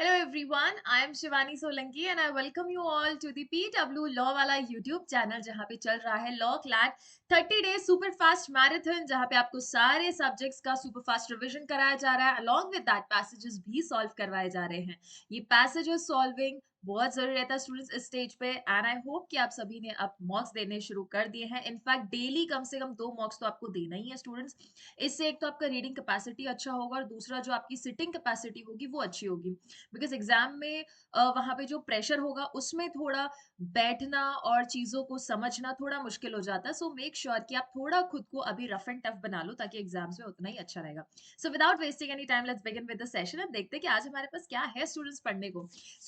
Hello everyone, I am Shivani Solanki and I welcome you all to the PW Law वाला YouTube channel जहाँ पे चल रहा है law CLAT 30 days super fast marathon जहाँ पे आपको सारे सब्जेक्ट्स का सुपर फास्ट रिवीजन कराया जा रहा है अलॉन्ग विद दैट पैसेजेस भी सॉल्व करवाए जा रहे हैं। ये पैसेजेस सॉल्विंग बहुत जरूरी रहता है स्टूडेंट्स इस स्टेज पे एंड आई होप कि आप सभी ने अब मॉक्स देने शुरू कर दिए हैं। इनफैक्ट डेली कम से कम 2 मॉक्स तो आपको देना ही है स्टूडेंट्स। इससे एक तो आपका रीडिंग कैपेसिटी अच्छा होगा और दूसरा जो आपकी सिटिंग कैपेसिटी होगी वो अच्छी होगी। बिकॉज एग्जाम में वहां पे जो प्रेशर होगा उसमें थोड़ा बैठना और चीजों को समझना थोड़ा मुश्किल हो जाता है। सो मेक श्योर कि आप थोड़ा खुद को अभी रफ एंड टफ बना लो ताकि एग्जाम्स में उतना ही अच्छा रहेगा। So without wasting any time let's begin with the session. अब देखते हैं कि आज हमारे पास क्या है स्टूडेंट्स पढ़ने को।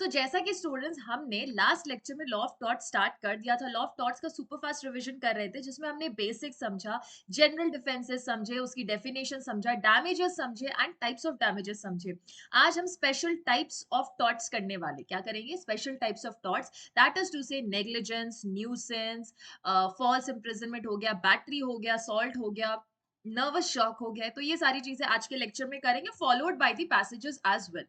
जैसा कि स्टूडेंट्स हमने लास्ट लेक्चर में लॉ ऑफ टॉट्स स्टार्ट कर दिया था, लॉ ऑफ टॉट्स का सुपर फास्ट रिविजन कर रहे थे जिसमें हमने बेसिक समझा, जनरल डिफेंसेस समझे, उसकी डेफिनेशन समझा, डैमेजेस समझे एंड टाइप्स ऑफ डैमेजेस समझे। आज हम स्पेशल टाइप्स ऑफ टॉर्ट्स करने वाले क्या करेंगे, special types of torts, that is to say negligence, nuisance, false imprisonment हो गया, बैटरी हो गया, सॉल्ट हो गया, नर्वस शॉक हो गया। तो ये सारी चीजें आज के लेक्चर में करेंगे followed by the passages as well.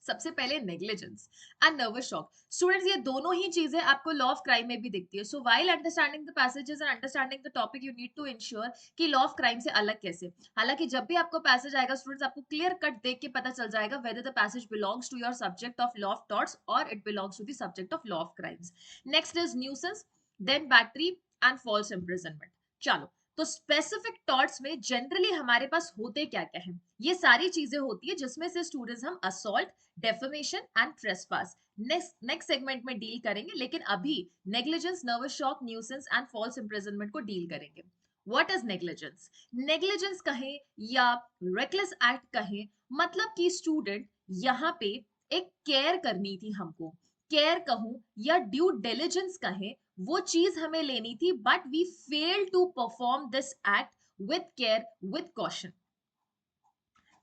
सबसे पहले negligence and nervous shock. Students ये दोनों ही चीजें आपको लॉ ऑफ क्राइम में भी दिखती है। So while understanding the passages and understanding the topic you need to ensure कि लॉ ऑफ क्राइम से अलग कैसे। हालांकि जब भी आपको पैसेज आएगा स्टूडेंट्स आपको क्लियर कट देख के पता चल जाएगा whether the passage belongs to your subject of law of torts और it belongs to the subject of law of crimes. Next is nuisance, then battery and false imprisonment. चलो, तो specific torts में generally हमारे पास होते क्या क्या है, ये सारी चीजें होती है जिसमें से स्टूडेंट्स हम assault, defamation and trespass next segment में डील करेंगे। लेकिन अभी negligence, nervous shock, nuisance and false imprisonment को डील करेंगे। What is negligence? नेग्लिजेंस कहें या रेकलेस एक्ट कहें, मतलब कि स्टूडेंट यहाँ पे एक केयर करनी थी हमको, केयर कहूं या ड्यू डिलिजेंस कहें, वो चीज हमें लेनी थी but we fail to perform this act with care, with caution.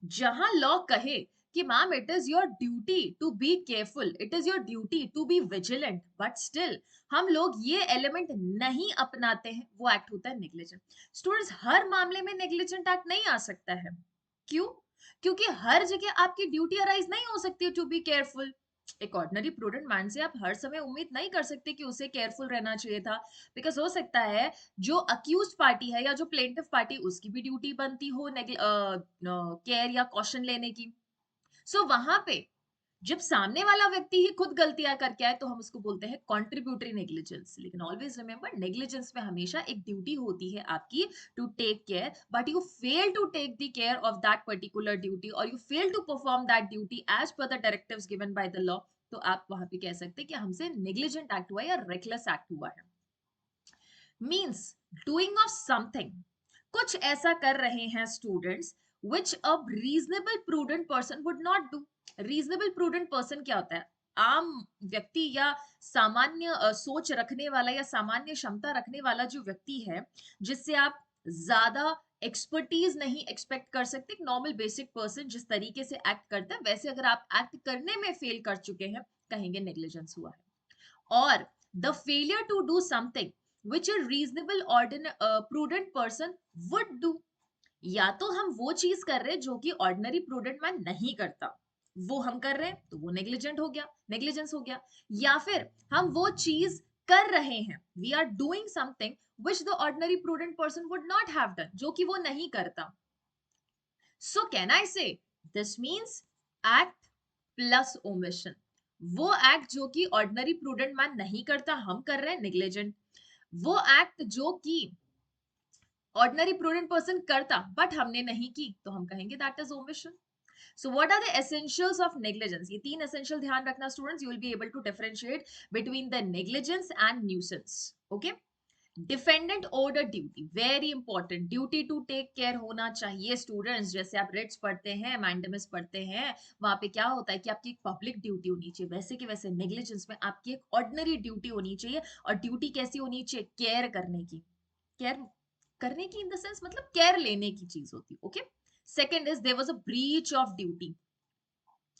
जहां लॉ कहे कि ma'am it is your duty to be careful, it is your duty to be vigilant, but still हम लोग ये एलिमेंट नहीं अपनाते हैं, वो एक्ट होता है नेग्लिजेंट। स्टूडेंट्स हर मामले में नेग्लिजेंट एक्ट नहीं आ सकता है। क्यों? क्योंकि हर जगह आपकी ड्यूटी अराइज नहीं हो सकती टू बी केयरफुल। एक ऑर्डिनरी प्रूडेंट मैन से आप हर समय उम्मीद नहीं कर सकते कि उसे केयरफुल रहना चाहिए था। बिकॉज हो सकता है जो अक्यूज पार्टी है या जो प्लेंटिव पार्टी उसकी भी ड्यूटी बनती हो केयर या कॉशन लेने की। सो वहां पे जब सामने वाला व्यक्ति ही खुद गलतियां करके आए तो हम उसको बोलते हैं कॉन्ट्रीब्यूटरी नेग्लिजेंस। लेकिन ऑलवेज रिमेंबर नेग्लिजेंस में हमेशा एक ड्यूटी होती है आपकी to take care, but you fail to take the care of that particular duty और you fail to perform that duty as per the directives given by the law. तो आप वहां पे कह सकते हैं कि हमसे नेग्लिजेंट एक्ट हुआ है या रेकलेस एक्ट हुआ है। मीन्स डूइंग ऑफ समथिंग, कुछ ऐसा कर रहे हैं students which a reasonable prudent person would not do. Reasonable prudent person क्या होता है? आम व्यक्ति या सामान्य सोच रखने वाला या सामान्य क्षमता रखने वाला जो व्यक्ति है, जिससे आप ज्यादा एक्सपर्टीज नहीं एक्सपेक्ट कर सकते। एक नॉर्मल बेसिक पर्सन जिस तरीके से एक्ट करता है वैसे अगर आप एक्ट करने में फेल कर चुके हैं, कहेंगे नेग्लिजेंस हुआ है। और the failure to do something which a reasonable prudent person would do, या तो हम वो चीज कर रहे हैं जो कि ऑर्डिनरी प्रूडेंट मैन नहीं करता, वो हम कर रहे हैं तो वो नेग्लिजेंट हो गया, नेग्लिजेंस हो गया। या फिर हम वो चीज कर रहे हैं, we are doing something which the ordinary prudent person would not have done, जो कि वो नहीं करता। So can I say this means act plus omission. वो एक्ट जो कि ऑर्डिनरी प्रूडेंट मैन नहीं करता हम कर रहे हैं, नेग्लिजेंट। वो एक्ट जो कि ऑर्डिनरी प्रूडेंट पर्सन करता बट हमने नहीं की तो हम कहेंगे that is omission. So what are the essentials of negligence? ये 3 एसेंशियल ध्यान रखना students, you will be able to differentiate between the negligence and nuisance. Okay, defendant owed duty, very important, duty to take care होना चाहिए students. जैसे आप Ritz पढ़ते हैं, mandamus पढ़ते हैं, वहां पे क्या होता है कि आपकी एक पब्लिक ड्यूटी होनी चाहिए, वैसे कि वैसे नेग्लिजेंस में आपकी एक ऑर्डिनरी ड्यूटी होनी चाहिए। और ड्यूटी कैसी होनी चाहिए? केयर करने की। केयर करने की इन द सेंस मतलब केयर लेने की चीज होती। Okay, second is there was a breach of duty.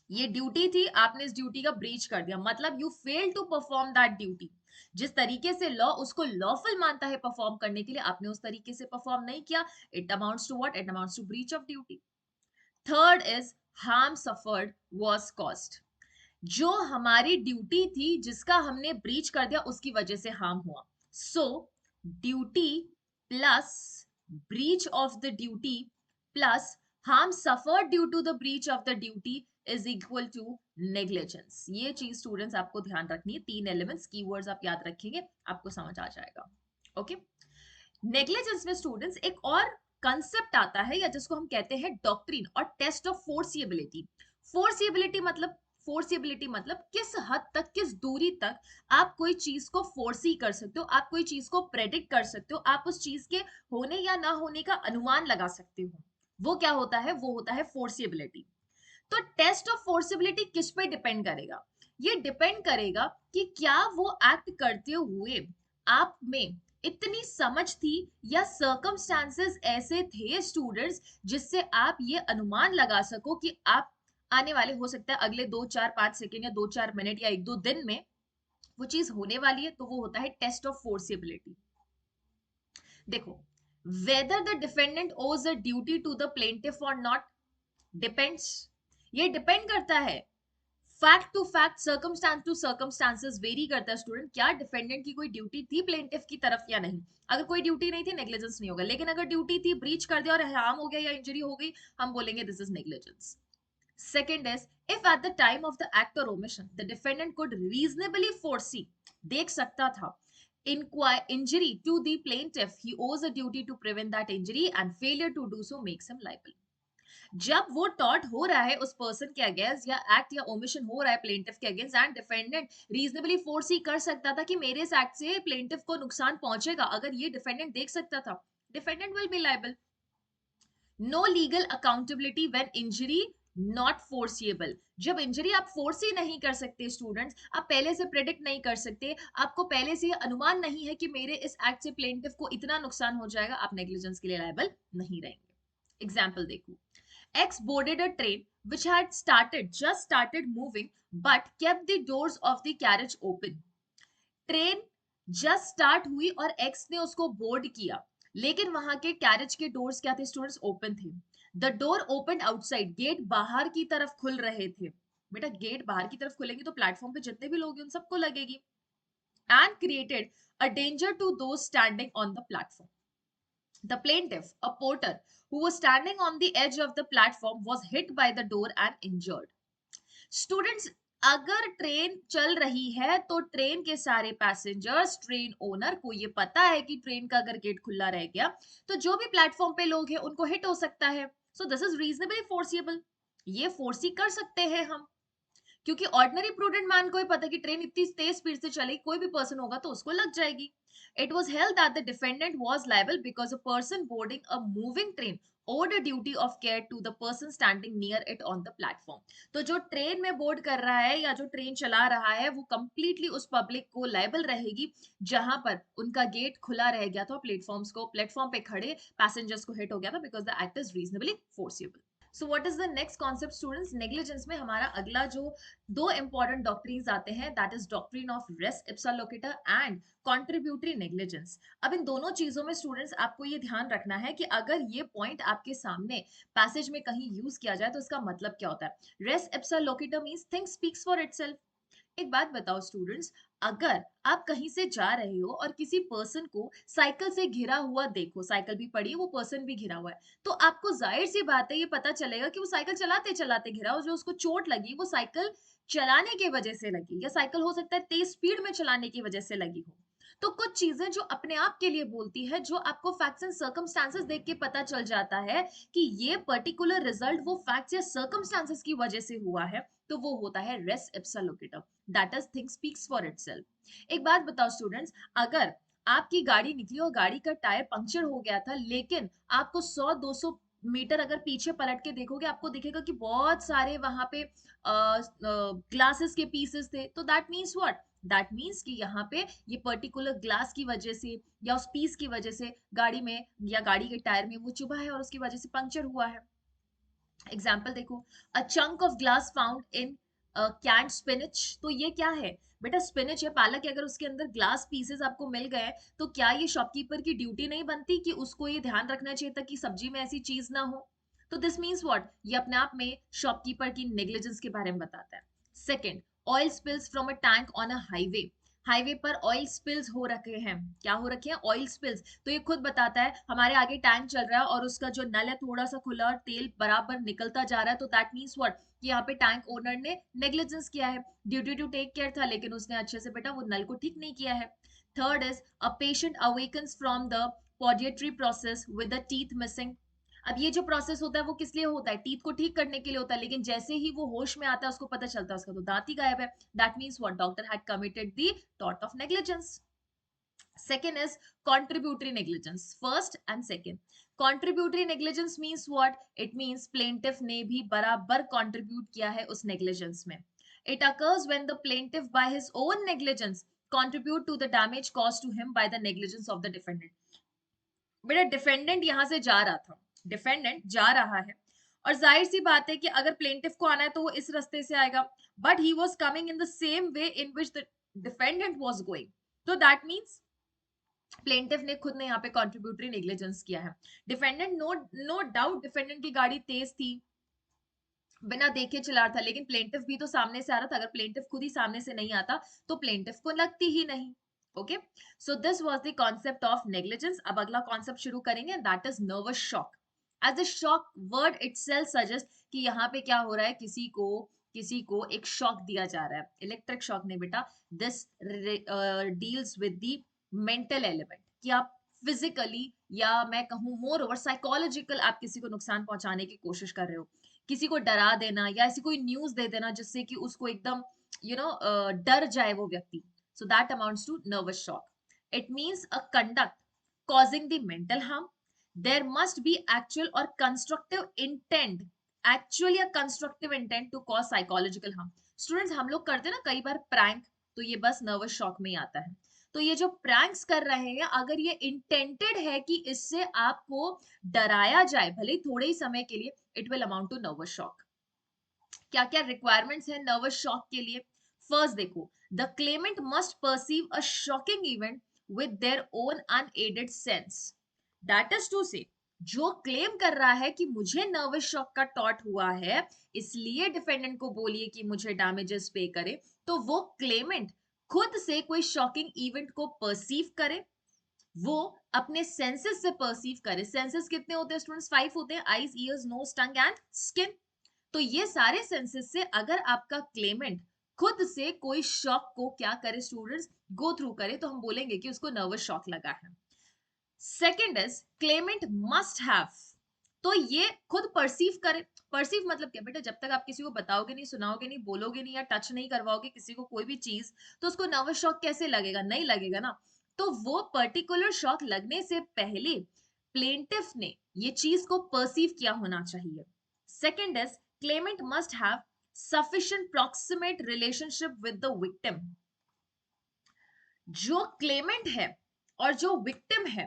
ये ड्यूटी थी, आपने इस ड्यूटी का ब्रीच कर दिया, मतलब you fail to perform that duty. जिस तरीके से लॉ उसको लॉफुल मानता है परफॉर्म करने के लिए, आपने उस तरीके से परफॉर्म नहीं किया, it amounts to what? It amounts to breach of duty. Third is harm suffered was caused. जो हमारी ड्यूटी थी जिसका हमने ब्रीच कर दिया उसकी वजह से हार्म हुआ. सो duty plus breach of the duty plus harm suffered due to the breach of the duty is equal to negligence. ये चीज स्टूडेंट्स आपको ध्यान रखनी है. 3 एलिमेंट्स कीवर्ड्स आप याद रखेंगे, आपको समझ आ जाएगा. ओके. नेग्लिजेंस में स्टूडेंट्स एक और कंसेप्ट आता है या जिसको हम कहते हैं डॉक्ट्रिन और टेस्ट ऑफ फोर्सिएबिलिटी. फोर्सिएबिलिटी मतलब किस हद तक, किस दूरी तक आप कोई चीज को फोर्सी कर सकते हो, आप कोई चीज को प्रेडिक्ट कर सकते हो, आप उस चीज के होने या ना होने का अनुमान लगा सकते हो. वो क्या होता है? वो होता है फोर्सिएबिलिटी. तो टेस्ट ऑफ फोर्सिबिलिटी किस पे डिपेंड करेगा? ये डिपेंड करेगा कि क्या वो एक्ट करते हुए आप में इतनी समझ थी या सर्कमस्टांसेस ऐसे थे स्टूडेंट्स जिससे आप ये अनुमान लगा सको कि आप आने वाले, हो सकता है अगले 2 4 5 सेकेंड या 2 4 मिनट या 1 2 दिन में वो चीज होने वाली है. तो वो होता है टेस्ट ऑफ फोर्सिबिलिटी. देखो, whether the defendant owes a duty to the plaintiff or not depends. ये डिपेंड करता है fact to fact, circumstance to circumstances vary करता है स्टूडेंट. क्या डिफेंडेंट की कोई ड्यूटी थी प्लेंटिफ की तरफ या नहीं? अगर कोई ड्यूटी नहीं थी, नेग्लिजेंस नहीं होगा. लेकिन अगर ड्यूटी थी, ब्रीच कर दिया और हार्म हो गया या इंजरी हो गई, हम बोलेंगे this is negligence. Second is if at the time of the act और omission the defendant could reasonably foresee, देख सकता था, injury to the plaintiff, he owes a duty to prevent that injury and failure to do so makes him liable. जब वो taught हो रहा है उस पर्सन के अगेंस्ट या एक्ट या ओमिशन हो रहा है प्लेंटिफ के against and defendant reasonably foresee कर सकता था कि मेरे इस एक्ट से प्लेंटिफ को नुकसान पहुंचेगा, अगर ये डिफेंडेंट देख सकता था, defendant will be liable. No legal accountability when injury not foreseeable. जब इंजरी आप फोर्स ही नहीं कर सकते स्टूडेंट्स, आप पहले से प्रेडिक्ट नहीं कर सकते, आपको पहले से अनुमान नहीं है कि मेरे इस एक्ट से प्लेंटिफ को इतना नुकसान हो जाएगा, आप नेग्लिजेंस के लिए लायबल नहीं रहेंगे. एग्जाम्पल देखो. X boarded a train which had just started moving, but kept the doors of the carriage open. Train just start हुई और X ने उसको बोर्ड किया, लेकिन वहां के कैरेज के डोर्स क्या थे स्टूडेंट्स? ओपन थे. The door open outside, gate बाहर की तरफ खुल रहे थे. बेटा गेट बाहर की तरफ खुलेंगे तो प्लेटफॉर्म पे जितने भी लोग हैं उन सबको लगेगी. And created a danger to those standing on the platform. The plaintiff, a porter, who was standing on the edge of the platform, was hit by the door and injured. Students, अगर train चल रही है तो train के सारे passengers, train owner को ये पता है कि ट्रेन का अगर गेट खुला रह गया तो जो भी प्लेटफॉर्म पे लोग हैं उनको हिट हो सकता है. So this is reasonably foreseeable. ये फोर्सी कर सकते हैं हम, क्योंकि ऑर्डिनरी प्रूडेंट मैन को ही पता है कि ट्रेन इतनी तेज स्पीड से चलेगी, कोई भी पर्सन होगा तो उसको लग जाएगी. It was held that the defendant was liable because a person boarding a moving train owed a duty of care to the person standing near it on the platform. तो जो ट्रेन में board कर रहा है या जो train चला रहा है वो कंप्लीटली उस पब्लिक को लायबल रहेगी जहां पर उनका गेट खुला रह गया था, प्लेटफॉर्म पे खड़े पैसेंजर्स को हिट हो गया था, because the act is reasonably foreseeable. So what is the next concept students? Negligence में हमारा अगला जो 2 इंपॉर्टेंट डॉक्ट्रिन्स आते हैं, that is doctrine of res ipsa loquitur and contributory negligence. अब इन दोनों चीजों में स्टूडेंट्स आपको ये ध्यान रखना है कि अगर ये पॉइंट आपके सामने पैसेज में कहीं यूज किया जाए तो इसका मतलब क्या होता है. Res ipsa loquitur means thing speaks for itself. एक बात बताओ स्टूडेंट्स, अगर आप कहीं से जा रहे हो और किसी पर्सन को साइकिल से घिरा हुआ देखो, साइकिल भी पड़ी है, वो पर्सन भी घिरा हुआ है, तो आपको जाहिर सी बात है ये पता चलेगा कि वो साइकिल चलाते चलाते घिरा हो, जो उसको चोट लगी वो साइकिल चलाने की वजह से लगी, या साइकिल हो सकता है तेज स्पीड में चलाने की वजह से लगी हो. तो कुछ चीजें जो अपने आप के लिए बोलती है, जो आपको फैक्ट्स एंड सर्कमस्टांसेस देख के पता चल जाता है कि ये पर्टिकुलर रिजल्ट वो फैक्ट्स या सर्कमस्टांसेस की वजह से हुआ है, तो वो होता है res ipsa loquitur, that is thing speaks for itself. एक बात बताओ स्टूडेंट्स, अगर आपकी गाड़ी निकली और गाड़ी का टायर पंक्चर हो गया था, लेकिन आपको 100 200 मीटर अगर पीछे पलट के देखोगे आपको दिखेगा कि बहुत सारे वहां पे ग्लासेस के पीसेस थे, तो that means what? That means कि यहाँ पे ये पर्टिकुलर ग्लास की वजह से या उस पीस की वजह से गाड़ी में या गाड़ी के टायर में वो चुभा है और उसकी वजह से पंक्चर हुआ है. एग्जाम्पल देखो, a chunk of glass found in canned spinach. तो ये क्या है बेटा? स्पिनच है, पालक है. अगर उसके अंदर ग्लास पीसेस आपको मिल गए तो क्या ये शॉपकीपर की ड्यूटी नहीं बनती कि उसको ये ध्यान रखना चाहिए था कि सब्जी में ऐसी चीज ना हो? तो दिस मीन्स व्हाट, ये अपने आप में शॉपकीपर की नेग्लिजेंस के बारे में बताता है. Second, oil spills from a tank on a highway. Highway पर ऑयल स्पिल्स हो रखे हैं. क्या हो रखे हैं? Oil spills. तो ये खुद बताता है हमारे आगे टैंक चल रहा है और उसका जो नल है थोड़ा सा खुला और तेल बराबर निकलता जा रहा है, तो दैट मीन्स व्हाट, कि यहाँ पे टैंक ओनर ने नेग्लिजेंस किया है. ड्यूटी टू टेक केयर था लेकिन उसने अच्छे से बेटा वो नल को ठीक नहीं किया है. Third is a patient awakens from the podiatry process with the teeth missing. अब ये जो प्रोसेस होता है वो किस लिए होता है? टीथ को ठीक करने के लिए होता है, लेकिन जैसे ही वो होश में आता है उसको पता चलता है उसका तो दांत ही गायब है. That means what, doctor had committed the tort of negligence. Second is contributory negligence. First and second. Contributory negligence means what? It means plaintiff ने भी बराबर contribute किया है उस negligence में. It occurs when the plaintiff by his own negligence contribute to the damage caused to him by the negligence of the defendant. बेटा defendant यहां से जा रहा था, डिफेंडेंट जा रहा है और जाहिर सी बात है कि अगर प्लेंटिफ को आना है तो वो इस रास्ते से आएगा, but he was coming in the same way in which the defendant was going. तो दैट मींस प्लेंटिफ ने खुद ने यहाँ पे कॉन्ट्रीब्यूटरी नेग्लिजेंस किया है. डिफेंडेंट, नो डाउट डिफेंडेंट की गाड़ी तेज थी, बिना देखे चला रहा था, लेकिन प्लेंटिफ भी तो सामने से आ रहा था. अगर प्लेंटिफ खुद ही सामने से नहीं आता तो प्लेंटिफ को लगती ही नहीं. Okay, so this was the concept of negligence. अब अगला कॉन्सेप्ट शुरू करेंगे, that is nervous shock. As the shock word itself suggest कि यहाँ पे क्या हो रहा है, किसी को एक शॉक दिया जा रहा है. इलेक्ट्रिक शॉक नहीं बेटा, this deals with the mental element, कि आप फिजिकली या मैं कहूँ मोर ओवर साइकोलॉजिकल आप किसी को नुकसान पहुंचाने की कोशिश कर रहे हो, किसी को डरा देना या ऐसी कोई न्यूज दे देना जिससे कि उसको एकदम डर जाए वो व्यक्ति. So that amounts to nervous shock. It means a conduct causing the mental harm. There must be actual or constructive intent, actually a constructive intent to cause psychological harm. Students, हम लोग करते हैं ना कई बार प्रैंक, तो ये बस nervous shock में ही आता है. तो ये जो प्रैंक्स कर रहे हैं, अगर ये इंटेंटेड है कि इससे आपको डराया जाए भले ही थोड़े ही समय के लिए, it will amount to nervous shock. क्या क्या रिक्वायरमेंट्स है नर्वस शॉक के लिए? फर्स्ट देखो, the claimant must perceive a shocking event with their own unaided sense. That is to say, जो क्लेम कर रहा है कि मुझे नर्वस शॉक का टॉट हुआ है इसलिए डिफेंडेंट को बोलिए कि मुझे डैमेजेस पे करे, तो वो क्लेमेंट खुद से कोई शॉकिंग इवेंट को परसीव करे, वो अपने सेंसेस से परसीव करे. सेंसेस कितने होते हैं स्टूडेंट्स? 5 होते हैं, eyes, ears, nose, tongue and skin. तो ये सारे सेंसेस से अगर आपका क्लेमेंट खुद से कोई शॉक को क्या करे स्टूडेंट्स, गो थ्रू करे, तो हम बोलेंगे कि उसको नर्वस शॉक लगा है. Second is Clement must have, तो ये खुद परसीव करे. परसीव मतलब क्या बेटा? जब तक आप किसी को बताओगे नहीं, सुनाओगे नहीं, बोलोगे नहीं या टच नहीं करवाओगे किसी को कोई भी चीज, तो उसको नर्वस शॉक कैसे लगेगा? नहीं लगेगा ना. तो वो पर्टिकुलर शॉक लगने से पहले प्लेंटिफ ने ये चीज को परसीव किया होना चाहिए. Second is claimant must have sufficient proximate relationship with the victim. जो क्लेमेंट है और जो विक्टिम है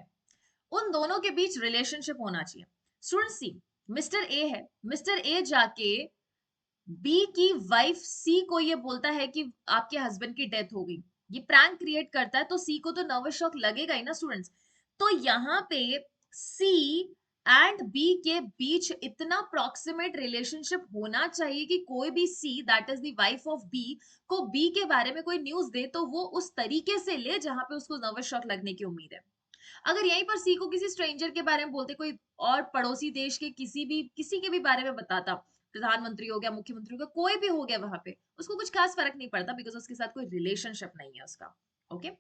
उन दोनों के बीच रिलेशनशिप होना चाहिए. स्टूडेंट सी, मिस्टर ए है, मिस्टर ए जाके बी की वाइफ सी को ये बोलता है कि आपके हस्बैंड की डेथ हो गई, ये प्रैंक क्रिएट करता है, तो सी को तो नर्वस शॉक लगेगा ही ना स्टूडेंट्स. तो यहाँ पे सी एंड बी के बीच इतना प्रॉक्सिमेट रिलेशनशिप होना चाहिए कि कोई भी C, that is the wife of B, को बी के बारे में कोई न्यूज दे तो वो उस तरीके से ले जहां पे उसको नर्वस शॉक लगने की उम्मीद है. अगर यहीं पर सी को किसी स्ट्रेंजर के बारे में बोलते, कोई और पड़ोसी देश के किसी के भी बारे में बताता, प्रधानमंत्री हो गया, मुख्यमंत्री हो गया, कोई भी हो गया, वहां पे उसको कुछ खास फर्क नहीं पड़ता बिकॉज उसके साथ कोई रिलेशनशिप नहीं है उसका. Okay.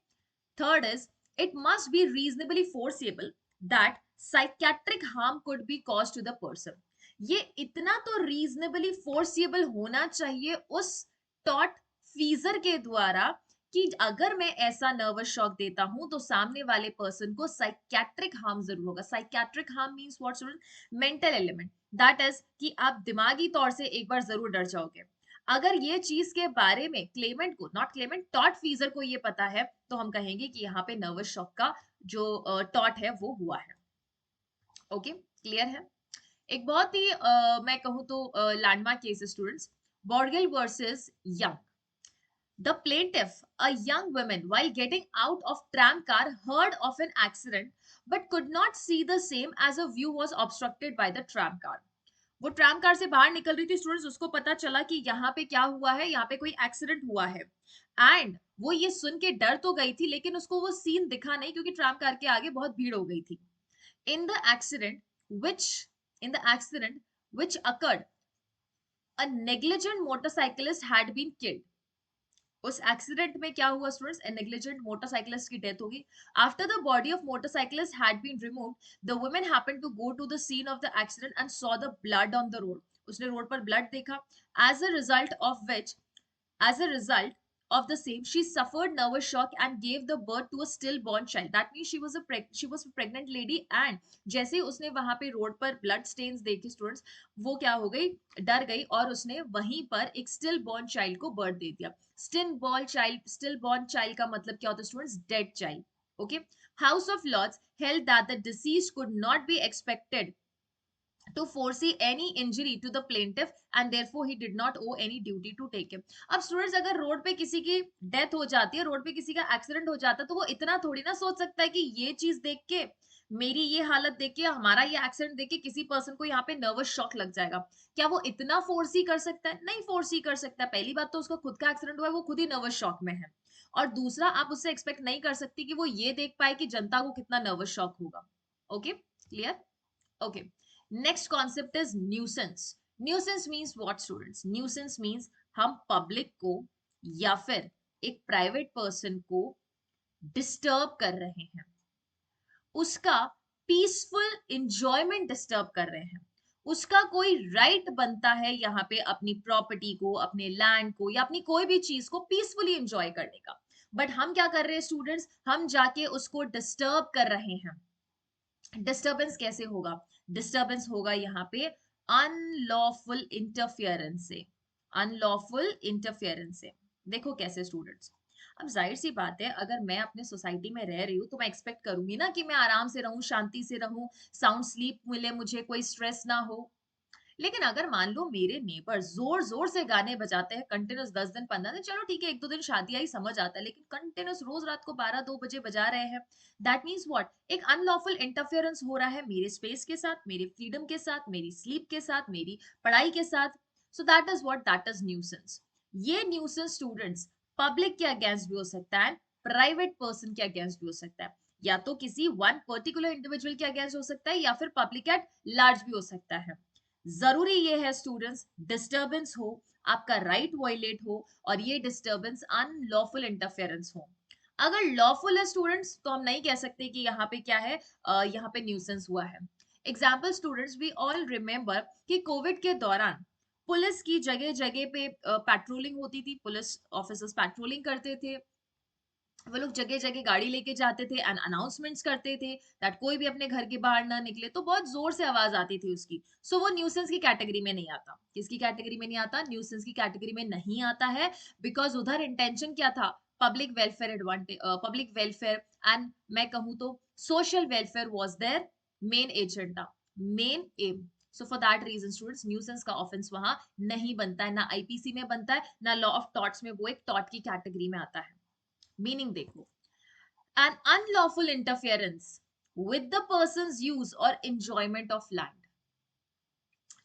Third is it must be reasonably foreseeable that psychiatric harm could be cause to the person. ये इतना तो रीजनेबली फोर्सेबल होना चाहिए उस टॉट फीजर के द्वारा कि अगर मैं ऐसा नर्वस शॉक देता हूं तो सामने वाले पर्सन को साइकेट्रिक हार्म जरूर होगा. Psychiatric harm means what student? Mental element, that is कि आप दिमागी तौर से एक बार जरूर डर जाओगे. अगर ये चीज के बारे में क्लेमेंट को, नॉट क्लेमेंट, टॉट फीजर को ये पता है, तो हम कहेंगे कि यहाँ पे नर्वस शॉक का जो टॉट है वो हुआ है. ओके, क्लियर है. एक बहुत ही मैं कहूँ तो landmark case students, Bourhill versus Young. The plaintiff, a young woman, while getting out of tram car, heard of an accident but could not see the same as her view was obstructed by the tram car. वो tram car से बाहर निकल रही थी students, उसको पता चला कि यहाँ पे क्या हुआ है, यहाँ पे कोई एक्सीडेंट हुआ है। एंड वो ये सुन के डर तो गई थी, लेकिन उसको वो सीन दिखा नहीं क्योंकि ट्राम कार के आगे बहुत भीड़ हो गई थी। In the accident which in the accident which occurred, a negligent motorcyclist had been killed. उस एक्सीडेंट में क्या हुआ स्टूडेंट्स, नेग्लिजेंट मोटरसाइकिलिस्ट की डेथ होगी। After the body of motorcyclist had been removed, the woman happened to go to the scene of the accident and saw the blood on the road. उसने road पर blood देखा। As a result of which As a result of the same, she suffered nervous shock and gave the birth to a stillborn child. That means she was a pregnant lady, and जैसे ही उसने वहां पे road पर blood stains देखे students, वो क्या हो गई, डर गई और उसने वहीं पर एक स्टिल बॉर्न चाइल्ड को बर्थ दे दिया। स्टिल बॉर्न चाइल्ड का मतलब क्या होता है students, dead child. Okay. House of Lords held that the deceased could not be expected to foresee any injury to the plaintiff and therefore he did not owe any duty to take him. अब students, अगर road पे किसी की death हो जाती है, road पे किसी का एक्सीडेंट हो जाता है, तो वो इतना थोड़ी ना सोच सकता है कि ये चीज देख के, मेरी ये हालत देख के, हमारा ये एक्सीडेंट देख के किसी पर्सन को यहाँ पे नर्वस शॉक लग जाएगा। क्या वो इतना फोर्स ही कर सकता है? नहीं फोर्स ही कर सकता है। पहली बात तो उसका खुद का एक्सीडेंट हुआ है, वो खुद ही नर्वस शॉक में है। और दूसरा, आप उससे एक्सपेक्ट नहीं कर सकती कि वो ये देख पाए कि जनता को कितना नर्वस शॉक होगा। Okay, clear? Okay. Next concept is nuisance. Nuisance means what students? Nuisance means हम पब्लिक को या फिर एक प्राइवेट पर्सन को डिस्टर्ब कर रहे हैं, उसका पीसफुल इंजॉयमेंट डिस्टर्ब कर रहे हैं। उसका कोई राइट बनता है यहाँ पे अपनी प्रॉपर्टी को, अपने लैंड को या अपनी कोई भी चीज को पीसफुली इंजॉय करने का। बट हम क्या कर रहे हैं स्टूडेंट्स, हम जाके उसको डिस्टर्ब कर रहे हैं। डिस्टरबेंस कैसे होगा? डिस्टरबेंस होगा यहाँ पे अनलॉफुल इंटरफियरेंस से। अनलॉफुल इंटरफियरेंस से देखो कैसे स्टूडेंट्स। अब जाहिर सी बात है, अगर मैं अपने सोसाइटी में रह रही हूँ तो मैं एक्सपेक्ट करूंगी ना कि मैं आराम से रहूं, शांति से रहूं, साउंड स्लीप मिले, मुझे कोई स्ट्रेस ना हो। लेकिन अगर मान लो मेरे नेबर जोर जोर से गाने बजाते हैं कंटिन्यूस 10 दिन 15 दिन, चलो ठीक है, एक दो दिन शादी आई समझ आता है, लेकिन कंटिन्यूस रोज रात को 12-2 बजे बजा रहे हैं, दैट मीन्स व्हाट, एक अनलॉफुल इंटरफेरेंस हो रहा है मेरे स्पेस के साथ, मेरे फ्रीडम के साथ, मेरी स्लीप के साथ, मेरी पढ़ाई के साथ। So that is what, that is nuisance. ये न्यूसेंस स्टूडेंट्स पब्लिक के अगेंस्ट भी हो सकता है, प्राइवेट पर्सन के अगेंस्ट भी हो सकता है, या तो किसी वन पर्टिकुलर इंडिविजुअल के अगेंस्ट हो सकता है या फिर पब्लिक एट लार्ज भी हो सकता है। जरूरी ये है स्टूडेंट्स, डिस्टरबेंस हो, आपका राइट वायलेट हो, और ये डिस्टरबेंस अनलॉफुल इंटरफेरेंस हो। अगर लॉफुल है स्टूडेंट्स तो हम नहीं कह सकते कि यहाँ पे क्या है, यहाँ पे न्यूसेंस हुआ है। Example students, we all remember कि कोविड के दौरान पुलिस की जगह जगह पे पेट्रोलिंग होती थी, पुलिस ऑफिसर्स पेट्रोलिंग करते थे, वो लोग जगह जगह गाड़ी लेके जाते थे एंड अनाउंसमेंट्स करते थे दैट कोई भी अपने घर के बाहर ना निकले, तो बहुत जोर से आवाज आती थी उसकी। सो वो न्यूसेंस की कैटेगरी में नहीं आता। किसकी कैटेगरी में नहीं आता? न्यूसेंस की कैटेगरी में नहीं आता है, बिकॉज उधर इंटेंशन क्या था, public welfare advantage, public welfare and मैं कहूँ तो social welfare was their main agenda, main aim. So for that reason students, nuisance का ऑफेंस वहां नहीं बनता है, ना आईपीसी में बनता है, ना लॉ ऑफ टॉर्ट्स में, वो एक टॉर्ट की कैटेगरी में आता है। मीनिंग देखो, an unlawful interference with the person's use or enjoyment of land।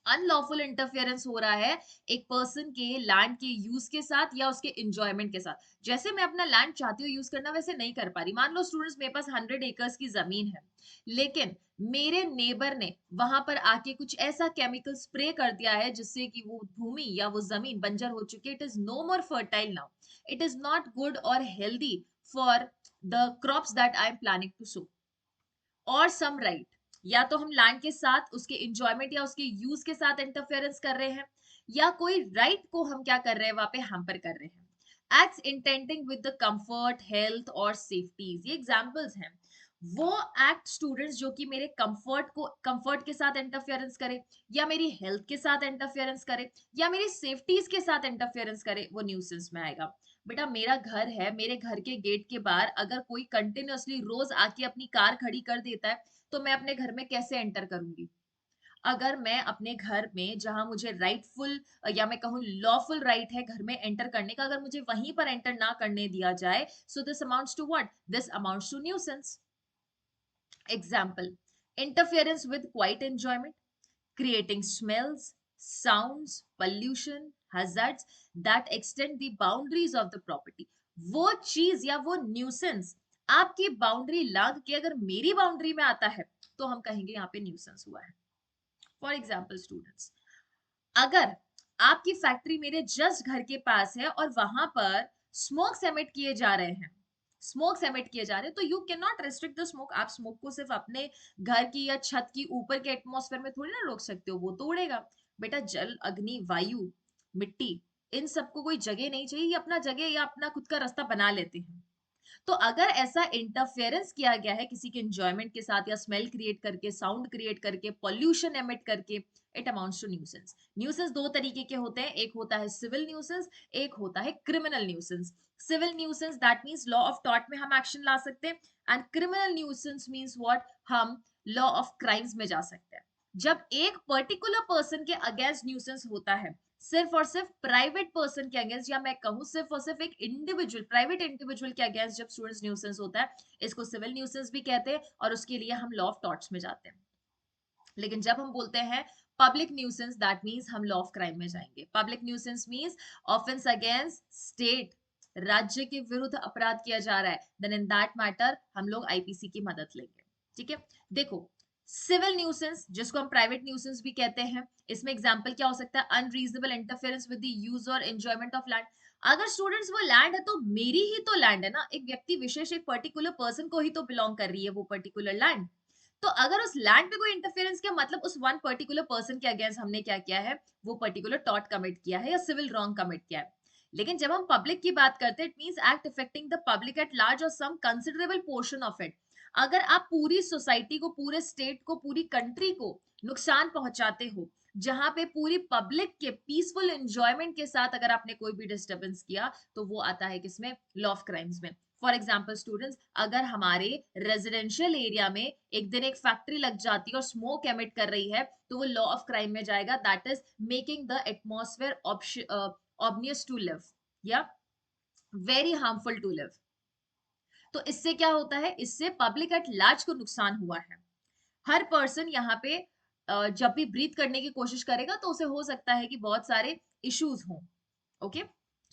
Unlawful interference हो रहा है एक पर्सन के लैंड के यूज के साथ या उसके इंजॉयमेंट के साथ। जैसे मैं अपना लैंड चाहती हूँ यूज करना, वैसे नहीं कर पा रही। मान लो स्टूडेंट्स, मेरे पास 100 एकर्स की जमीन है, लेकिन मेरे नेबर ने वहां पर आके कुछ ऐसा केमिकल स्प्रे कर दिया है जिससे कि वो भूमि या वो जमीन बंजर हो चुकी है। It is no more fertile now, it is not good और healthy for the crops that I am planning to sow. और सम राइट, या तो हम लैंड के साथ उसके इंजॉयमेंट या उसके यूज के साथ इंटरफेरेंस कर रहे हैं, या कोई राइट को हम क्या कर रहे हैं, वहां पे हैम्पर कर रहे हैं। Acts intending with the comfort, health और सेफ्टीज, ये एग्जांपल्स हैं। वो एक्ट स्टूडेंट्स जो कि मेरे कंफर्ट के साथ इंटरफेरेंस करे, या मेरी हेल्थ के साथ इंटरफेरेंस करे, या मेरी सेफ्टीज के साथ इंटरफेरेंस करे, वो न्यूसेंस में आएगा। बेटा, मेरा घर है, मेरे घर के गेट के बाहर अगर कोई कंटिन्यूअसली रोज आके अपनी कार खड़ी कर देता है, तो मैं अपने घर में कैसे एंटर करूंगी? अगर मैं अपने घर में, जहां मुझे राइटफुल या मैं कहूँ लॉफुल राइट है घर में एंटर करने का, अगर मुझे वहीं पर एंटर ना करने दिया जाए, so this amounts to what? This amounts to nuisance. Example, interference with quiet enjoyment. creating smells, sounds, pollution, hazards that extend the boundaries of the property. वो चीज या वो न्यूसेंस आपकी बाउंड्री लांघ के अगर मेरी बाउंड्री में आता है तो हम कहेंगे यहाँ पे न्यूसेंस हुआ है. फॉर एग्जाम्पल स्टूडेंट्स, अगर आपकी फैक्ट्री मेरे जस्ट घर के पास है और वहां पर स्मोक्स एमिट किए जा रहे हैं, स्मोक्स एमिट किए जा रहे हैं, तो you can not restrict the smoke. आप स्मोक को सिर्फ अपने घर की या छत की ऊपर के एटमॉस्फेयर में थोड़ी ना रोक सकते हो, वो तो उड़ेगा. बेटा जल, अग्नि, वायु, मिट्टी, इन सबको कोई जगह नहीं चाहिए, ये अपना जगह या अपना खुद का रास्ता बना लेते हैं. तो अगर ऐसा इंटरफेरेंस किया गया है किसी के एंजॉयमेंट के साथ या स्मेल क्रिएट करके, साउंड क्रिएट करके, पॉल्यूशन एमिट करके, it amounts to nuisance. Nuisance दो तरीके के होते हैं, एक होता है सिविल न्यूसेंस, एक होता है criminal nuisance. Civil nuisance that means law of tort में हम एक्शन ला सकते हैं, and criminal nuisance means what, हम लॉ ऑफ क्राइम्स में जा सकते हैं. जब एक पर्टिकुलर पर्सन के अगेंस्ट न्यूसेंस होता है, सिर्फ और सिर्फ प्राइवेट पर्सन के अगेंस्ट, या मैं कहूं सिर्फ और सिर्फ एक इंडिविजुअल, प्राइवेट इंडिविजुअल के अगेंस्ट जब स्टूडेंट्स न्यूसेंस होता है, इसको सिविल न्यूसेंस भी कहते हैं और उसके लिए हम लॉ ऑफ टॉर्ट्स में जाते हैं. लेकिन जब हम बोलते हैं पब्लिक न्यूसेंस, दैट मींस हम लॉ ऑफ क्राइम में जाएंगे. Public nuisance means offence against state, राज्य के विरुद्ध अपराध किया जा रहा है, देन इन दैट मैटर हम लोग आईपीसी की मदद लेंगे. ठीक है, देखो सिविल न्यूसेंस जिसको हम प्राइवेट न्यूसेंस भी कहते हैं, इसमें एग्जांपल क्या हो सकता है, unreasonable interference with the use और एंजॉयमेंट ऑफ लैंड. अगर स्टूडेंट्स वो लैंड है तो मेरी ही तो लैंड है ना, एक व्यक्ति विशेष, एक पर्टिकुलर पर्सन को ही तो बिलोंग कर रही है वो पर्टिकुलर लैंड. तो अगर उस लैंड पे कोई इंटरफेरेंस किया, मतलब उस वन पर्टिकुलर पर्सन के अगेंस्ट हमने क्या किया है, वो पर्टिकुलर टॉर्ट कमिट किया है या सिविल रॉन्ग कमिट किया है. लेकिन जब हम पब्लिक की बात करते हैं, it means act affecting the public at large और सम कंसिडरेबल पोर्शन ऑफ इट. अगर आप पूरी सोसाइटी को, पूरे स्टेट को, पूरी कंट्री को नुकसान पहुंचाते हो, जहां पे पूरी पब्लिक के पीसफुल एंजॉयमेंट के साथ अगर आपने कोई भी डिस्टर्बेंस किया, तो वो आता है किसमें, लॉ ऑफ क्राइम्स में. फॉर एग्जाम्पल स्टूडेंट्स, अगर हमारे रेजिडेंशियल एरिया में एक दिन एक फैक्ट्री लग जाती है और स्मोक एमिट कर रही है, तो वो लॉ ऑफ क्राइम में जाएगा, that is making the atmosphere obvious to live या वेरी हार्मफुल टू लिव. तो इससे क्या होता है, इससे पब्लिक एट लार्ज को नुकसान हुआ है. हर पर्सन यहाँ पे जब भी ब्रीथ करने की कोशिश करेगा तो उसे हो सकता है कि बहुत सारे इश्यूज हों. Okay,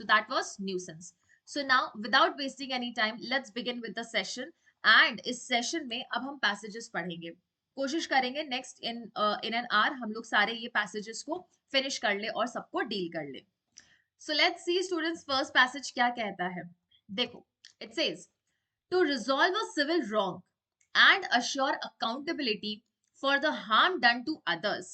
so that was nuisance. So now without wasting any time, let's begin with the session. And इस सेशन में अब हम पैसेजेस पढ़ेंगे, कोशिश करेंगे नेक्स्ट इन एन आवर हम लोग सारे ये पैसेजेस को फिनिश कर ले और सबको डील कर ले. So let's see students, first passage क्या कहता है. देखो, it says to resolve a civil wrong and assure accountability for the harm done to others.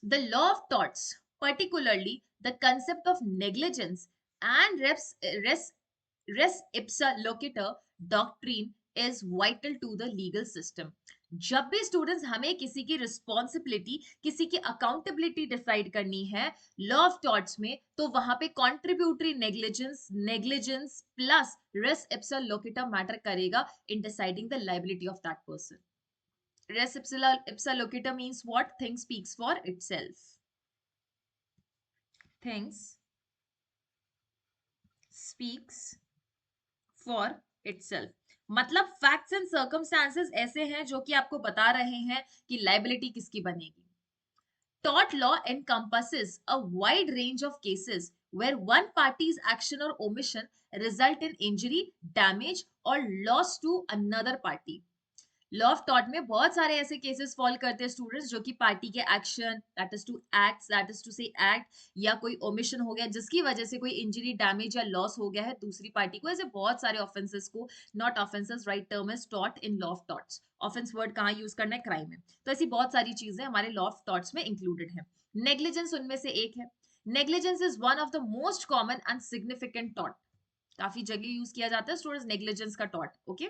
The law of torts, particularly the concept of negligence and res ipsa loquitur doctrine, is vital to the legal system. जब भी students हमें किसी की responsibility, किसी की accountability decide करनी है law of torts में, तो वहां पे contributory negligence plus res ipsa loquitur matter करेगा in deciding the liability of that person. Res ipsa loquitur means what, thing speaks for itself. Things speaks for itself, मतलब facts and circumstances ऐसे हैं जो कि आपको बता रहे हैं कि लायबिलिटी किसकी बनेगी. Tort law encompasses a wide range of cases where one party's action or omission result in injury, damage or loss to another party. Law of taught में बहुत सारे ऐसे केसेस फॉल करते हैं स्टूडेंट्स, जो कि पार्टी के action, that is to act, that is to say act, या कोई ओमिशन हो गया जिसकी वजह से कोई इंजरी, डैमेज या लॉस हो गया है दूसरी पार्टी को. ऐसे बहुत सारे ऑफेंसेस को, not offences, right term is टॉट in law of torts. Offence word कहाँ यूज करना है, क्राइम में. तो ऐसी बहुत सारी चीजें हमारे लॉ ऑफ टॉट्स में इंक्लूडेड है. नेग्लिजेंस उनमें से एक है. Negligence is one of the most common and significant taught. काफी जगह यूज किया जाता है स्टूडेंट्स नेग्लिजेंस का taught. Okay,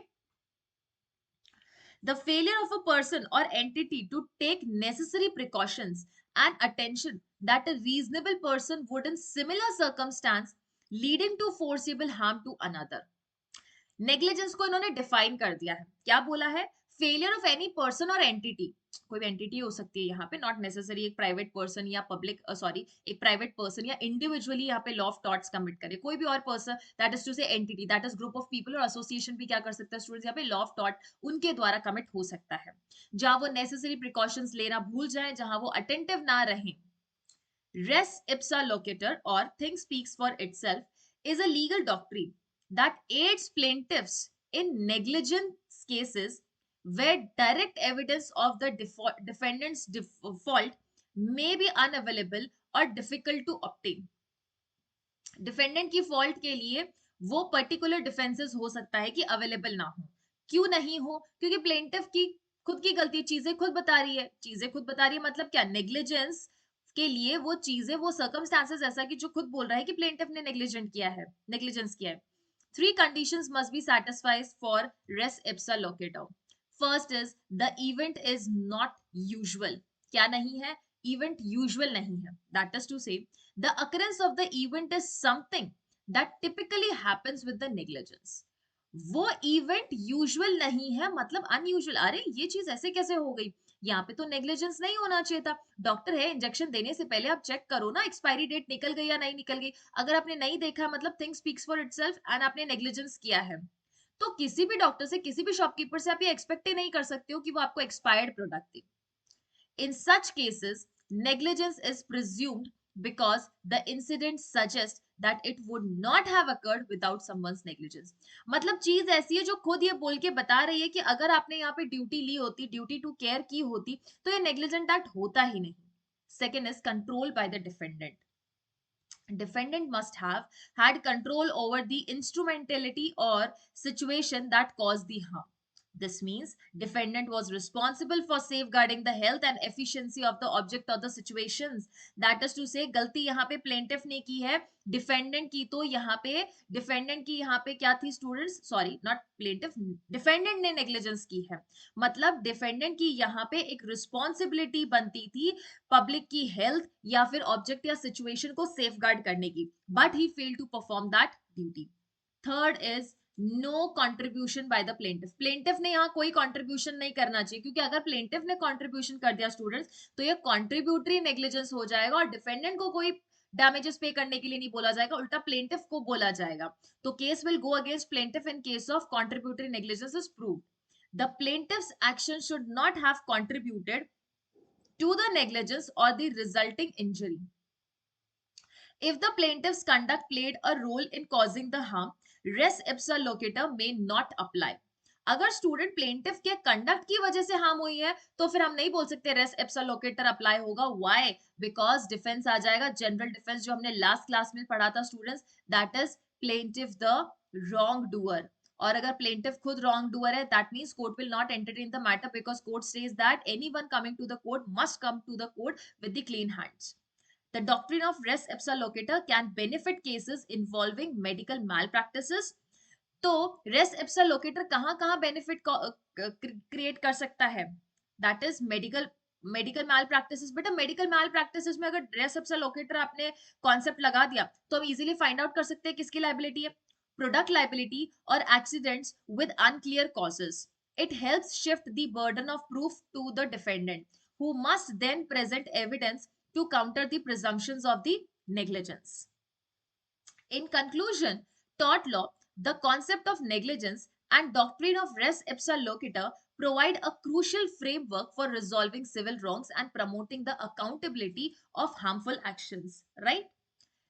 the failure of a person or entity to take necessary precautions and attention that a reasonable person would in similar circumstance, leading to forcible harm to another. Negligence को इन्होंने define कर दिया है. क्या बोला है, failure of any person और entity, कोई भी एंटिटी हो सकती है यहाँ पे, नॉट नेसेसरी एक प्राइवेट पर्सन या पब्लिक, सॉरी, एक प्राइवेट पर्सन या इंडिविजुअली यहाँ पे लॉ ऑफ टॉर्ट्स कमिट करे, कोई भी और पर्सन, दैट इज टू से entity, that is group of people और एसोसिएशन भी क्या कर सकता है स्टूडेंट्स, यहाँ पे लॉ ऑफ टॉर्ट उनके द्वारा कमिट हो सकता है, जहां वो नेसेसरी प्रिकॉशंस लेना भूल जाए, जहां वो अटेंटिव ना रहे। Res ipsa locator or thing speaks for itself is a legal doctrine that aids plaintiffs in negligence cases where direct evidence of the defendant's fault may be unavailable or difficult to obtain. Defendant की fault के लिए वो particular defences हो सकता है कि available ना हो। क्यों नहीं हो? क्योंकि प्लेंटिफ की खुद की गलती, चीजें खुद बता रही है, चीजें खुद बता रही है मतलब क्या, नेग्लिजेंस के लिए वो चीजें, वो सर्कमस्टांसेस ऐसा कि जो खुद बोल रहा है कि प्लेंटिफ ने नेग्लिजेंट किया है, नेग्लिजेंस किया है। Three conditions must be satisfied for res ipsa locator. First is the event is not usual. क्या नहीं है? Event usual नहीं है. That is to say, the occurrence of the event is something that typically happens with the negligence. वो event usual नहीं है मतलब unusual, अरे ये चीज ऐसे कैसे हो गई, यहाँ पे तो नेग्लिजेंस नहीं होना चाहिए था। डॉक्टर है, इंजेक्शन देने से पहले आप चेक करो ना एक्सपायरी डेट निकल गई या नहीं निकल गई, अगर आपने नहीं देखा मतलब thing speaks for itself and आपने नेग्लिजेंस किया है, तो किसी भी डॉक्टर से, किसी भी शॉपकीपर से आप ये एक्सपेक्ट ही नहीं कर सकते हो कि वो आपको expired product they. In such cases, negligence is presumed because the incident suggests that it would not have occurred without someone's negligence. मतलब चीज ऐसी है जो खुद ये बोल के बता रही है कि अगर आपने यहाँ पे ड्यूटी ली होती, ड्यूटी टू केयर की होती, तो ये नेग्लिजेंट एक्ट होता ही नहीं। Second is control by the defendant. Defendant must have had control over the instrumentality or situation that caused the harm. This means defendant was responsible for safeguarding the health and efficiency of the object or the situations. That is to say, गलती यहाँ पे plaintiff ने की है, defendant की तो यहाँ पे, defendant की यहाँ पे क्या थी students, sorry not plaintiff, defendant ने negligence की है, मतलब defendant की यहाँ पे एक responsibility बनती थी पब्लिक की हेल्थ या फिर ऑब्जेक्ट या सिचुएशन को सेफगार्ड करने की, but he fail to perform that duty. Third is no contribution by the plaintiff. Plaintiff ने यहाँ कोई कंट्रीब्यूशन नहीं करना चाहिए, क्योंकि अगर प्लेंटिफ ने कंट्रीब्यूशन कर दिया स्टूडेंट्स, तो ये कंट्रीब्यूटरी नेग्लिजेंस हो जाएगा और डिफेंडेंट को कोई डैमेजेस पे करने के लिए नहीं बोला जाएगा, उल्टा प्लेंटिफ को बोला जाएगा। तो case will go against plaintiff in case of contributory negligence is proved. The plaintiff's action should not have contributed to the negligence or the resulting injury. If the plaintiff's conduct played a role in causing the harm, res ipsa locator may not apply. अगर student plaintiff के conduct की वजह से harm हुई है तो फिर हम नहीं बोल सकते रेस एप्सा लोकेटर अप्लाई होगा। व्हाई? बिकॉज डिफेंस आ जाएगा, जनरल डिफेंस जो हमने लास्ट क्लास में पढ़ा था students, that is plaintiff the wrongdoer. और अगर प्लेंटिफ खुद रॉन्ग डूअर है, that means court will not entertain the matter because court says that anyone coming to the court must come to the court with the clean hands. The doctrine of res ipsa locator can benefit cases involving medical malpractices. तो res ipsa loquitur कहां कहां benefit create कर सकता है? That is medical malpractices. बेटा medical malpractices में अगर res ipsa loquitur आपने कॉन्सेप्ट लगा दिया तो हम इजीली फाइंड आउट कर सकते हैं किसकी लाइबिलिटी है, प्रोडक्ट लाइबिलिटी और accidents with unclear causes. It helps shift the burden of proof to the defendant who must then present evidence to counter the presumptions of the negligence. In conclusion, tort law, the concept of negligence and doctrine of res ipsa locator provide a crucial framework for resolving civil wrongs and promoting the accountability of harmful actions, right?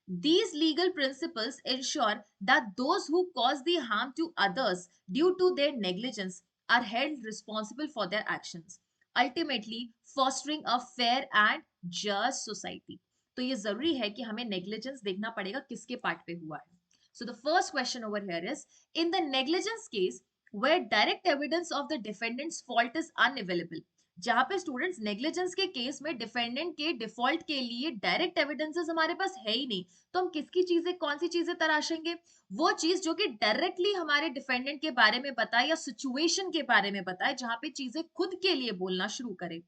These legal principles ensure that those who cause the harm to others due to their negligence are held responsible for their actions, ultimately fostering a fair and just society. तो ये जरूरी है कि हमें negligence देखना पड़ेगा किसके part पे हुआ है। So the first question over here is, in the negligence case where direct evidence of the defendant's fault is unavailable, जहां पे स्टूडेंट्स नेग्लिजेंस के केस में डिफेंडेंट के डिफॉल्ट के लिए डायरेक्ट एविडेंसेस हमारे पास है ही नहीं, तो हम किसकी चीजें, कौन सी चीजें तराशेंगे? वो चीज जो कि डायरेक्टली हमारे डिफेंडेंट के बारे में बताए या सिचुएशन के बारे में बताए, जहां पे चीजें खुद के लिए बोलना शुरू करे।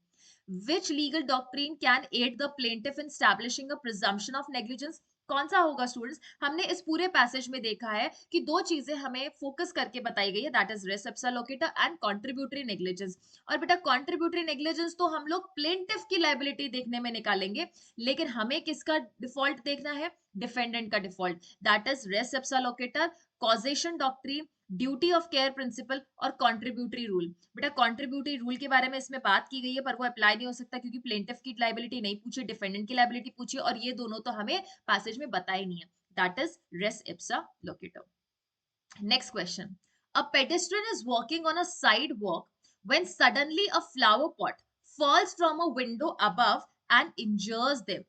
Which legal doctrine can aid the plaintiff in establishing a presumption of negligence? कौन सा होगा स्टूडेंट्स? हमने इस पूरे पैसेज में देखा है कि दो चीजें हमें फोकस करके बताई गई है, that is res ipsa loquitur and contributory negligence. और बेटा कंट्रीब्यूटरी नेग्लिजेंस तो हम लोग प्लेंटिफ की लायबिलिटी देखने में निकालेंगे, लेकिन हमें किसका डिफॉल्ट देखना है? डिफेंडेंट का default, that is res ipsa loquitur, causation doctrine, duty of care principle और कॉन्ट्रीब्यूटरी रूल। बेटा कॉन्ट्रीब्यूटरी रूल के बारे में इसमें बात की गई है, पर वो अप्लाई नहीं हो सकता क्योंकि प्लेंटिफ की लायबिलिटी नहीं पूछी, डिफेंडेंट की लायबिलिटी पूछी, और ये दोनों तो हमें पैसेज में बताया ही नहीं है, that is res ipsa loquitur. Next question, a pedestrian is walking on a sidewalk when suddenly a flower pot falls from a window above and injures them।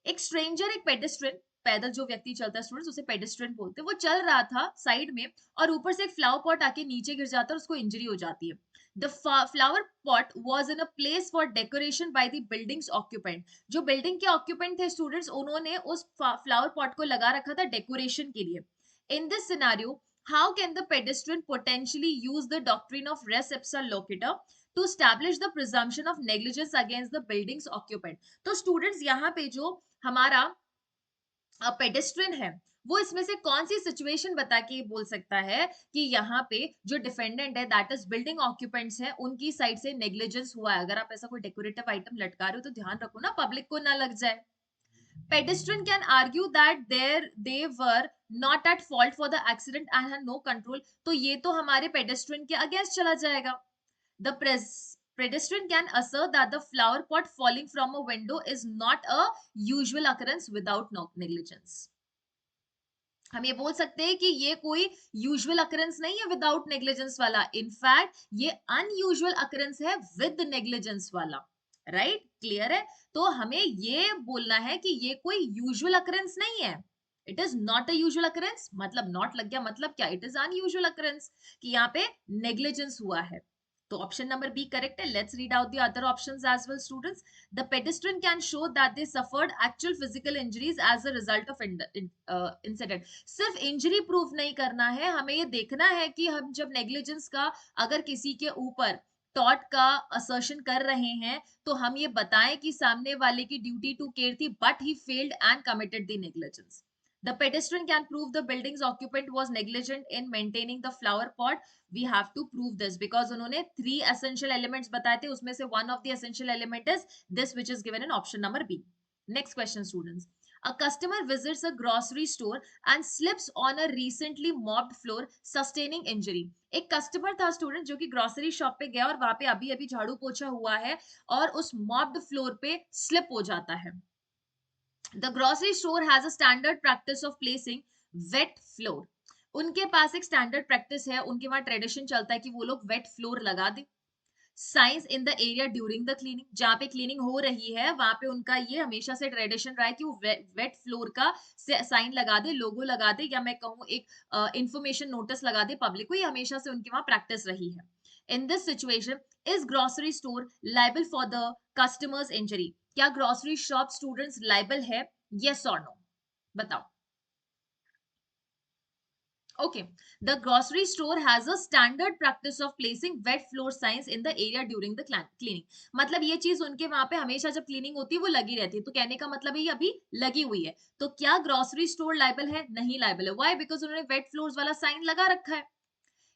एक स्ट्रेंजर, एक पेडेस्ट्रियन, पैदल जो व्यक्ति चलता है स्टूडेंट्स उसे पेडेस्ट्रियन बोलते हैं, वो चल रहा था साइड में और ऊपर से एक फ्लावर पॉट आके नीचे गिर जाता है और उसको इंजरी हो जाती है। The flower pot was in a place for decoration by the buildings occupant. जो बिल्डिंग के ऑक्यूपेंट थे स्टूडेंट्स, उन्होंने उस फ्लावर पॉट को लगा रखा था डेकोरेशन के लिए। In this scenario, how can the pedestrian potentially use the doctrine of res ipsa loquitur to establish the presumption of negligence against the building's occupant? तो स्टूडेंट्स यहाँ पे जो हमारा पेडेस्ट्रियन है, वो इसमें से कौन सी सिचुएशन बता के बोल सकता है कि यहाँ पे जो डिफेंडेंट है दैट इज बिल्डिंग ऑक्यूपेंट्स है, उनकी साइड से नेग्लिजेंस हुआ है। अगर आप ऐसा कोई डेकोरेटिव आइटम लटका रहे हो तो ध्यान रखो ना पब्लिक को ना लग जाए। Pedestrian can argue that they were not at fault for the accident and had no control, तो ये तो हमारे पेडेस्ट्रियन के अगेंस्ट चला जाएगा। The pedestrian can assert that the flower pot falling from a window is not a usual occurrence without negligence। हम ये बोल सकते हैं कि ये कोई यूजुअल अकरेंस नहीं है विदाउट नेग्लिजेंस वाला, इनफैक्ट ये अनयूजुअल अकरेंस है विद नेग्लिजेंस वाला। राइट, क्लियर है? तो हमें ये बोलना है कि ये कोई यूजुअल अकरेंस नहीं है, it is not a usual occurrence. मतलब नॉट लग गया, मतलब क्या? इट इज अनयूजुअल अकरेंस कि यहाँ पे नेग्लिजेंस हुआ है। तो ऑप्शन नंबर बी करेक्ट है। Let's read out the other options as well students. The pedestrian can show that they suffered actual physical injuries as a result of incident। सिर्फ injury proof नहीं करना है, हमें ये देखना है कि हम जब नेग्लिजेंस का अगर किसी के ऊपर टॉट का असर्शन कर रहे हैं तो हम ये बताएं कि सामने वाले की ड्यूटी टू केयर थी but he failed and committed the negligence. The pedestrian can prove the building's occupant was negligent in maintaining the flower pot। We have to prove this because उन्होंने 3 essential elements बताए थे, उसमें से one of the essential element is this which is given in option number B। Next question students, a customer visits a grocery store and slips on a recently mopped floor sustaining injury। एक customer था student जो कि grocery shop पे गया और वहां पे अभी अभी झाड़ू पोछा हुआ है और उस मॉप्ड फ्लोर पे स्लिप हो जाता है। The grocery store has a standard practice of placing wet floor। उनके पास एक स्टैंडर्ड प्रैक्टिस है, उनके वहां ट्रेडिशन चलता है कि वो लोग वेट फ्लोर लगा दे। Signs in the area during the cleaning, जहां पे क्लीनिंग हो रही है वहां पे उनका ये हमेशा से ट्रेडिशन रहा है कि वो वेट फ्लोर का साइन लगा दे, लोगो लगा दे, या मैं कहूँ एक इंफॉर्मेशन नोटिस लगा दे पब्लिक को। ये हमेशा से उनकी वहां प्रैक्टिस रही है। इन this situation, is grocery store liable for the customers injury? क्या ग्रोसरी शॉप स्टूडेंट्स लाइबल है? यस और नो, बताओ। Okay, the grocery store has a standard practice of placing wet floor signs in the area during the cleaning। मतलब ये चीज उनके वहां पे हमेशा जब क्लीनिंग होती है वो लगी रहती है, तो कहने का मतलब है ये अभी लगी हुई है। तो क्या ग्रोसरी स्टोर लाइबल है? नहीं लाइबल है। व्हाई? बिकॉज उन्होंने वेट फ्लोर्स वाला साइन लगा रखा है।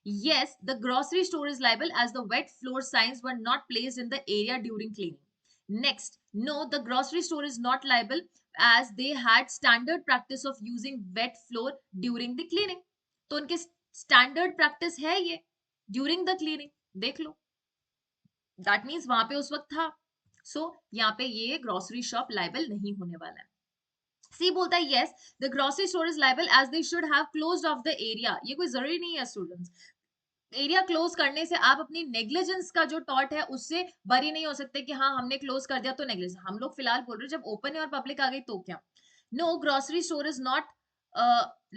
Yes, the grocery store is liable as the wet floor signs were not placed in the area during cleaning। Next, no, the grocery store is not liable as they had standard practice of using wet floor during the cleaning। तो उनके standard practice है ये during the cleaning, देख लो, that means वहां पे उस वक्त था। सो यहाँ पे ये ग्रोसरी शॉप लाइबल नहीं होने वाला है। सी बोलता है yes, the grocery store is liable as they should have closed off the area. ये कोई जरूरी नहीं है स्टूडेंट्स, एरिया क्लोज करने से आप अपनी नेग्लिजेंस का जो टॉट है उससे बरी नहीं हो सकते कि हाँ हमने क्लोज कर दिया तो नेग्लिजेंस। हम लोग फिलहाल बोल रहे हैं जब ओपन है और पब्लिक आ गई तो क्या। No, grocery store is not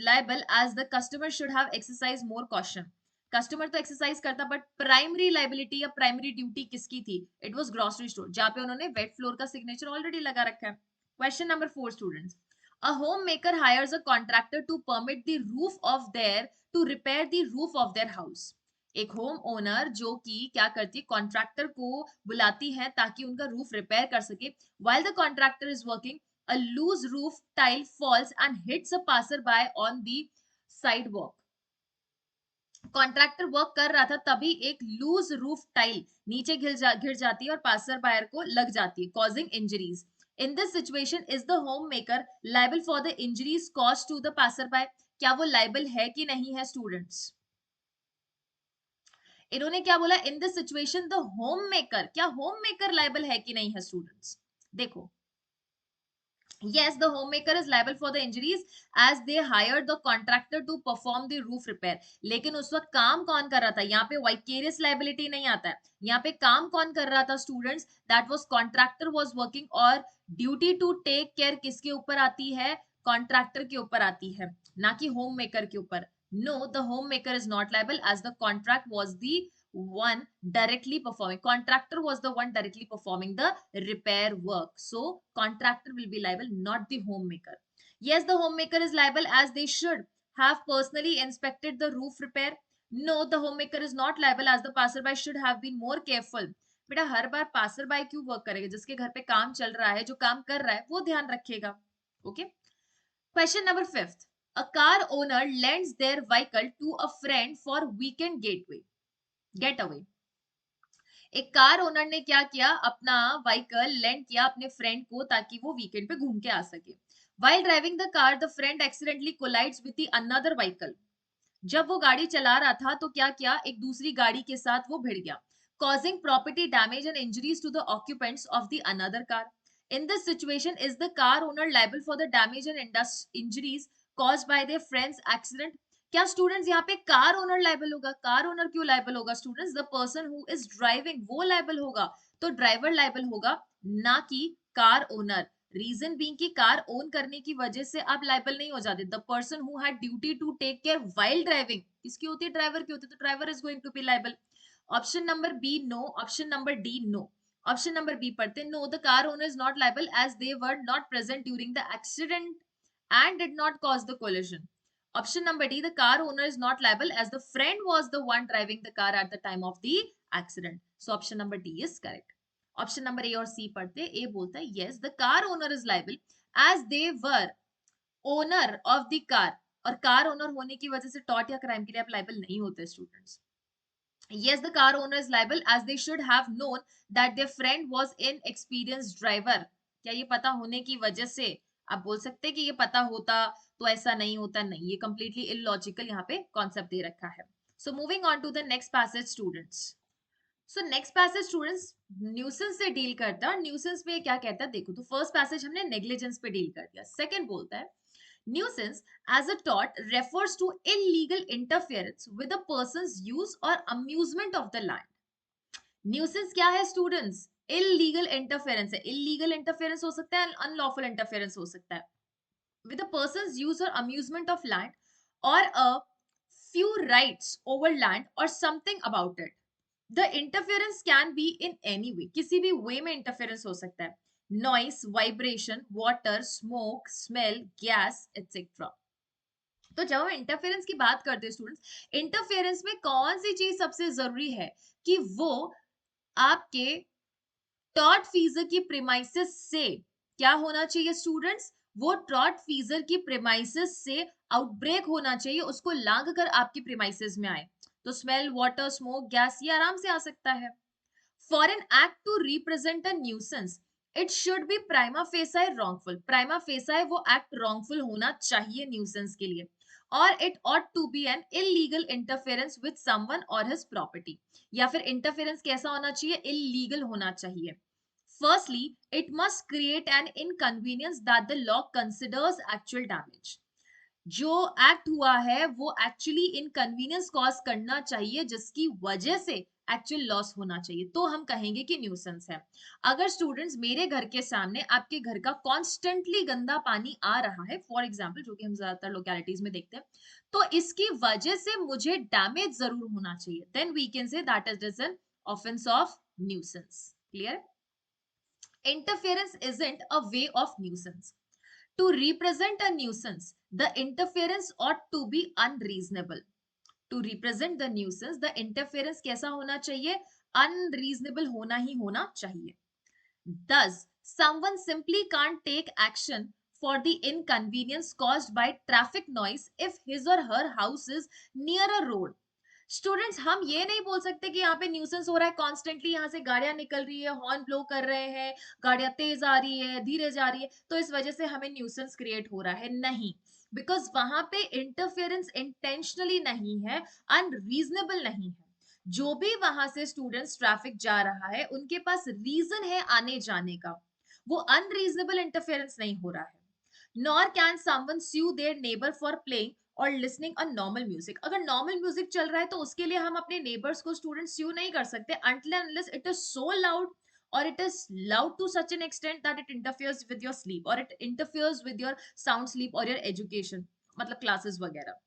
liable as the customer should have exercised more caution। Customer तो एक्सरसाइज करता बट प्राइमरी लाइबिलिटी या प्राइमरी ड्यूटी किसकी थी? इट वाज ग्रोसरी स्टोर, जहां पे उन्होंने वेट फ्लोर का सिग्नेचर ऑलरेडी लगा रखा है। Question number 4 students, a homemaker hires a contractor to permit the roof of their to repair the roof of their house। एक होम ओनर जो कि क्या करती है, कॉन्ट्रैक्टर को बुलाती है ताकि उनका रूफ रिपेयर कर सके। while the contractor is working, a loose roof tile falls and hits a passerby on the sidewalk. Contractor work कर रहा था तभी एक लूज रूफ टाइल नीचे गिर जाती है और पासर बायर को लग जाती है, causing injuries. In this situation is the homemaker liable for the injuries cause to the passer by? क्या वो लाइबल है कि नहीं है स्टूडेंट्स? इन्होंने क्या बोला? इन this situation the home maker. क्या होम मेकर लाइबल है कि नहीं है स्टूडेंट्स? देखो, yes, the homemaker is liable for the injuries as they hired the contractor to perform the roof repair. लेकिन उस वक्त काम कौन कर रहा था? यहाँ पे vicarious liability नहीं आता है. यहाँ पे काम कौन कर रहा था students? that was contractor was working. और duty to take care किसके ऊपर आती है? कॉन्ट्रैक्टर के ऊपर आती है, ना कि होम मेकर के ऊपर. No, the homemaker is not liable as the contract was the one directly performing. Contractor was the one directly performing the repair work. So contractor will be liable, not the homemaker. Yes, the homemaker is liable as they should have personally inspected the roof repair. No, the homemaker is not liable as the passerby should have been more careful. बेटा हर बार passer bye क्यों work करेगा? जिसके घर पे काम चल रहा है, जो काम कर रहा है, वो ध्यान रखेगा. Okay. Question number 5. A car owner lends their vehicle to a friend for weekend get away. एक कार ओनर ने क्या किया? अपना व्हीकल लेंड किया अपने फ्रेंड को ताकि वो वीकेंड पे घूम के आ सके. While driving the car, the friend accidentally collides with the another vehicle. जब वो गाड़ी चला रहा था तो क्या किया? एक दूसरी गाड़ी के साथ वो भिड़ गया, causing property damage and injuries to the occupants of the another car. In this situation, is the car owner liable for the damage and injuries caused by their friend's accident? क्या स्टूडेंट्स यहाँ पे car owner liable होगा? Car owner क्यों liable होगा students? The person who is driving वो liable होगा, तो driver liable होगा, ना कि कार ओनर. रीजन बीइंग कि कार ओन करने की वजह से आप लाइबल नहीं हो जाते. The person who had duty to take care while driving किसकी होती है? ड्राइवर की होती है, तो driver is going to be liable. Option number B no, option number D no. Option number B पढ़ते. No, the car owner is not liable as they were not present during the accident and did not cause the collision. Option number D, the car owner is not liable as the friend was the one driving the car at the time of the accident. So option number D is correct. Option number A और C पढ़ते. A बोलता है yes, the car owner is liable as they were owner of the car. और car owner होने की वजह से taught या क्राइम के लिए आप लाइबल नहीं होते students. Yes, the car owner is liable as they should have known that their friend was inexperienced driver. क्या ये पता होने की वजह से आप बोल सकते हैं कि ये पता होता तो ऐसा नहीं होता? नहीं, ये कंप्लीटली इलॉजिकल यहाँ पे कॉन्सेप्ट दे रखा है. So moving on to the next passage students. So next passage students nuisance से डील करता है. और न्यूसेंस पे क्या कहता है देखो, तो फर्स्ट पैसेज हमने नेग्लिजेंस पे डील कर दिया. सेकंड बोलता है nuisance as a tort refers to illegal interference with a person's use or amusement of the land. nuisance क्या है स्टूडेंट्स? इलीगल इंटरफेरेंस है. इलीगल इंटरफेरेंस हो सकता है, अनलॉफुल इंटरफेरेंस हो सकता है with a person's use or amusement of land or a few rights over land or something about it. The interference can be in any way. किसी भी way में interference हो सकता है. Noise, vibration, water, smoke, smell, gas, etc. तो जब हम interference की बात करते हैं स्टूडेंट्स, इंटरफेरेंस में कौन सी चीज सबसे जरूरी है कि वो आपके टॉर्ट फीजर की प्रीमाइसेस से क्या होना चाहिए स्टूडेंट्स? वो टॉर्ट फीजर की प्रीमाइसेस से आउटब्रेक होना चाहिए, उसको लांग कर आपकी प्रीमाइसेस में आए. तो स्मेल, वाटर, स्मोक, गैस ये आराम से आ सकता है. For an act to represent a nuisance it should be prima facie wrongful. Prima facie वो एक्ट रॉन्गफुल होना चाहिए न्यूसेंस के लिए. और it ought to be an illegal interference with someone और हिज प्रॉपर्टी. या फिर इंटरफेरेंस कैसा होना चाहिए? इलीगल होना चाहिए. Firstly, it must create an inconvenience that the law considers actual damage. जो एक्ट हुआ है वो एक्चुअली इनकन्वीनियंस कॉज करना चाहिए जिसकी वजह से एक्चुअल लॉस होना चाहिए, तो हम कहेंगे कि न्यूसेंस है. अगर स्टूडेंट्स मेरे घर के सामने आपके घर का कॉन्स्टेंटली गंदा पानी आ रहा है, फॉर एग्जाम्पल, जो कि हम ज्यादातर लोकेलिटीज में देखते हैं, तो इसकी वजह से मुझे डैमेज जरूर होना चाहिए, then we can say that is an offence of nuisance. Clear? Interference isn't a way of nuisance. To represent a nuisance, the interference ought to be unreasonable. To represent the nuisance, the interference कैसा होना चाहिए? Unreasonable होना ही होना चाहिए. Thus, someone simply can't take action for the inconvenience caused by traffic noise if his or her house is near a road. Students हम ये नहीं बोल सकते कि यहाँ पे न्यूसेंस हो रहा है कॉन्स्टेंटली, यहाँ से गाड़ियां निकल रही है, हॉर्न ब्लो कर रहे हैं, गाड़ियां तेज आ रही है, धीरे जा रही है, तो इस वजह से हमें न्यूसेंस क्रिएट हो रहा है, नहीं। बिकॉज वहां पे इंटरफेरेंस इंटेंशनली नहीं है, अनरीजनेबल नहीं है। जो भी वहां से स्टूडेंट्स ट्रैफिक जा रहा है उनके पास रीजन है आने जाने का, वो अनरीजनेबल इंटरफेरेंस नहीं हो रहा है। Nor can someone sue their neighbor for playing और लिसनिंग अ नॉर्मल म्यूजिक। अगर नॉर्मल म्यूजिक चल रहा है तो उसके लिए हम अपने नेबर्स को स्टूडेंट स्यू नहीं कर सकते until and unless it is so loud or it is loud to such an extent that it interferes with your sleep or it interferes with your sound sleep or your education, मतलब classes वगैरह,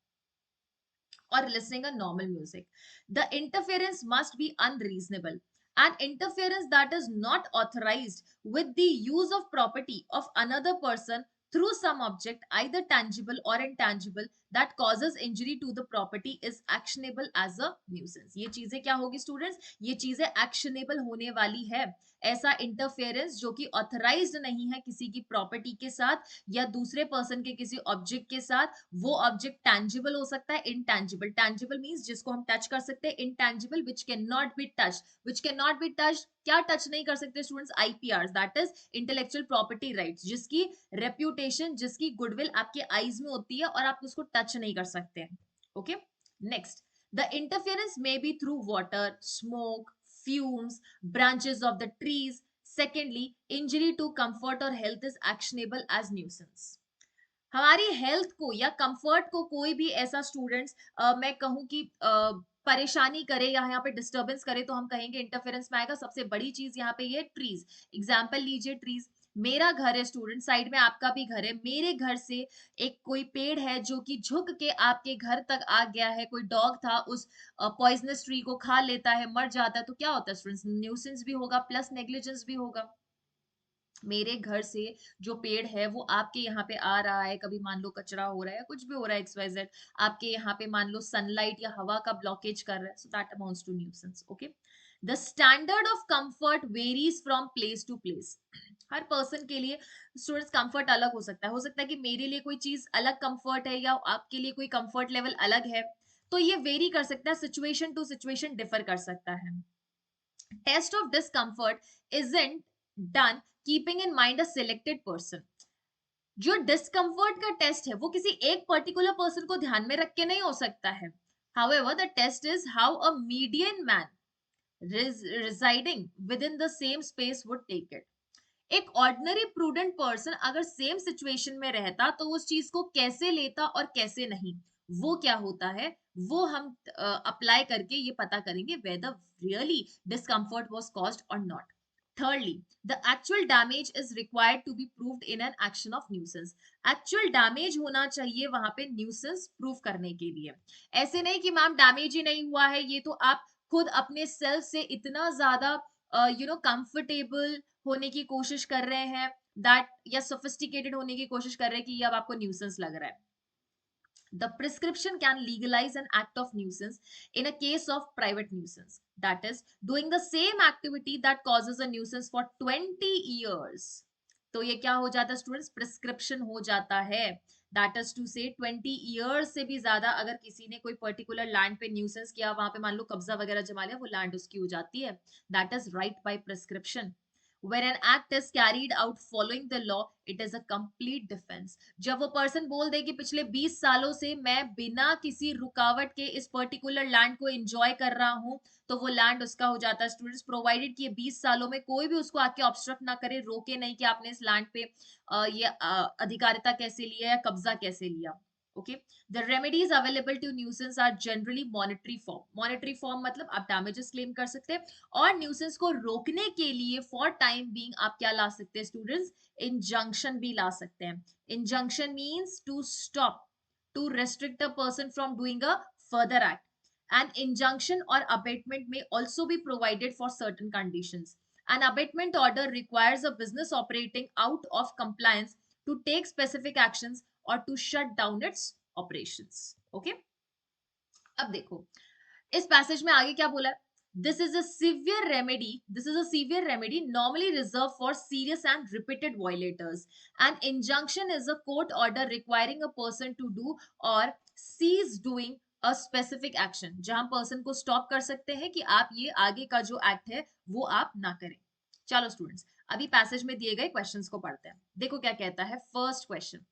or listening a normal music. The interference must be unreasonable. An interference that is not authorized with the use of property of another person through some object, either tangible or intangible, that causes injury to the property is actionable as a nuisance. ये चीजें क्या होगी students, ये चीजें actionable होने वाली है। ऐसा इंटरफेरेंस जो कि ऑथराइज्ड नहीं है किसी की प्रॉपर्टी के साथ या दूसरे पर्सन के किसी ऑब्जेक्ट के साथ, वो ऑब्जेक्ट टैंजिबल हो सकता है, इनटैंजिबल। टैंजिबल मींस जिसको हम टच कर सकते हैं, intangible which can not be touch, which can not be touch. क्या टच नहीं कर सकते students? IPR, that is intellectual property rights, जिसकी रेप्यूटेशन, जिसकी गुडविल आपके आईज में होती है और आप उसको टच नहीं कर सकते हैं। Okay, next, the interference may be through water, smoke, fumes, branches of the trees. Secondly, injury to comfort or health is actionable as nuisance. हमारी हेल्थ को या कंफर्ट को कोई भी ऐसा स्टूडेंट्स मैं कहूं कि परेशानी करे या यहाँ पे डिस्टरबेंस करे तो हम कहेंगे इंटरफेरेंस में आएगा। सबसे बड़ी चीज यहाँ पे ये ट्रीज, एग्जाम्पल लीजिए ट्रीज। मेरा घर है स्टूडेंट, साइड में आपका भी घर है, मेरे घर से एक कोई पेड़ है जो कि झुक के आपके घर तक आ गया है, कोई डॉग था उस पॉइजनस ट्री को खा लेता है, मर जाता है, तो क्या होता है स्टूडेंट्स? न्यूसेंस भी होगा प्लस नेग्लिजेंस भी होगा। मेरे घर से जो पेड़ है वो आपके यहाँ पे आ रहा है, कभी मान लो कचरा हो रहा है, कुछ भी हो रहा है XYZ, आपके यहाँ पे मान लो सनलाइट या हवा का ब्लॉकेज कर रहा है, so that amounts to nuisance. Okay, the standard of comfort varies from place to place. हर पर्सन के लिए स्टूडेंट्स कंफर्ट अलग हो सकता है कि मेरे लिए कोई चीज अलग कंफर्ट है या आपके लिए कोई कंफर्ट लेवल अलग है, तो ये वेरी कर सकता है, सिचुएशन टू सिचुएशन डिफर कर सकता है। Test of discomfort isn't done keeping in mind a selected person. जो डिस्कम्फर्ट का टेस्ट है वो किसी एक पर्टिकुलर पर्सन को ध्यान में रख के नहीं हो सकता है। However, the test is how a median man residing within the same space would take it. एक ऑर्डिनरी प्रूडेंट पर्सन अगर सेम सिचुएशन में रहता तो उस चीज को कैसे लेता और कैसे नहीं, वो क्या होता है, वो हम अप्लाई करके ये पता करेंगे whether really discomfort was caused or not. Thirdly, the actual damage is required to be proved in an action of nuisance. Actual damage होना चाहिए वहां पे nuisance प्रूव करने के लिए। ऐसे नहीं कि मैम डैमेज ही नहीं हुआ है, ये तो आप खुद अपने सेल्फ से इतना ज्यादा कंफर्टेबल होने की कोशिश कर रहे हैं दैट, या सोफिस्टिकेटेड होने की कोशिश कर रहे हैं कि ये अब आपको न्यूसेंस लग रहा है। The prescription can legalize an act of nuisance in a case of private nuisance, that is doing the same activity that causes a nuisance for 20 years. तो ये क्या हो जाता है स्टूडेंट्स? प्रिस्क्रिप्शन हो जाता है। दैट इज टू से 20 ईयर्स से भी ज्यादा अगर किसी ने कोई पर्टिकुलर लैंड पे न्यूसेंस किया, वहां पे मान लो कब्जा वगैरह जमा लिया, वो लैंड उसकी हो जाती है। That is right by prescription. When an act is carried out following the law, it is a complete defense. जब वो पर्सन बोल दे कि पिछले 20 सालों से मैं बिना किसी रुकावट के इस पर्टिकुलर लैंड को एंजॉय कर रहा हूं, तो वो लैंड उसका हो जाता है स्टूडेंट्स, प्रोवाइडेड कि ये 20 सालों में कोई भी उसको आके ऑब्स्ट्रक्ट ना करे, रोके नहीं कि आपने इस लैंड पे ये अधिकारिता कैसे लिया या कब्जा कैसे लिया। Okay, the remedies available to nuisance are generally monetary form. Monetary form मतलब आप डैमेजेस क्लेम कर सकते हैं, और न्यूसेंस को रोकने के लिए फॉर टाइम बीइंग आप क्या ला सकते हैं स्टूडेंट्स? इंजंक्शन भी ला सकते हैं। Injunction means to stop, to restrict a person from doing a further act. An injunction or abatement may also be provided for certain conditions. An abatement order requires a business operating out of compliance to take specific actions or to shut down its operations. Okay, अब देखो इस passage में आगे क्या बोला है? This is a severe remedy. This is a severe remedy normally reserved for serious and repeated violators. An injunction is a court order requiring a person to do or cease doing a specific action. जहां person को stop कर सकते हैं कि आप ये आगे का जो act है वो आप ना करें. चलो स्टूडेंट्स, अभी पैसेज में दिए गए क्वेश्चंस को पढ़ते हैं. देखो क्या कहता है. First question.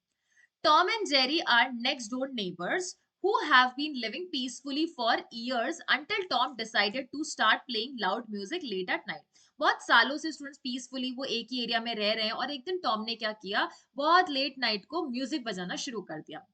Tom and Jerry are next door neighbors who have been living peacefully for years until Tom decided to start playing loud music late at night. बहुत सालों से स्टूडेंट्स पीसफुली वो एक ही एरिया में रह रहे हैं और एक दिन टॉम ने क्या किया, बहुत लेट नाइट को म्यूजिक बजाना शुरू कर दिया.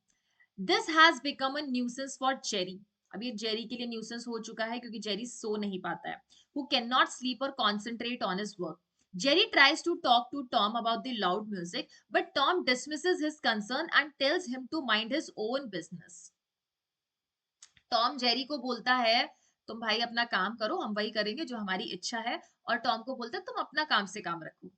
This has become a nuisance for Jerry. अब ये जेरी के लिए न्यूसेंस हो चुका है क्योंकि जेरी सो नहीं पाता है. हु कैन नॉट स्लीप और concentrate on his work. Jerry tries to talk to Tom about the loud music, but Tom dismisses his concern and tells him to mind his own business. Tom Jerry को बोलता है, तुम भाई अपना काम करो, हम वही करेंगे जो हमारी इच्छा है. और टॉम को बोलता है, तुम अपना काम से काम रखो.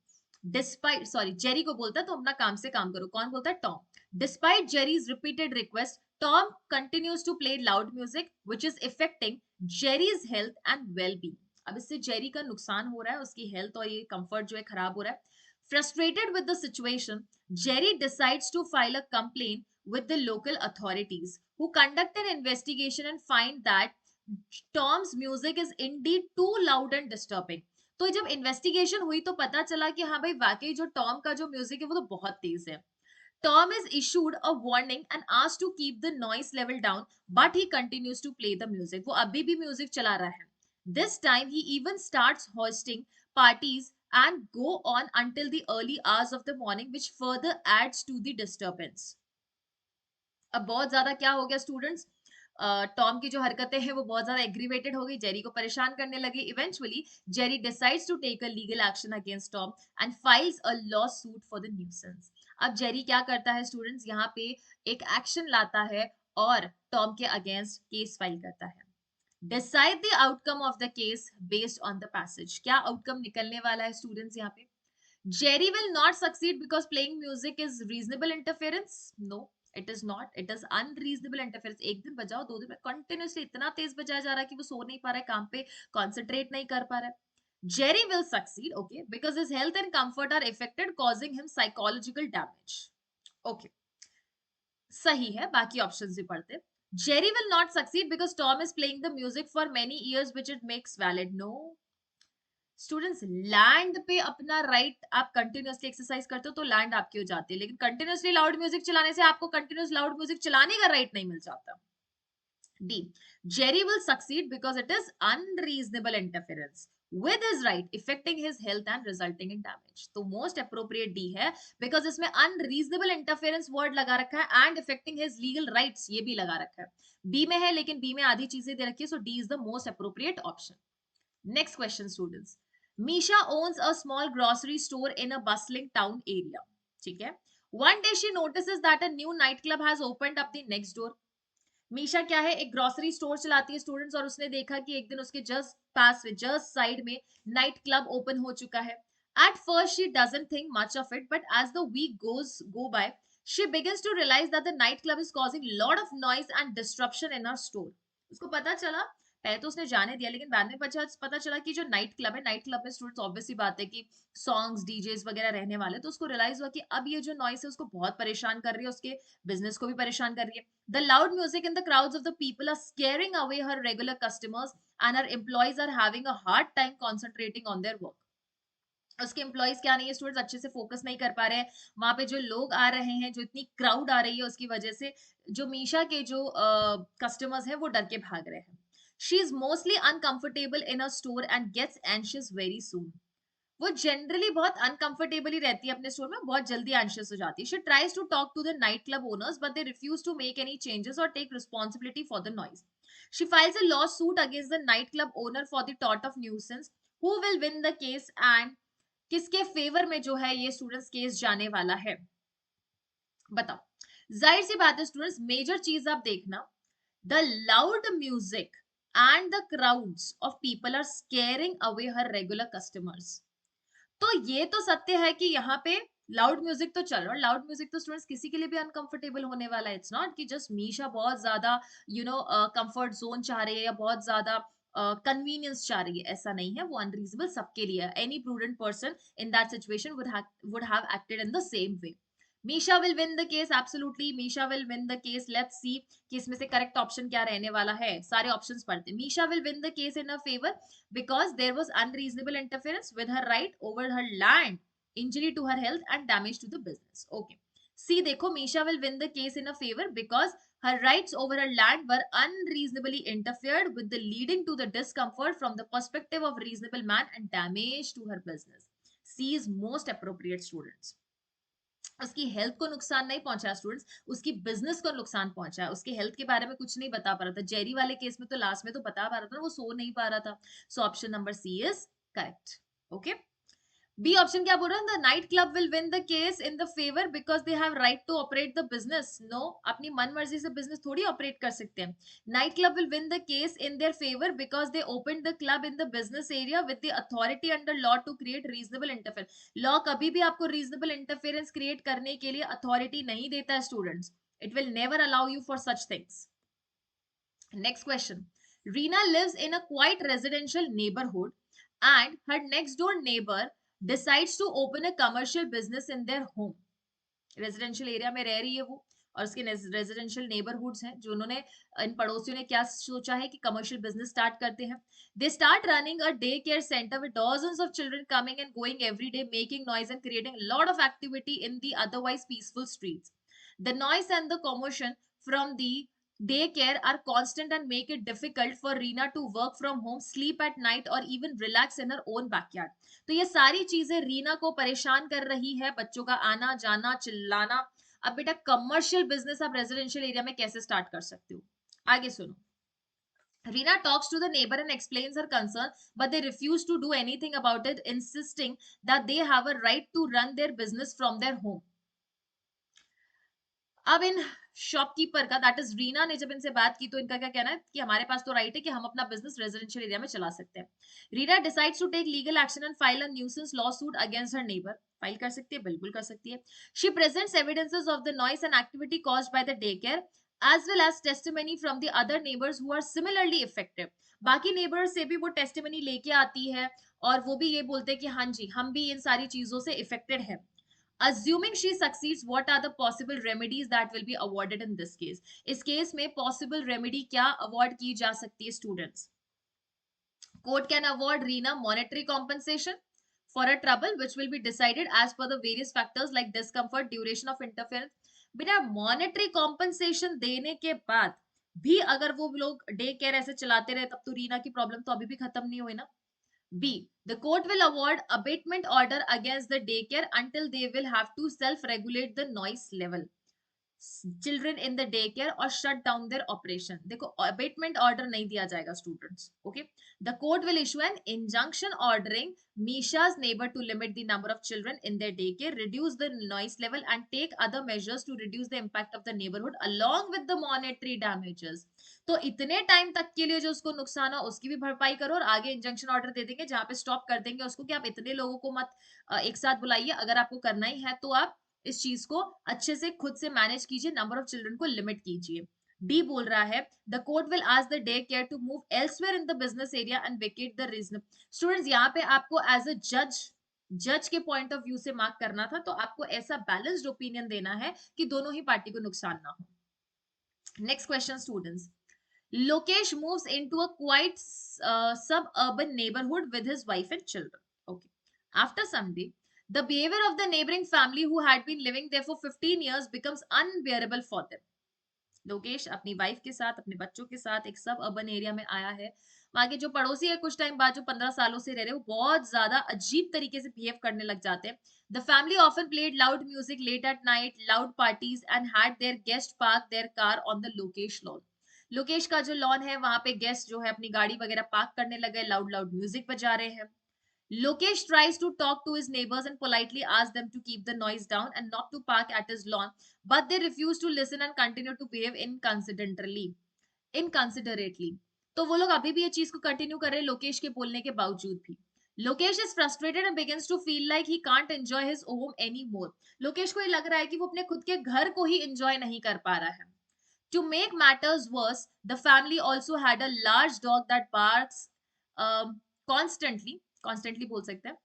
जेरी को बोलता है, तुम अपना काम से काम करो. कौन बोलता है? Tom. Despite Jerry's repeated request, Tom continues to play loud music, which is affecting Jerry's health and well-being. अब इससे जेरी का नुकसान हो रहा है, उसकी हेल्थ और ये कंफर्ट जो है खराब हो रहा है. Frustrated with the situation, Jerry decides to file a complaint with the local authorities, who conduct an investigation and find that Tom's music is indeed too loud and disturbing. तो जब इन्वेस्टिगेशन हुई तो पता चला कि हाँ भाई वाकई जो टॉम का जो म्यूजिक है वो तो बहुत तेज है. Tom is issued a warning and asked to keep the noise level down, but he continues to play the music. वो अभी भी म्यूजिक चला रहा है. This time he even starts hosting parties and go on until the early hours of the morning, which further adds to the disturbance. अब बहुत ज्यादा क्या हो गया स्टूडेंट्स, टॉम की जो हरकतें हैं वो बहुत ज्यादा एग्रीवेटेड हो गई, जेरी को परेशान करने लगे. Eventually Jerry decides to take a legal action against Tom and files a lawsuit for the nuisance. अब जेरी क्या करता है स्टूडेंट्स, यहाँ पे एक एक्शन लाता है और टॉम के अगेंस्ट केस फाइल करता है. Decide the outcome of the case based on the passage. क्या आउटकम निकलने वाला है स्टूडेंट्स यहाँ पे? Jerry will not succeed because playing music is reasonable interference. No, it is not. It is unreasonable interference. एक दिन बजाओ, दो दिन में continuously इतना तेज बजाया जा रहा है कि वो सो नहीं पा रहा है, काम पे concentrate नहीं कर पा रहा है. Jerry will succeed, okay, because his health and comfort are affected, causing him psychological damage. Okay, सही है. बाकी options भी पढ़ते. Jerry will not succeed because Tom is playing the music for many years, which it makes valid. No, students land पे अपना right आप continuously exercise करते हो तो लैंड आपकी हो जाती है, लेकिन कंटिन्यूअसली लाउड म्यूजिक चलाने से आपको कंटिन्यूअस लाउड म्यूजिक चलाने का राइट नहीं मिल जाता. D. Jerry will succeed because it is unreasonable interference with his right affecting his health and resulting in damage. तो मोस्ट अप्रोप्रिएट डी है बिकॉज इसमें अनरीजनेबल इंटरफेरेंस वर्ड लगा रखा है and affecting his legal rights ये भी लगा रखा है. बी में है लेकिन बी में आधी चीजें दे रखी है, so D is the most appropriate option. Next question, students. Misha owns a small grocery store in a bustling town area. ठीक है. One day she notices that a new nightclub has opened up the next door. Misha क्या है, एक grocery store चलाती है students, और उसने देखा कि एक दिन उसके जस्ट पास में, जस्ट साइड में नाइट क्लब ओपन हो चुका है. At first she doesn't think much of it, but as the week go by, she begins to realize that the nightclub is causing lot of noise and disruption in her store. उसको पता चला, पहले तो उसने जाने दिया लेकिन बाद में पता चला कि जो नाइट क्लब है, नाइट क्लब में स्टूडेंट्स ऑब्वियसली बात है कि सॉन्ग्स डीजेस वगैरह रहने वाले, तो उसको रियलाइज हुआ कि अब ये जो नॉइस है उसको बहुत परेशान कर रही है, उसके बिजनेस को भी परेशान कर रही है. The loud music and the crowds of the people are scaring away her regular customers, and her employees are having a hard time concentrating on their work. उसके एम्प्लॉइज क्या नहीं है स्टूडेंट्स, अच्छे से फोकस नहीं कर पा रहे हैं. वहां पे जो लोग आ रहे हैं, जो इतनी क्राउड आ रही है, उसकी वजह से जो मीशा के जो कस्टमर्स हैं वो डर के भाग रहे हैं. She is mostly uncomfortable in a store and gets anxious very soon. वो जनरली बहुत अनकंफर्टेबल ही रहती है अपने स्टोर में, बहुत जल्दी एंशियस हो जाती है. She tries to talk to the night club owners but they refuse to make any changes और take responsibility for the noise. She files a lawsuit against the night club owner for the टॉट of nuisance. Who will win the case and किसके favour में जो है ये students case जाने वाला है, बताओ. जाहिर सी बात है स्टूडेंट्स, मेजर चीज आप देखना, the loud music and the crowds of people are scaring away her regular customers. तो ये तो सत्य है कि यहाँ पे लाउड म्यूजिक तो चल रहा है, लाउड म्यूजिक तो स्टूडेंट्स किसी के लिए भी अनकंफर्टेबल होने वाला है. इट्स नॉट कि जस्ट मीशा बहुत ज्यादा कंफर्ट जोन चाह रही है या बहुत ज्यादा कन्वीनियंस चाह रही है, ऐसा नहीं है, वो अनरीजनेबल सबके लिए है. Any prudent person in that situation would have acted in the same way. Misha will win the case, absolutely. Misha will win the case. Let's see कि इसमें से करेक्ट ऑप्शन क्या रहने वाला है. सारे ऑप्शंस पढ़ते हैं. Misha will win the case in her favor because there was unreasonable interference with her right over her land, injury to her health and damage to the business. Okay. See, देखो, Misha will win the case in her favor because her rights over her land were unreasonably interfered with, the leading to the discomfort from the perspective of reasonable man and damage to her business. C is most appropriate, students. उसकी health को नुकसान नहीं पहुंचा students, उसकी business को नुकसान पहुंचा है. उसके हेल्थ के बारे में कुछ नहीं बता पा रहा था. जेरी वाले केस में तो लास्ट में तो बता पा रहा था, वो सो नहीं पा रहा था. So option number C is correct. Okay. B option क्या बोल रहा है? The night club will win the case in the favour because they have right to operate the business. No, अपनी मन मर्जी से बिजनेस थोड़ी ऑपरेट कर सकते हैं. Nightclub will win the case in their favour because they open the club in the business area with the authority under law to create reasonable interference. Law कभी भी आपको रीजनेबल इंटरफेरेंस क्रिएट करने के लिए authority नहीं देता है students. It will never allow you for such things. Next question. Reena lives in a quiet residential neighborhood and her next door neighbor decides to open a commercial business in their home. Residential area में रह रही है वो, और उसके residential neighbourhoods हैं जो उन्होंने, इन पड़ोसियों ने क्या सोचा है कि कमर्शियल बिजनेस स्टार्ट करते हैं. They start running a day care centre with dozens of children coming and going every day, making noise and creating a lot of activity in the otherwise peaceful streets. The noise and the commotion from the daycare are constant and make it difficult for Reena to work from home, sleep at night or even relax in her own backyard. तो ये सारी चीजें रीना को परेशान कर रही है. बच्चों का आना जाना, चिल्लाना. अब बेटा, कमर्शियल बिजनेस आप रेजिडेंशियल एरिया में कैसे स्टार्ट कर सकते हो? आगे सुनो. Reena talks to the neighbor and explains her concern, but they refuse to do anything about it, insisting that they have a right to run their business from their home. अब इन shopkeeper का, that is Reena ने जब इनसे बात की तो इनका क्या कहना है कि हमारे पास तो राइट है कि हम अपना बिजनेस रेजिडेंशियल एरिया में चला सकते हैं. Reena decides to take legal action and file a nuisance lawsuit against her neighbour. File कर सकती है, बिल्कुल कर सकती है. She presents evidences of the noise and activity caused by the day care as well as testimony from the other neighbors who are similarly affected. बाकी neighbours से भी वो टेस्टिमनी लेके आती है और वो भी ये बोलते हैं कि हाँ जी, हम भी इन सारी चीजों से इफेक्टेड हैं. Assuming she succeeds, what are the possible remedies that will be awarded in this case? इस केस में possible remedy क्या award की जा सकती है students? Court can award Reena monetary compensation for a trouble which will be decided as per the various factors like discomfort, duration of interference. बिना monetary compensation देने के बाद भी अगर वो लोग डे केयर ऐसे चलाते रहे तब तो रीना की प्रॉब्लम तो अभी भी खत्म नहीं हुई ना. B. The court will award abatement order against the daycare until they will have to self-regulate the noise level. Children in the daycare or shut down their operation. देखो, abatement order नहीं दिया जाएगा students. Okay. The court will issue an injunction ordering Misha's neighbor to limit the number of children in their daycare, reduce the noise level and take other measures to reduce the impact of the neighborhood along with the monetary damages. तो इतने time तक के लिए जो उसको नुकसान हो उसकी भी भरपाई करो और आगे इंजंक्शन ऑर्डर दे देंगे जहां पे स्टॉप कर देंगे उसको कि आप इतने लोगों को मत एक साथ बुलाइए. अगर आपको करना ही है तो आप इस चीज को अच्छे से खुद से मैनेज कीजिए, नंबर ऑफ चिल्ड्रन को लिमिट कीजिए. डी बोल रहा है the court will ask the day care to move elsewhere in the business area and vacate the region. Students, यहाँ पे आपको एज अ जज के पॉइंट ऑफ व्यू से मार्क करना था, तो आपको ऐसा बैलेंस्ड ओपिनियन देना है कि दोनों ही पार्टी को नुकसान ना हो. Next question students. Lokesh moves into a quiet suburban neighborhood with his wife and children. Okay. After some day, the behavior of the neighboring family who had been living there for 15 years becomes unbearable for them. Lokesh अपनी wife के साथ, अपने बच्चों के साथ एक सब urban area में आया है. वहां के जो पड़ोसी है कुछ टाइम बाद जो 15 सालों से रह रहे, वो बहुत ज्यादा अजीब तरीके से बिहेव करने लग जाते हैं. The family often played loud music late at night, loud parties and had their guest park their car on the Lokesh lawn. Lokesh का जो लॉन है वहां पे गेस्ट जो है अपनी गाड़ी वगैरह पार्क करने लगे, लाउड लाउड म्यूजिक बजा रहे हैं. Lokesh tries to talk to his neighbors and politely ask them to keep the noise down and not to park at his lawn, but they refuse to listen and continue to behave inconsiderately. तो वो लोग अभी भी ये चीज को continue कर रहे हैं लोकेश के बोलने के बावजूद भी. Lokesh is frustrated and begins to feel like he can't enjoy his home anymore. Lokesh को ये लग रहा है कि वो अपने खुद के घर को ही enjoy नहीं कर पा रहा है. To make matters worse, the family also had a large dog that barks constantly बोल सकते हैं,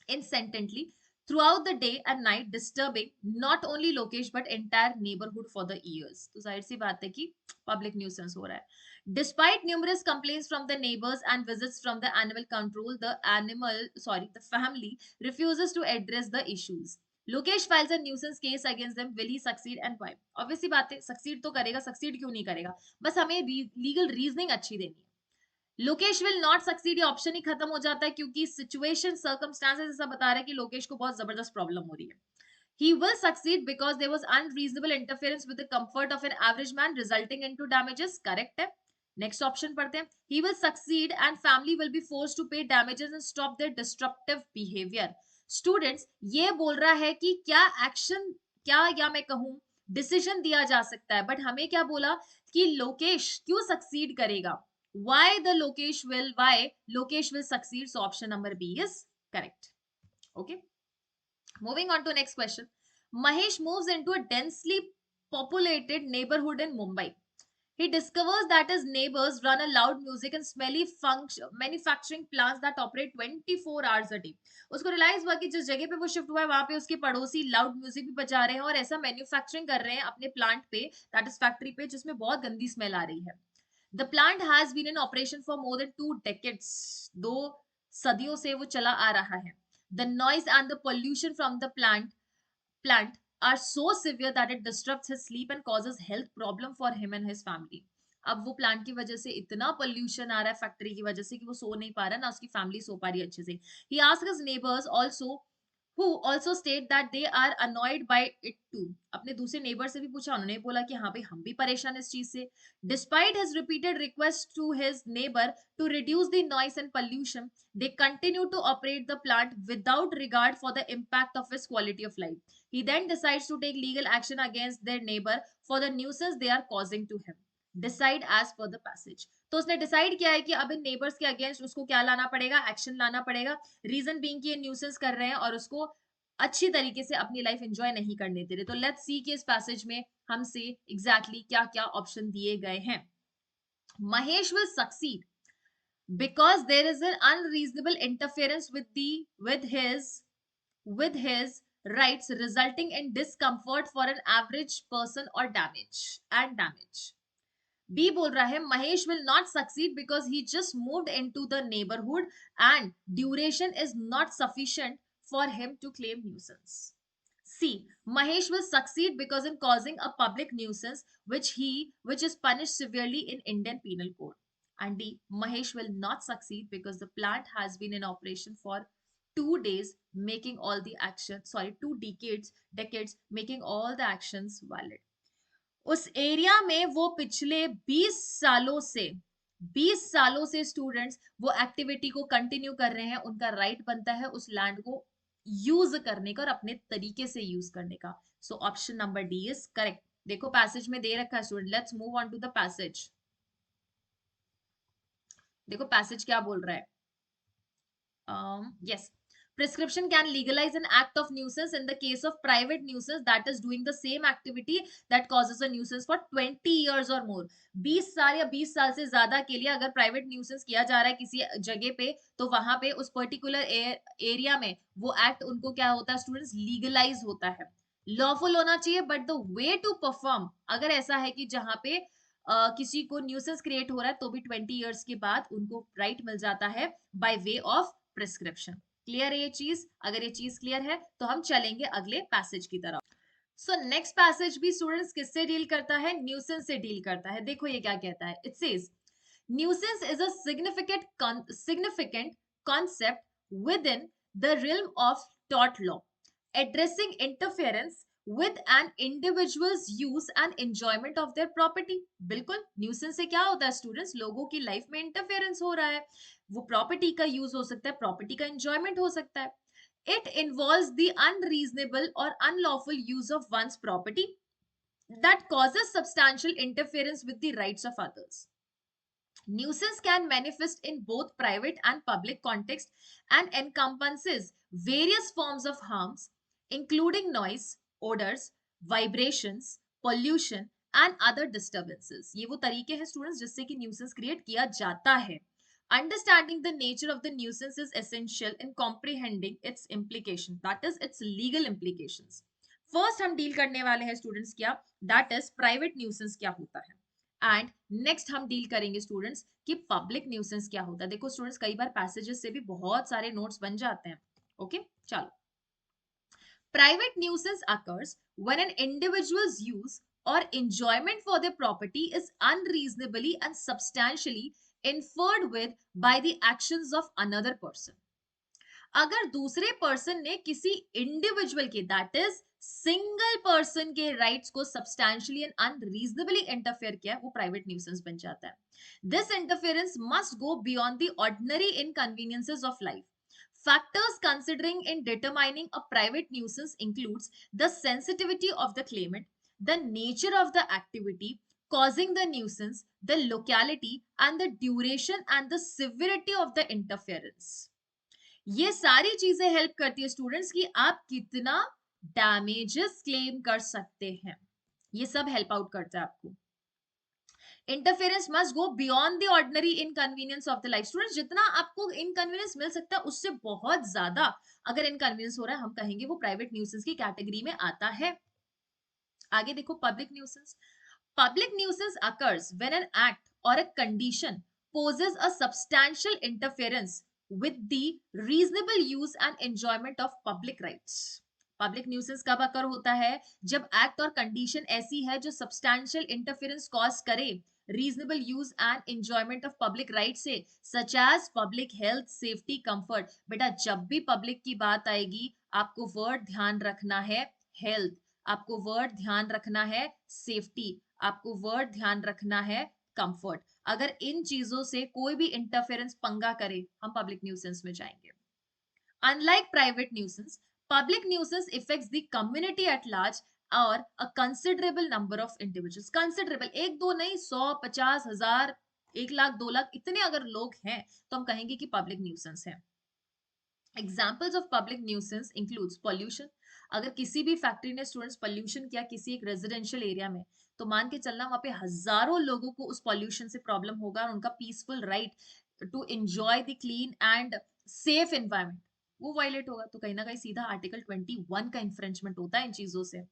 incessantly throughout the day and night, disturbing not only Lokesh but entire neighborhood for the years. तो जाहिर सी बात है कि public nuisance हो रहा है. Despite numerous complaints from the neighbors and visits from the animal control, the family refuses to address the issues. Lokesh files a nuisance case against them. Will he succeed and why? Obviously बात है, succeed तो करेगा, succeed क्यों नहीं करेगा? बस हमें legal reasoning अच्छी देनी है. लोकेश विल नॉट सक्सीड, ये ऑप्शन ही खत्म हो जाता है क्योंकि सिचुएशन सर्कमस्टांसेस ऐसा बता रहा है कि लोकेश को बहुत जबरदस्त प्रॉब्लम हो रही है. He will succeed because there was unreasonable interference with the comfort of an average man resulting into damages. Correct है. नेक्स्ट ऑप्शन पढ़ते हैं. He will succeed and family will be forced to pay damages and stop their disruptive behavior. Students, ये बोल रहा है कि क्या action, क्या या मैं कहूं डिसीजन दिया जा सकता है, बट हमें क्या बोला कि लोकेश क्यों सक्सीड करेगा. Why Lokesh will succeed? So option number B is correct. Okay. Moving on to next question. Mahesh moves into a densely populated neighborhood in Mumbai. He discovers that his neighbors run a loud music and smelly manufacturing plants that operate 24 hours a day. उसको realise हुआ कि जिस जगह पे वो shift हुआ है वहां पे उसके पड़ोसी लाउड म्यूजिक भी बजा रहे हैं और ऐसा मैन्युफैक्चरिंग कर रहे हैं अपने प्लांट पे, दैट इज फैक्ट्री पे, जिसमें बहुत गंदी स्मेल आ रही है. The plant has been in operation for more than 2 decades. 2 सदियों से वो चला आ रहा है. The noise and the pollution from the plant are so severe that it disrupts his sleep and causes health problem for him and his family. अब वो plant की वजह से इतना पोल्यूशन आ रहा है फैक्ट्री की वजह से कि वो सो नहीं पा रहा, ना उसकी फैमिली सो पा रही है अच्छे से. He asked his neighbors also, who also state that they are annoyed by it too. अपने दूसरे नेबर से भी पूछा, उन्होंने बोला कि हाँ भाई हम भी परेशान इस चीज से. Despite his repeated requests to his neighbor to reduce the noise and pollution, they continue to operate the plant without regard for the impact of his quality of life. He then decides to take legal action against their neighbor for the nuisance they are causing to him. Decide as per the passage. तो उसने decide किया है कि अब इन neighbours के against उसको क्या लाना पड़ेगा, एक्शन लाना पड़ेगा. रीजन बीइंग कि ये न्यूसेंस कर रहे हैं और उसको अच्छी तरीके से अपनी लाइफ एंजॉय नहीं करने दे रहे. तो लेट्स सी कि इस पैसेज में हमसे एग्जैक्टली क्या क्या ऑप्शन दिए गए हैं. Mahesh will succeed because there is an unreasonable interference with his rights, resulting in discomfort for an average person or damage. B बोल रहा है Mahesh will not succeed because he just moved into the neighborhood and duration is not sufficient for him to claim nuisance. C. Mahesh will succeed because in causing a public nuisance which is punished severely in Indian Penal Code. And D. Mahesh will not succeed because the plant has been in operation for 2 days, making all the action 2 decades making all the actions valid. उस area में वो पिछले 20 सालों से students वो activity को continue कर रहे हैं. उनका राइट बनता है उस लैंड को यूज करने का और अपने तरीके से यूज करने का. So option number D is correct. देखो पैसेज में दे रखा है student. Let's move on to the passage. देखो पैसेज क्या बोल रहा है. yes, prescription can legalize an act of nuisance in the case of private nuisance that is doing the same activity that causes a nuisance for 20 years or more. 20 साल या 20 साल से ज्यादा के लिए अगर प्राइवेट न्यूसेंस किया जा रहा है किसी जगह पे, तो वहां पे उस पर्टिकुलर एरिया में वो एक्ट उनको क्या होता है स्टूडेंट्स, लीगलाइज होता है. लॉफुल होना चाहिए but the way to perform अगर ऐसा है कि जहां पे किसी को न्यूसेंस क्रिएट हो रहा है तो भी 20 इयर्स के बाद उनको राइट मिल जाता है by way of prescription. Clear है ये चीज? अगर ये चीज क्लियर है तो हम चलेंगे अगले पैसेज की तरफ. सो नेक्स्ट पैसेज भी स्टूडेंट्स किससे डील करता है, न्यूसेंस से डील करता है. देखो ये क्या कहता है. It says nuisance is a significant concept within the realm of tort law, addressing interference with an individual's use and enjoyment of their property. बिल्कुल न्यूसेंस से क्या होता है स्टूडेंट्स, लोगों की लाइफ में इंटरफेरेंस हो रहा है, वो प्रॉपर्टी का यूज हो सकता है, प्रॉपर्टी का एंजॉयमेंट हो सकता है. It involves the unreasonable or unlawful use of one's property that causes substantial interference with the rights of others. Nuisance can manifest in both private and public context and encompasses various forms of harms, including noise, odors, vibrations, pollution, and other disturbances. ये वो तरीके हैं students जिससे कि nuisance create किया जाता है। Understanding the nature of the nuisance is essential in comprehending its implication, that is its legal implications. First हम डील करने वाले हैं स्टूडेंट्स क्या, that is private nuisance क्या होता है, एंड नेक्स्ट हम डील करेंगे स्टूडेंट्स कि पब्लिक न्यूसेंस क्या होता है। देखो स्टूडेंट्स कई बार पैसेजेस से भी बहुत सारे नोट्स बन जाते हैं। ओके चलो, private nuisance occurs when an individual's use or enjoyment for their property is unreasonably and substantially inferred with by the actions of another person. अगर दूसरे पर्सन ने किसी इंडिविजुअल के, दैट इज सिंगल पर्सन के rights को substantially and unreasonably interfere किया, वो private nuisance बन जाता है। This interference must go beyond the ordinary inconveniences of life. Factors considering in determining a private nuisance includes the sensitivity of the claimant, the nature of the activity causing the nuisance, the locality, and the duration and the severity of the interference. ये सारी चीजें help करती है students कि आप कितना damages claim कर सकते हैं। ये सब हेल्प आउट करता है आपको। Interference must go beyond the ordinary inconvenience of the life. Students जितना आपको इनकन्वीनियंस मिल सकता है उससे बहुत ज्यादा अगर इनकन्वीनियंस हो रहा है, हम कहेंगे वो प्राइवेट न्यूसेंस की कैटेगरी में आता है। आगे देखो, public nuisance. Public nuisance occurs when an act और a condition poses a substantial interference with the reasonable use and enjoyment of public rights. Public nuisance कब अकर होता है, जब एक्ट और कंडीशन ऐसी है जो सब्सटैंशियल इंटरफेरेंस कॉज करे reasonable use and enjoyment of public right से, such as public health, safety, comfort. बेटा जब भी पब्लिक की बात आएगी आपको वर्ड ध्यान रखना है हेल्थ, आपको वर्ड ध्यान रखना है सेफ्टी, आपको वर्ड ध्यान रखना है कंफर्ट। अगर इन चीजों से कोई भी इंटरफेरेंस पंगा करे, हम पब्लिक न्यूसेंस में जाएंगे। Unlike private nuisance, public nuisance affects the community at large और a considerable number of individuals. Considerable, एक दो नहीं, 100, 50, 1000, 1 लाख, 2 लाख, इतने अगर लोग हैं तो हम कहेंगे कि पब्लिक न्यूसेंस है। Examples of public nuisance includes pollution. अगर किसी भी फैक्ट्री ने स्टूडेंट्स पोल्यूशन किया किसी एक रेजिडेंशियल एरिया में, तो मान के चलना वहां पे हजारों लोगों को उस पोल्यूशन से प्रॉब्लम होगा और उनका peaceful right to enjoy the clean and safe environment वो वायलेट होगा। तो कहीं ना कहीं सीधा आर्टिकल 21 का इंफ्रेंचमेंट होता है इन चीजों से।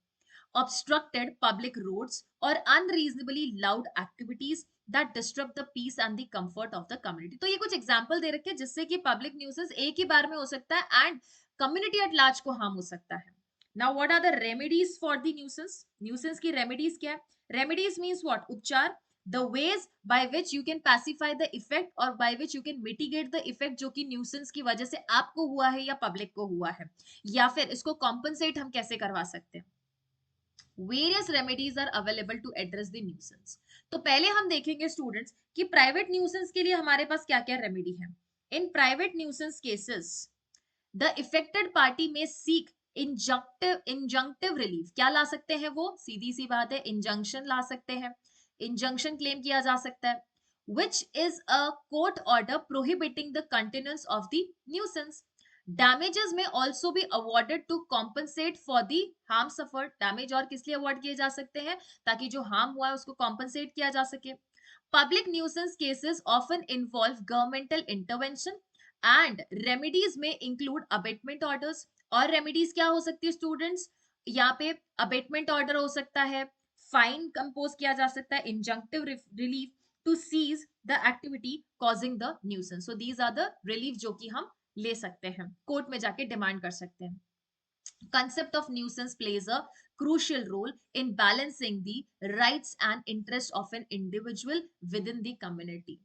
obstructed public roads or unreasonably loud activities that disrupt the peace and the comfort of the community. तो ये कुछ एग्जांपल दे रखे हैं जिससे कि पब्लिक न्यूसेंस एक ही बार में हो सकता है एंड कम्युनिटी एट लार्ज को हार्म हो सकता है। Now what are the remedies for the nuisance? Nuisance की रेमेडीज क्या है? Remedies means what? उपचार, the ways by which you can pacify the effect or by which you can mitigate the effect जो कि nuisance की वजह से आपको हुआ है या पब्लिक को हुआ है, या फिर इसको कॉम्पनसेट हम कैसे करवा सकते हैं। Various remedies are available to address the nuisance. तो पहले हम देखेंगे स्टूडेंट्स कि प्राइवेट न्यूसेंस के लिए हमारे पास क्या क्या रेमेडी है। In private nuisance cases the affected party में सीक इंजंक्टिव रिलीफ। क्या ला सकते हैं वो? सीधी सी बात है, इंजंक्शन ला सकते हैं, इंजंक्शन क्लेम किया जा सकता है, which is a court order prohibiting the continuance of the nuisance. Damages may also be awarded to compensate for the harm suffered. Damage और किस लिए अवॉर्ड किए जा सकते हैं? ताकि जो हार्म हुआ है उसको कॉम्पनसेट किया जा सके। Public nuisance cases often involve governmental intervention and remedies may include abatement orders. और रेमेडीज क्या हो सकती है स्टूडेंट्स? यहाँ पे अबेटमेंट ऑर्डर हो सकता है, फाइन कंपोज किया जा सकता है, injunctive relief to cease the activity causing the nuisance. So these are the relief जो कि हम ले सकते हैं, कोर्ट में जाके डिमांड कर सकते हैं। Concept of nuisance plays a crucial role in balancing the rights and interests of an individual within the community.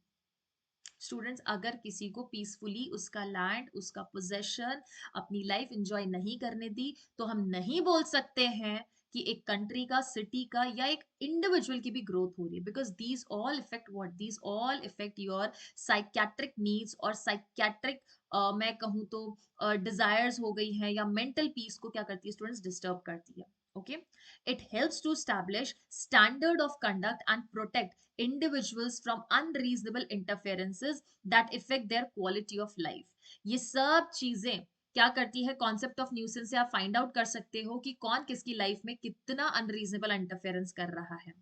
Students अगर किसी को पीसफुली उसका लैंड, उसका पोजेशन, अपनी लाइफ एंजॉय नहीं करने दी, तो हम नहीं बोल सकते हैं कि एक कंट्री का, सिटी का या एक इंडिविजुअल की भी ग्रोथ हो रही है। Because these all effect what? These all effect your psychiatric needs और साइकेट्रिक मैं कहूँ तो डिजायर्स हो गई हैं या मेंटल पीस को क्या करती है स्टूडेंट्स? डिस्टर्ब करती है। Okay, it helps to establish standard of conduct and protect individuals from unreasonable interferences that affect their quality of life. ये सब चीजें क्या करती है? कॉन्सेप्ट ऑफ न्यूसेंस से आप फाइंड आउट कर सकते हो कि कौन किसकी लाइफ में कितना अनरीजनेबल इंटरफेरेंस कर रहा है।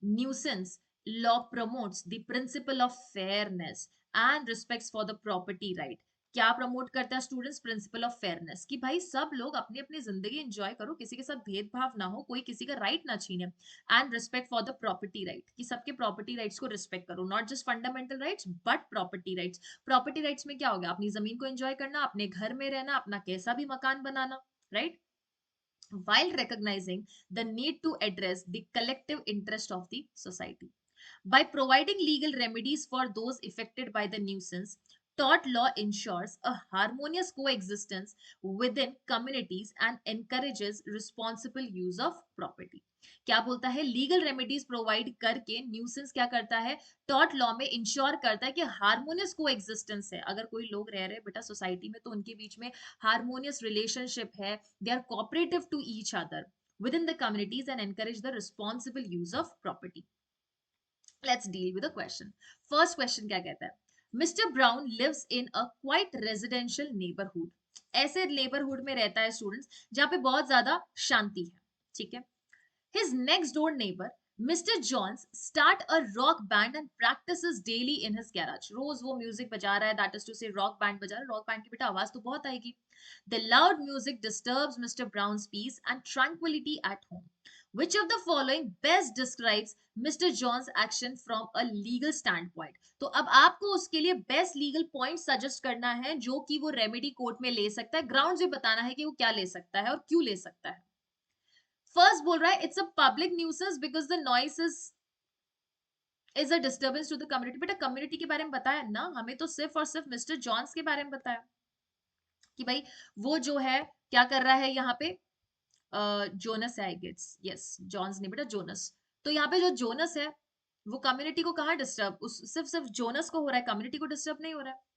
nuisance law promotes the principle of fairness and respects for the property right. क्या प्रमोट करता है स्टूडेंट्स? प्रिंसिपल ऑफ फेयरनेस, कि भाई सब लोग अपनी अपनी जिंदगी एंजॉय करो, किसी के साथ भेदभाव ना हो, कोई किसी का राइट ना छीने। And respect for the property right, कि सबके प्रॉपर्टी राइट्स को रिस्पेक्ट करो, not just fundamental rights but property rights. Property rights में क्या हो गया? अपनी जमीन को एंजॉय करना, अपने घर में रहना, अपना कैसा भी मकान बनाना, right? while recognizing the need to address the collective interest of the society. By providing legal remedies for those affected by the nuisance, tort law ensures a harmonious coexistence within communities and encourages responsible use of property. क्या बोलता है? Legal remedies provide करके nuisance क्या करता है? Tort law में ensure करता है कि हार्मोनियस को एग्जिस्टेंस है। अगर कोई लोग रह रहे बेटा सोसाइटी में, तो उनके बीच में हार्मोनियस रिलेशनशिप है, they are cooperative to each other within the communities and encourage the responsible use of property. Let's deal with the question. First question क्या कहता है? Mr. Brown lives in a quite residential neighborhood. ऐसे neighborhood में रहता है students जहाँ पे बहुत ज्यादा शांति है, ठीक है? His next door neighbor, Mr. Johns, start a rock band and practices daily in his garage. रोज वो म्यूजिक बजा रहा है, that is to say rock band बजा रहा है। रॉक बैंड की बेटा आवाज तो बहुत आएगी। The loud music disturbs Mr. Brown's peace and tranquility at home. Which of the following best describes Mr. John's action from a legal standpoint? तो अब आपको उसके लिए बेस्ट लीगल पॉइंट सजेस्ट करना है जो कि वो रेमेडी कोर्ट में ले सकता है। ग्राउंड्स भी बताना है कि वो क्या ले सकता है और क्यों ले सकता है। फर्स्ट बोल रहा है it's a public nuisance because the noise is a disturbance to the community. बेटा कम्युनिटी के बारे में बताया ना, हमें तो सिर्फ और सिर्फ मिस्टर जॉन्स के बारे में बताया कि भाई वो जो है क्या कर रहा है यहाँ पे। जोनस है आई गेस, यस जॉन्स नहीं बेटा जोनस। तो यहाँ पे जो जोनस है वो कम्युनिटी को कहाँ डिस्टर्ब, उस सिर्फ सिर्फ जोनस को हो रहा है, कम्युनिटी को डिस्टर्ब नहीं हो रहा है।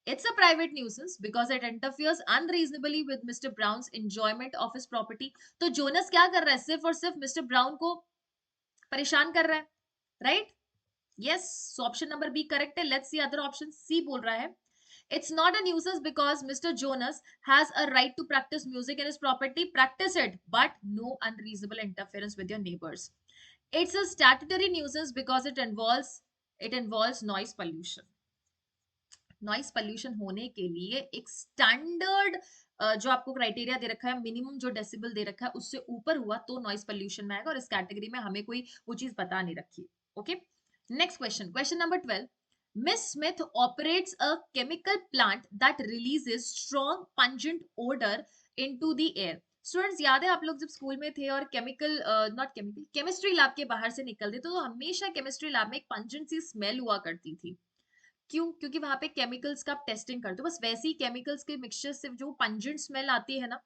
It's a private nuisance because it interferes unreasonably with Mr. Brown's enjoyment of his property. तो जोनस क्या कर रहा है? सिर्फ और सिर्फ मिस्टर ब्राउन को परेशान कर रहा है, right? Yes, option number B correct है। Let's see other option. C बोल रहा है it's not a nuisance because Mr. Jonas has a right to practice music in his property. Practice it, but no unreasonable interference with your neighbors. It's a statutory nuisance because it involves noise pollution. Noise pollution होने के लिए एक standard जो आपको criteria दे रखा है, minimum जो decibel दे रखा है उससे ऊपर हुआ तो नॉइस पॉल्यूशन में आएगा, और इस कैटेगरी में हमें कोई वो चीज बता नहीं रखी। Okay, next question, question number 12। Miss Smith operates a chemical plant that releases strong pungent odor into the air. Students याद है आप लोग जब स्कूल में थे और chemical not chemical chemistry lab के बाहर से निकलते तो हमेशा केमिस्ट्री लैब में एक पंजेंट सी स्मेल हुआ करती थी। क्यों? क्योंकि वहां पे केमिकल्स का आप टेस्टिंग करते हो। बस वैसी केमिकल्स के मिक्सचर से जो पंजेंट स्मेल आती है ना,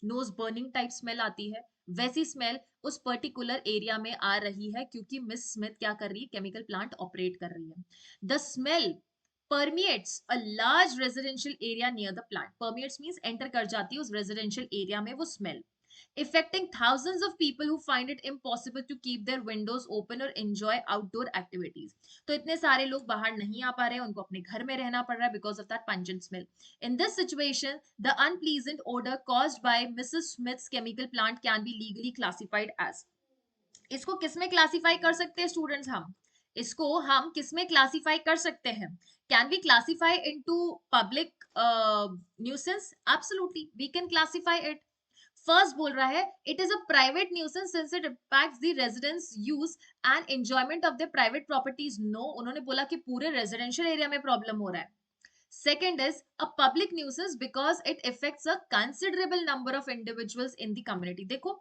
नोज बर्निंग टाइप स्मेल आती है, वैसी स्मेल उस पर्टिकुलर एरिया में आ रही है क्योंकि मिस स्मिथ क्या कर रही है? केमिकल प्लांट ऑपरेट कर रही है। The smell permeates a large residential area near the plant. Permeates means enter कर जाती है उस residential area में वो smell, affecting thousands of people who find it impossible to keep their windows open or enjoy outdoor activities. तो इतने सारे लोग बाहर नहीं आ पा रहे हैं, उनको अपने घर में रहना पड़ रहा है because of that pungent smell. In this situation, the unpleasant odor caused by Mrs. Smith's chemical plant can be legally classified as. इसको किसमें क्लासिफाई कर सकते हैं स्टूडेंट्स? इसको हम किसमें क्लासिफाई कर सकते हैं? Can we classify into public nuisance? Absolutely we can classify it. First बोल रहा है it is a private nuisance since it impacts the residents use and enjoyment of the private properties. No, उन्होंने बोला कि पूरे रेजिडेंशियल एरिया में problem हो रहा है। Second is a public nuisance because it affects a considerable number of individuals in the community. देखो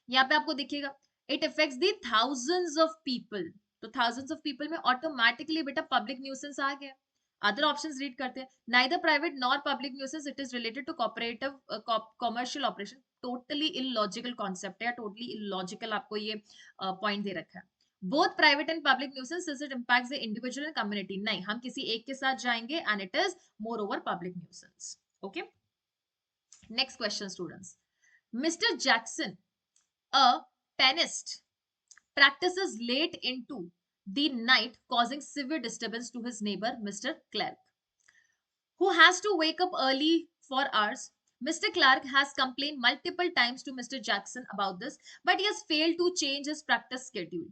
यहाँ पे आपको दिखेगा it affects the thousands of people. तो thousands of people में automatically बेटा public nuisance आ गया। अदर ऑप्शंस रीड करते हैं। neither private nor public nuisance, it is related to cooperative commercial operation. totally illogical concept है या totally illogical आपको ये पॉइंट दे रखा है। both private and public nuisance since it impacts the individual and community. नहीं, हम किसी एक के साथ जाएंगे and it is moreover public nuisance. Okay, next question students. Mr. Jackson, a pianist, practices late into the night causing severe disturbance to his neighbor Mr. Clark, who has to wake up early for hours. Mr. Clark has complained multiple times to Mr. Jackson about this, but he has failed to change his practice schedule.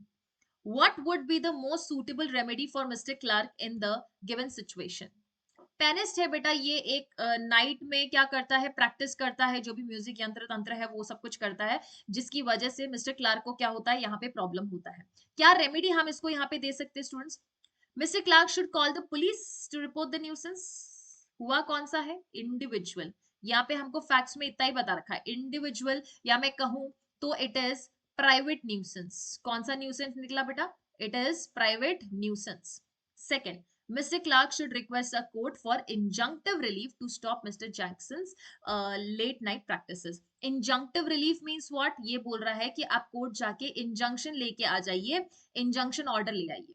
What would be the most suitable remedy for Mr. Clark in the given situation? Pianist है बेटा, ये एक night में क्या करता है, practice करता है, जो भी म्यूजिक यंत्र तंत्र है वो सब कुछ करता है, जिसकी वजह से मिस्टर क्लार्क को क्या होता है, यहाँ पे प्रॉब्लम होता है। क्या रेमेडी हम इसको यहाँ पे दे सकते हैं students? Mister Clark should call the police to report the nuisance. हुआ कौन सा है? इंडिविजुअल। यहाँ पे हमको फैक्ट्स में इतना ही बता रखा है, इंडिविजुअल, या मैं कहूं तो इट इज प्राइवेट न्यूसेंस। कौन सा न्यूसेंस निकला बेटा? It is private nuisance. Second, Mr. Clark should request a court for injunctive relief to stop Mr. Jackson's late night practices. Injunctive relief means what? ये बोल रहा है कि आप कोर्ट जाके इंजंक्शन लेके आ जाइए, इंजंक्शन ऑर्डर ले आइए।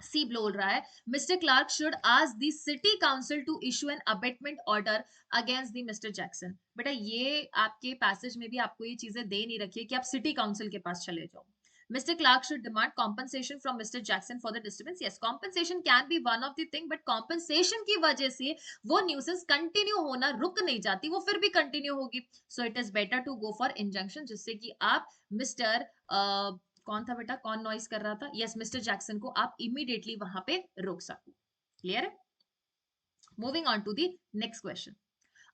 सी बोल रहा है mister Clark should ask the city council to issue an abatement order against the mister Jackson. बेटा ये आपके पैसेज में भी आपको ये चीजें दे नहीं रखी है कि आप सिटी काउंसिल के पास चले जाओ। Mr. Clark should demand compensation from Mr. Jackson for the disturbance. Yes, compensation can be one of the thing, but compensation की वजह से वो nuisance continue होना रुक नहीं जाती, वो फिर भी continue होगी। So it is better to go for injunction, जिससे कि आप Mr. कौन था बेटा, कौन नॉइस कर रहा था? यस, मिस्टर जैक्सन को आप इमीडिएटली वहां पे रोक सको। क्लियर है? Moving on to the next question.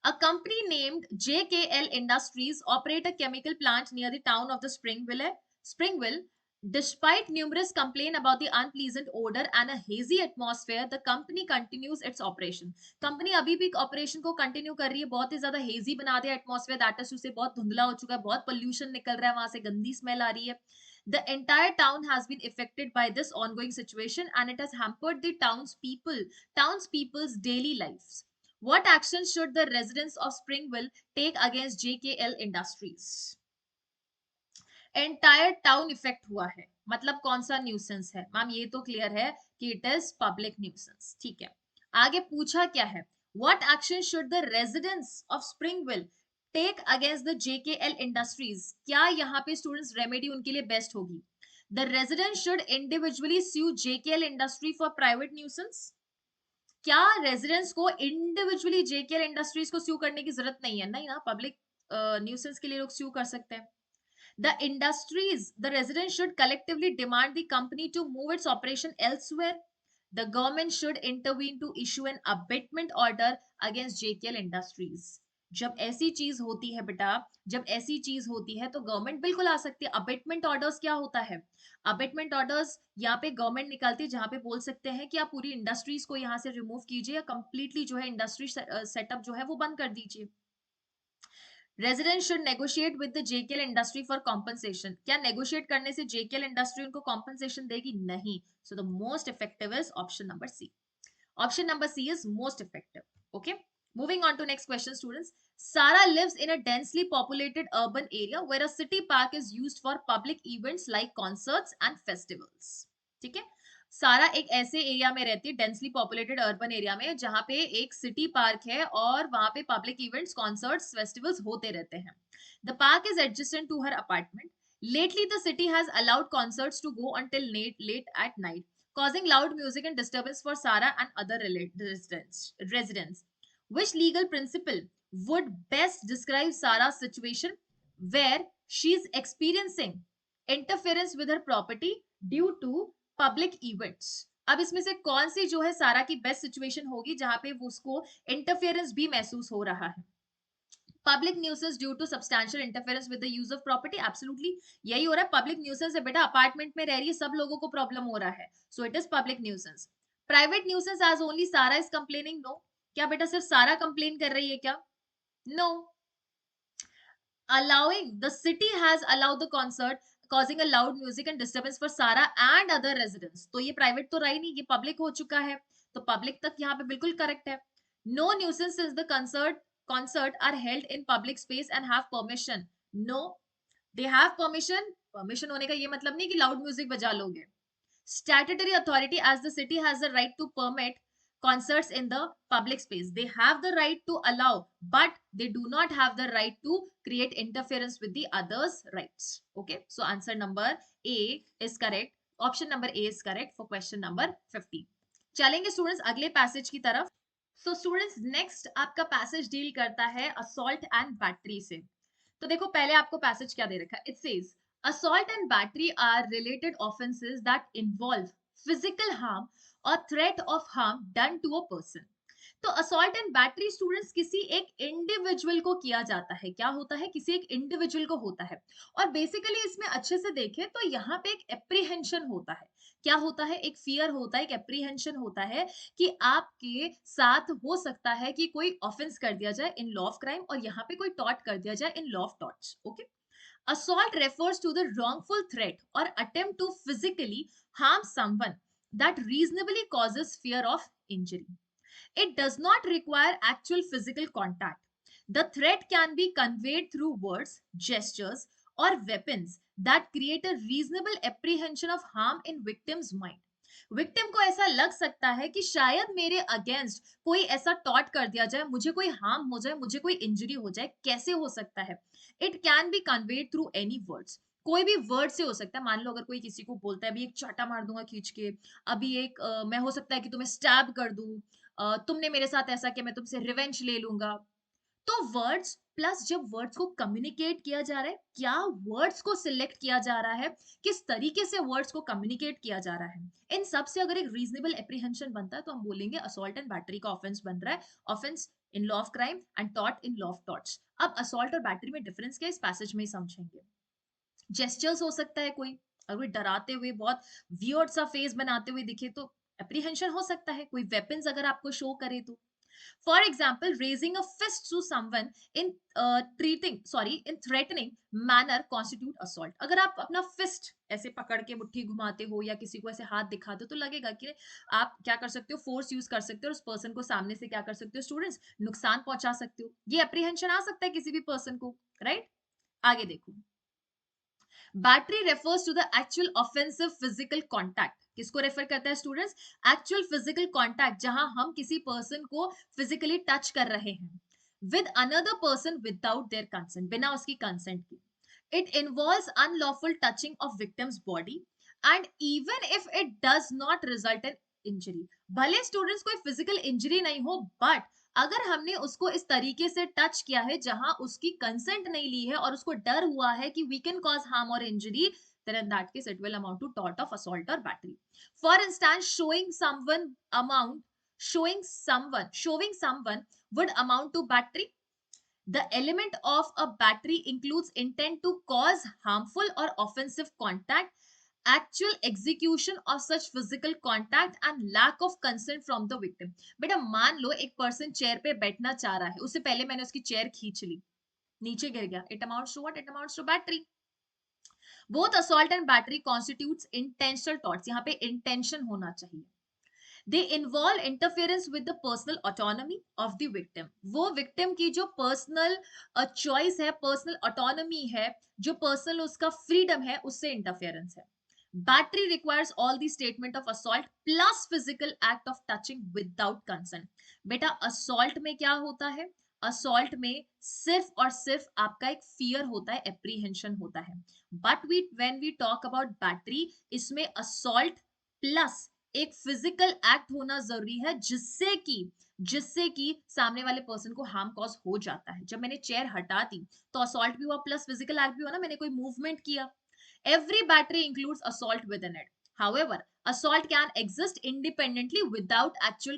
A company named JKL Industries operate a chemical plant near the town of the Springville. Despite numerous complaints about the unpleasant odor and a hazy atmosphere, the company continues its operation. Company अभी भी operation को continue कर रही है, बहुत ही ज्यादा hazy बना दिया atmosphere, that is उसे बहुत धुंधला हो चुका है, बहुत pollution निकल रहा है वहां से, गंदी smell आ रही है। The entire town has been affected by this ongoing situation and it has hampered the townspeople's daily lives. What action should the residents of Springville take against JKL Industries? Entire town effect हुआ है, मतलब कौन सा nuisance है? Ma'am ये तो clear है कि इट इज पब्लिक न्यूसेंस। ठीक है, आगे पूछा क्या है? What action should the residents of Springville take against the JKL industries? क्या यहाँ पे स्टूडेंट्स रेमेडी उनके लिए बेस्ट होगी? The resident should individually sue JKL industry for private nuisance. क्या रेजिडेंट्स को इंडिविजुअली जेकेएल इंडस्ट्रीज को स्यू करने की जरूरत नहीं है? नहीं ना, पब्लिक न्यूसेंस के लिए लोग स्यू कर सकते हैं। The residents should collectively demand the company to move its operation elsewhere. The government should intervene to issue an abatement order against JKL Industries. जब ऐसी चीज होती है बेटा, जब ऐसी चीज होती है तो गवर्नमेंट बिल्कुल आ सकती है। अबेटमेंट ऑर्डर्स क्या होता है? अबेटमेंट ऑर्डर्स यहाँ पे गवर्नमेंट निकालती है, जहां पे बोल सकते हैं कि आप पूरी इंडस्ट्रीज को यहाँ से रिमूव कीजिए या कंप्लीटली जो है इंडस्ट्री सेटअप जो है वो बंद कर दीजिए। Residents should negotiate with the JKL industry for compensation. क्या negotiate करने से JKL industry उनको compensation देगी? नहीं. So the most effective is option number C. Option number C is most effective. Okay. Moving on to next question, students. Sarah lives in a densely populated urban area where a city park is used for public events like concerts and festivals. ठीक है? सारा एक ऐसे area में रहती है, densely populated urban area में, जहां पे एक सिटी पार्क है और वहां पे पब्लिक इवेंट्स, कॉन्सर्ट्स, फेस्टिवल्स होते रहते हैं। The park is adjacent to her apartment. Lately, the city has allowed concerts to go until late at night, causing loud music and disturbance for Sarah and other residents. Which legal principle would best describe Sarah's situation where she is experiencing interference with her property due to public events? अब इसमें से कौन सी जो है सारा की best situation होगी जहां पे वो उसको इंटरफेरेंस भी महसूस हो रहा है? Public nuisance due to substantial interference with the use of property, absolutely यही हो रहा है। पब्लिक न्यूसेंस है बेटा, अपार्टमेंट में रह रही है, सब लोगों को प्रॉब्लम हो रहा है, so it is public nuisance. Private nuisance as only Sarah is complaining? No. क्या बेटा सिर्फ सारा कंप्लेन कर रही है क्या? No. allowing the city has allowed the concert causing a loud music and disturbance for Sarah and other residents. तो ये private तो रहा ही नहीं, ये पब्लिक हो चुका है, तो पब्लिक तक यहाँ पे बिल्कुल करेक्ट है। No nuisance since the concert are held in public space and have permission. No, they have permission. Permission होने का ये मतलब नहीं कि लाउड म्यूजिक बजा लोगे। Statutory authority as the city has the right to permit concerts in the public space. They have the right to allow, but they do not have the right to create interference with the others' rights. Okay, so answer number A is correct. Option number A is correct for question number 50. चलेंगे students अगले passage की तरफ। So students next आपका passage deal करता है assault and battery से। तो देखो पहले आपको पैसेज क्या दे रखा है? It says Assault and battery are related offenses that involve physical harm or threat of harm done to a person. तो असॉल्ट एंड बैटरी स्टूडेंट्स किसी एक इंडिविजुअल को किया जाता है, क्या होता है, किसी एक इंडिविजुअल को होता है। और बेसिकली इसमें अच्छे से देखें तो यहाँ पे एक एप्रीहेंशन होता है। क्या होता है, एक फियर होता है, एक एप्रीहेंशन होता है कि आपके साथ हो सकता है कि कोई ऑफेंस कर दिया जाए इन लॉ ऑफ क्राइम, और यहाँ पे कोई टॉट कर दिया जाए in law of torts. Okay, assault refers to the wrongful threat or attempt to physically harm someone that reasonably causes fear of injury. It does not require actual physical contact. The threat can be conveyed through words, gestures, or weapons that create a reasonable apprehension of harm in victim's mind. Victim को ऐसा लग सकता है कि शायद मेरे against कोई ऐसा टॉट कर दिया जाए, मुझे कोई हार्म हो जाए, मुझे कोई इंजरी हो जाए, कैसे हो सकता है। It can be conveyed through any words, कोई भी वर्ड से हो सकता है। मान लो अगर कोई किसी को बोलता है अभी एक चाटा मार दूंगा खींच के, अभी एक मैं हो सकता है कि तुम्हें स्टैब कर दूं, तुमने मेरे साथ ऐसा किया मैं तुमसे रिवेंज ले लूंगा। तो वर्ड्स प्लस जब वर्ड्स को कम्युनिकेट किया जा रहा है, क्या वर्ड्स को सिलेक्ट किया जा रहा है, किस तरीके से वर्ड्स को कम्युनिकेट किया जा रहा है, इन सब से अगर एक रीजनेबल एप्रीहेंशन बनता है तो हम बोलेंगे असॉल्ट एंड बैटरी का ऑफेंस बन रहा है, offence in law of crime and टॉट इन लॉ ऑफ टॉट्स। अब असॉल्ट और बैटरी में डिफरेंस क्या है, इस पैसेज में ही समझेंगे। जेस्चर्स हो सकता है कोई, अगर कोई डराते हुए बहुत वियर्ड सा फेस बनाते हुए दिखे तो एप्रीहेंशन हो सकता है। कोई वेपन्स अगर आपको शो करे तो, for example, raising a fist to someone in in threatening manner constitute assault. अगर आप अपना फिस्ट ऐसे पकड़ के मुट्ठी घुमाते हो या किसी को ऐसे हाथ दिखाते हो तो लगेगा कि आप क्या कर सकते हो, फोर्स यूज कर सकते हो और उस पर्सन को सामने से क्या कर सकते हो स्टूडेंट्स, नुकसान पहुंचा सकते हो। ये अप्रीहेंशन आ सकता है किसी भी पर्सन को, राइट। आगे देखो, battery refers to the actual offensive physical contact. किसको रेफर करता है स्टूडेंट्स, एक्चुअल फिजिकल कॉन्टैक्ट, जहां हम किसी पर्सन को फिजिकली टच कर रहे हैं with another person without their consent, बिना उसकी कंसेंट के। It involves unlawful touching of victims body and even if it does not result in injury. भले स्टूडेंट्स कोई फिजिकल इंजरी नहीं हो, बट अगर हमने उसको इस तरीके से टच किया है जहां उसकी कंसेंट नहीं ली है और उसको डर हुआ है कि वी कैन कॉज हार्म और injury, then in that case it will amount to tort of assault or battery. For instance, showing someone would amount to battery. The element of a battery includes intent to cause harmful or offensive contact, actual execution of such physical contact and lack of consent from the victim. बेटा मान लो एक person chair पे बैठना चाह रहा है, उससे पहले मैंने उसकी चेयर खींच ली, नीचे गिर गया, it amounts to what, it amounts to battery. Both assault and battery constitutes intentional torts, यहाँ पे इंटेंशन होना चाहिए। They involve interference with the personal autonomy of the victim, वो विक्टिम की जो पर्सनल चॉइस है, पर्सनल ऑटोनॉमी है, जो पर्सनल उसका फ्रीडम है, उससे इंटरफेरेंस है। Battery requires all the statement of assault plus physical act of touching without consent. बेटा assault में क्या होता है, assault में सिर्फ और सिर्फ आपका एक fear होता है, apprehension होता है। But when we talk about battery, इसमें assault plus एक फिजिकल एक्ट होना जरूरी है, जिससे कि सामने वाले पर्सन को हार्म कॉज हो जाता है। जब मैंने चेयर हटा दी तो असॉल्ट भी हुआ प्लस फिजिकल एक्ट भी हुआ ना, मैंने कोई मूवमेंट किया। Every battery includes assault within it. However, assault can exist independently without actual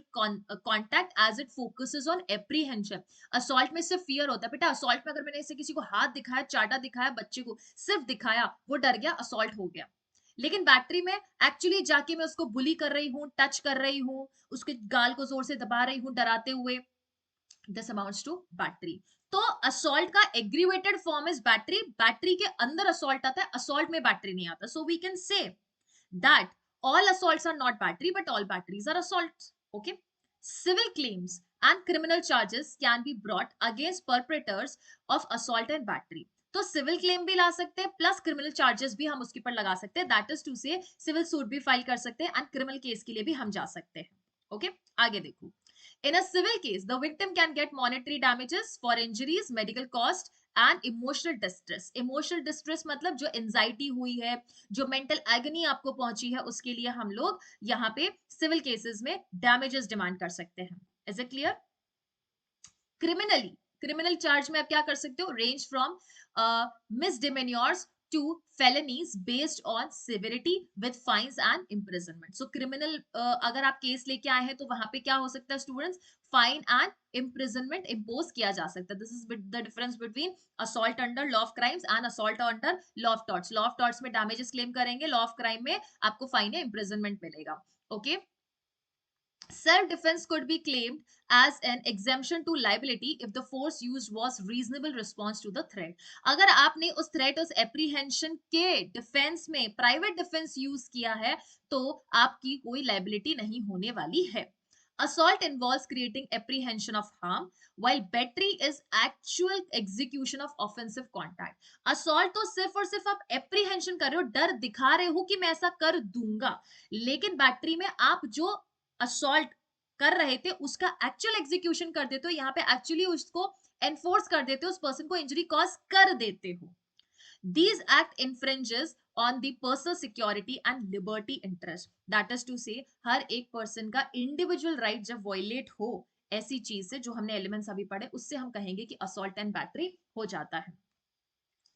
contact as it focuses on apprehension. Assault में सिर्फ fear होता है बेटा। assault में अगर मैंने ऐसे किसी को हाथ दिखाया, चाटा दिखाया, बच्चे को सिर्फ दिखाया, वो डर गया, assault हो गया। लेकिन बैटरी में एक्चुअली जाके मैं उसको बुली कर रही हूँ, टच कर रही हूँ, उसके गाल को जोर से दबा रही हूँ डराते हुए, दिस अमाउंट्स टू बैटरी। तो असॉल्ट का aggravated form is battery, battery के अंदर असॉल्ट आता है, असॉल्ट में बैटरी नहीं आता। So we can say that all assaults are not battery but all batteries are assaults. Okay, civil claims and criminal charges can be brought against perpetrators of assault and battery. तो civil claim भी ला सकते हैं plus criminal charges भी हम उसके ऊपर लगा सकते हैं, दैट इज टू से सिविल सूट भी फाइल कर सकते हैं एंड क्रिमिनल केस के लिए भी हम जा सकते हैं। ओके, आगे देखो, in a civil case the victim can get monetary damages for injuries, medical cost and emotional distress. Emotional distress मतलब जो एंजाइटी हुई है, जो मेंटल एगनी आपको पहुंची है, उसके लिए हम लोग यहाँ पे सिविल केसेस में डैमेजेस डिमांड कर सकते हैं। Is it clear? Criminally, criminal charge में आप क्या कर सकते हो, range from misdemeanours to felonies based on severity with fines and imprisonment. So criminal अगर आप केस लेके आए हैं तो वहां पे क्या हो सकता है students, fine and imprisonment impose किया जा सकता है. This is the difference between assault under law of crimes and assault under law of torts. law of torts में damages claim करेंगे, law of crime में आपको फाइन या imprisonment मिलेगा. Okay okay? Self defense could be claimed as an exemption to liability if the force used was reasonable response to the threat. अगर आपने उस threat उस apprehension के defense में private defense use किया है तो आपकी कोई liability नहीं होने वाली है. Assault involves creating apprehension of harm, while battery is actual execution of offensive contact. Assault तो सिर्फ और सिर्फ आप apprehension कर रहे हो, डर दिखा रहे हो कि मैं ऐसा कर दूंगा, लेकिन बैटरी में आप जो असॉल्ट कर रहे थे उसका एक्चुअल एग्जीक्यूशन कर देते हो, यहाँ पे एक्चुअली उसको एनफोर्स कर देते हो, उस पर्सन को इंजरी कॉज कर देते हो. These act infringes on the personal security and liberty interest. That is to say, हर एक पर्सन का इंडिविजुअल राइट जब वॉयलेट हो ऐसी चीज से, जो हमने एलिमेंट्स अभी पढ़े, उससे हम कहेंगे कि असॉल्ट एंड बैटरी हो जाता है.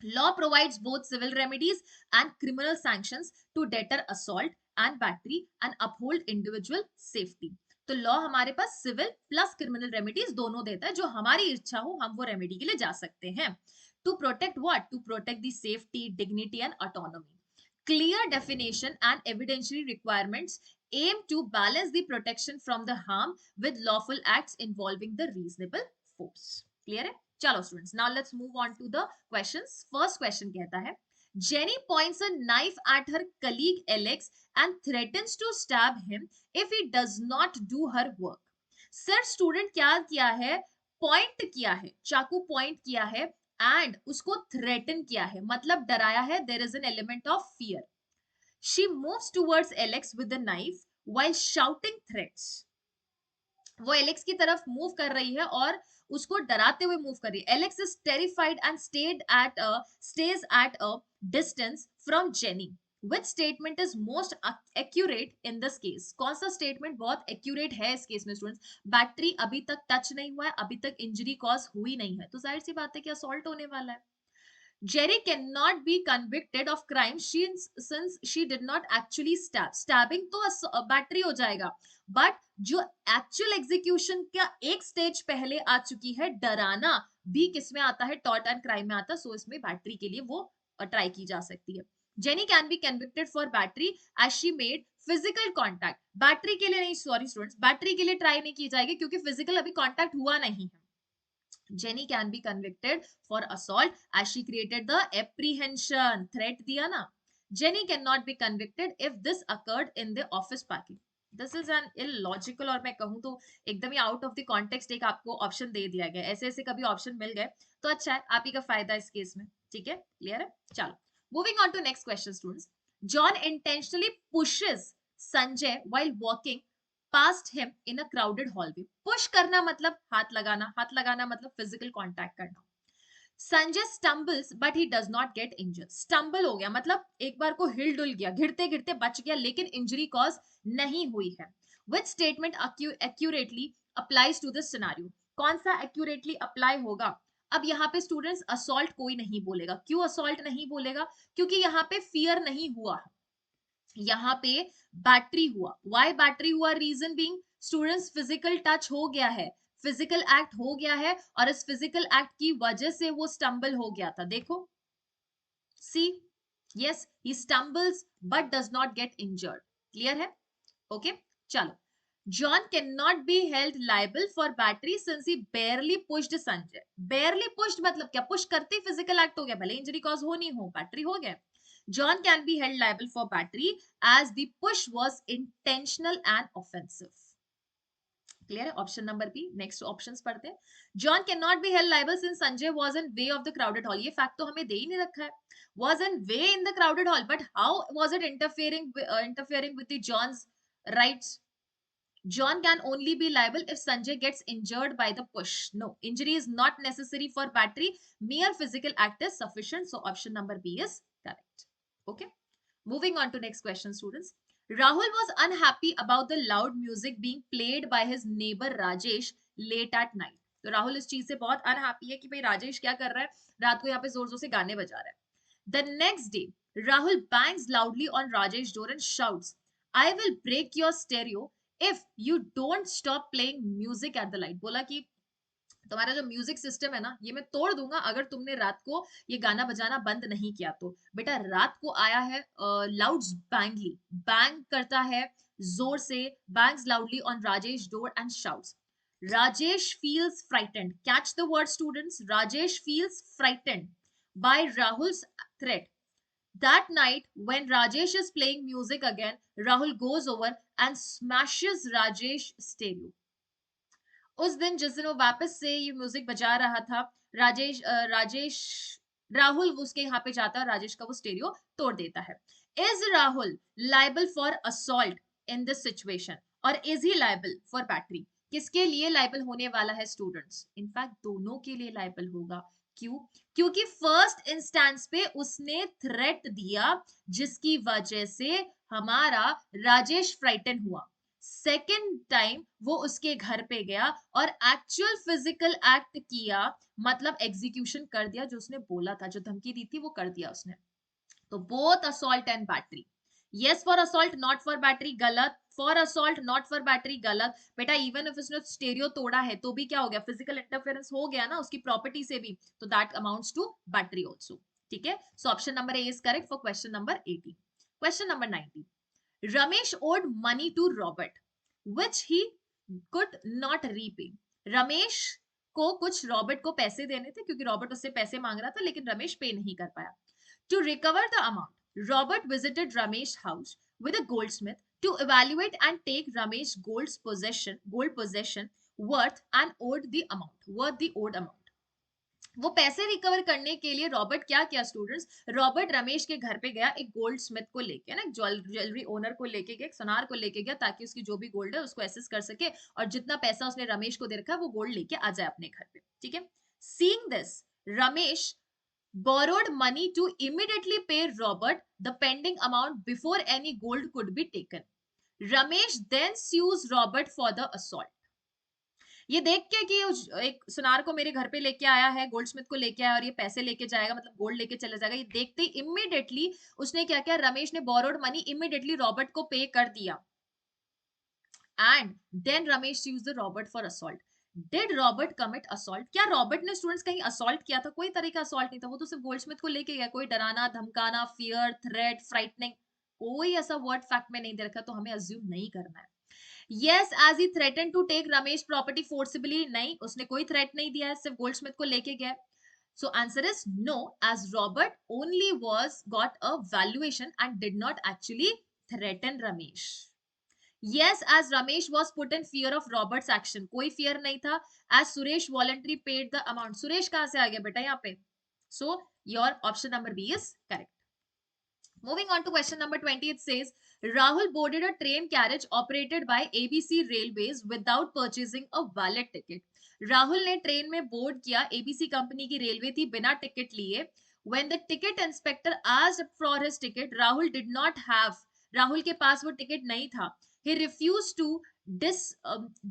Law provides both civil remedies and criminal sanctions to deter assault and battery and uphold individual safety. तो लॉ हमारे पास सिविल प्लस क्रिमिनल रेमेडीज दोनों देता है, जो हमारी इच्छा हो हम वो रेमेडी के लिए जा सकते हैं. To protect what? To protect the safety, dignity and autonomy. Clear definition and evidentiary requirements aim to balance the protection from the harm with lawful acts involving the reasonable force. Clear है? चलो students, now let's move on to the questions. First question कहता है, Jenny points a knife at her colleague Alex and threatens to stab him if he does not do her work. Sir student क्या किया है? Point किया है, चाकू point किया है एंड उसको थ्रेटन किया है, मतलब डराया है. There is an element of fear. She moves towards Alex with the knife while shouting threats. वो एलेक्स की तरफ मूव कर रही है और उसको डराते हुए मूव कर रही है. Alex is terrified and stays at a distance from Jenny. Which statement is most accurate in this case? कौन सा स्टेटमेंट बहुत एक्यूरेट है इस केस में स्टूडेंट्स? बैटरी अभी तक टच नहीं हुआ है, अभी तक इंजरी कॉज हुई नहीं है, तो जाहिर सी बात है कि असॉल्ट होने वाला है. Jerry cannot be convicted of crime since she did not actually stab. Stabbing तो बैटरी हो जाएगा, बट जो एक्चुअल एग्जीक्यूशन का एक स्टेज पहले आ चुकी है, डराना भी किस में आता है? टॉर्ट एंड क्राइम में आता है. सो इसमें बैटरी के लिए वो ट्राई की जा सकती है. Jenny can be convicted for battery as she made physical contact. Battery के लिए नहीं, सॉरी स्टूडेंट्स, बैटरी के लिए ट्राई नहीं की जाएगी क्योंकि फिजिकल अभी कॉन्टैक्ट हुआ नहीं है. Jenny can be convicted for assault as she created the apprehension. Threat दिया ना. Jenny cannot be convicted if this occurred in the office parking. This is an illogical, और मैं कहूँ तो एकदम ही आउट ऑफ द कॉन्टेक्स्ट एक आपको option दे दिया गया. ऐसे ऐसे कभी ऑप्शन मिल गए तो अच्छा है, आप ही का फायदा इस केस में. ठीक है, क्लियर है? चलो, moving on to next question students. John intentionally pushes Sanjay while walking past him in a crowded hallway. Push करना मतलब हाथ लगाना, हाथ लगाना मतलब physical contact करना. Sanjay stumbles but he does not get injured. Stumble हो गया मतलब एक बार को हिल डुल गया, गिरते गिरते बच गया, लेकिन इंजरी कॉज नहीं हुई है. Which statement accurately applies to this scenario? कौन सा accurately apply होगा? अब यहाँ पे स्टूडेंट्स असॉल्ट कोई नहीं बोलेगा. क्यों असॉल्ट नहीं बोलेगा? क्योंकि यहाँ पे फियर नहीं हुआ, यहाँ पे बैटरी हुआ. वाई बैटरी हुआ? Reason being students, physical touch हो गया है, फिजिकल एक्ट हो गया है, और इस फिजिकल एक्ट की वजह से वो स्टम्बल हो गया था. देखो, C, yes, he stumbles but does not get injured. Clear है? ओके, चलो. John cannot be held liable for battery since he barely pushed Sanjay. Barely pushed मतलब क्या? पुश करते ही फिजिकल एक्ट हो गया, भले इंजरी कॉज हो नहीं हो, बैटरी हो गया. John can be held liable for battery as the push was intentional and offensive. Clear है? Option number B. Next options पढ़ते हैं. John cannot be held liable since Sanjay was in way of the crowded hall. ये fact तो हमें दे ही नहीं रखा है. Was in way in the crowded hall, but how was it interfering with the John's rights? John can only be liable if Sanjay gets injured by the push. No, injury is not necessary for battery. Mere physical act is sufficient. So option number B is correct. Okay. Moving on to next question, students. Rahul was unhappy about the loud music being played by his neighbor Rajesh late at night. तो राहुल इस चीज से बहुत unhappy है कि भाई राजेश क्या कर रहा है, रात को यहाँ पे जोर जोर से गाने बजा रहा है. The next day, Rahul bangs loudly on Rajesh's door and shouts, I will break your stereo if you don't stop playing music at the light. बोला कि तुम्हारा जो म्यूजिक सिस्टम है ना ये मैं तोड़ दूंगा अगर तुमने रात को ये गाना बजाना बंद नहीं किया तो। बेटा रात को आया है लाउड बैंगली, बैंग करता है जोर से, bangs loudly on Rajesh door and shouts, Rajesh feels frightened. Catch the word, students. Rajesh feels frightened by Rahul's threat. That night, when Rajesh is playing music again, Rahul goes over and smashes Rajesh's stereo. उस दिन जिस दिन वो वापस से ये music बजा रहा था, राजेश राहुल उसके यहाँ पे जाता है, राजेश का वो स्टेरियो तोड़ देता है। Is Rahul liable for assault in this situation और is he liable for battery? किसके लिए लाइबल होने वाला है स्टूडेंट्स? इनफैक्ट दोनों के लिए लाइबल होगा। क्यों? क्योंकि फर्स्ट इंस्टेंस पे उसने थ्रेट दिया जिसकी वजह से हमारा राजेश फ्राइटन हुआ। सेकेंड टाइम वो उसके घर पे गया और एक्चुअल फिजिकल एक्ट किया, मतलब एग्जीक्यूशन कर दिया, जो उसने बोला था, जो धमकी दी थी वो कर दिया उसने। तो both assault and battery. Yes for assault, not for battery, गलत। For assault, not for battery, गलत। बेटा इवन इफ उसने स्टेरियो तोड़ा है तो भी क्या हो गया? फिजिकल इंटरफेरेंस हो गया ना उसकी प्रॉपर्टी से भी, तो that amounts to battery also. ठीक है, so option number A is correct for question number 18। Question number 19, Ramesh owed money to Robert, which he could not repay. Ramesh को कुछ रॉबर्ट को पैसे देने थे क्योंकि रॉबर्ट उससे पैसे मांग रहा था, लेकिन रमेश पे नहीं कर पाया। To recover the amount, Robert visited Ramesh's house with a goldsmith to evaluate and take Ramesh's gold possession worth the owed amount. वो पैसे रिकवर करने के लिए रॉबर्ट क्या किया स्टूडेंट्स? रॉबर्ट रमेश के घर पे गया एक गोल्ड स्मिथ को लेके, ना ज्वेलरी ओनर को लेके गया, एक सुनार को लेके गया, ताकि उसकी जो भी गोल्ड है उसको एसेस कर सके और जितना पैसा उसने रमेश को दे रखा है वो गोल्ड लेके आ जाए अपने घर पे। ठीक है, seeing this Ramesh borrowed money to immediately pay Robert the pending amount before any gold could be taken. Ramesh then sues Robert for the assault. ये देख के कि एक सुनार को मेरे घर पे लेके आया है, गोल्डस्मिथ को लेके आया और ये पैसे लेके जाएगा, मतलब गोल्ड लेके चले जाएगा, ये देखते ही इमीडिएटली उसने क्या किया? रमेश ने बोरोड मनी इमीडिएटली रॉबर्ट को पे कर दिया। And then Ramesh used the Robert for assault. Did Robert commit assault? क्या रॉबर्ट ने स्टूडेंट्स कहीं असॉल्ट किया था? कोई तरह का असॉल्ट नहीं था, वो तो सिर्फ गोल्डस्मिथ को लेके गया। कोई डराना, धमकाना, फियर, थ्रेट, फ्राइटनिंग, कोई ऐसा वर्ड फैक्ट में नहीं दे रखा, तो हमें अज्यूम नहीं करना है। Yes, as he threatened to take Ramesh property forcibly, नहीं, उसने कोई threat नहीं दिया है, सिर्फ गोल्डस्मिथ को लेके गया। So answer is no, as Robert only got a valuation and did not actually threaten Ramesh. Yes, as Ramesh was put in fear of Robert's action, कोई fear नहीं था, as Suresh voluntarily paid the amount. Suresh कहाँ से आ गया बेटा यहाँ पे? So your option number B is correct. Moving on to question number 20, it says Rahul boarded a train carriage operated by ABC Railways without purchasing a valid ticket. Rahul ने train में board किया, ABC company की railway थी, बिना ticket लिए। When the ticket inspector asked for his ticket, Rahul did not have. Rahul के पास वो ticket नहीं था. He refused to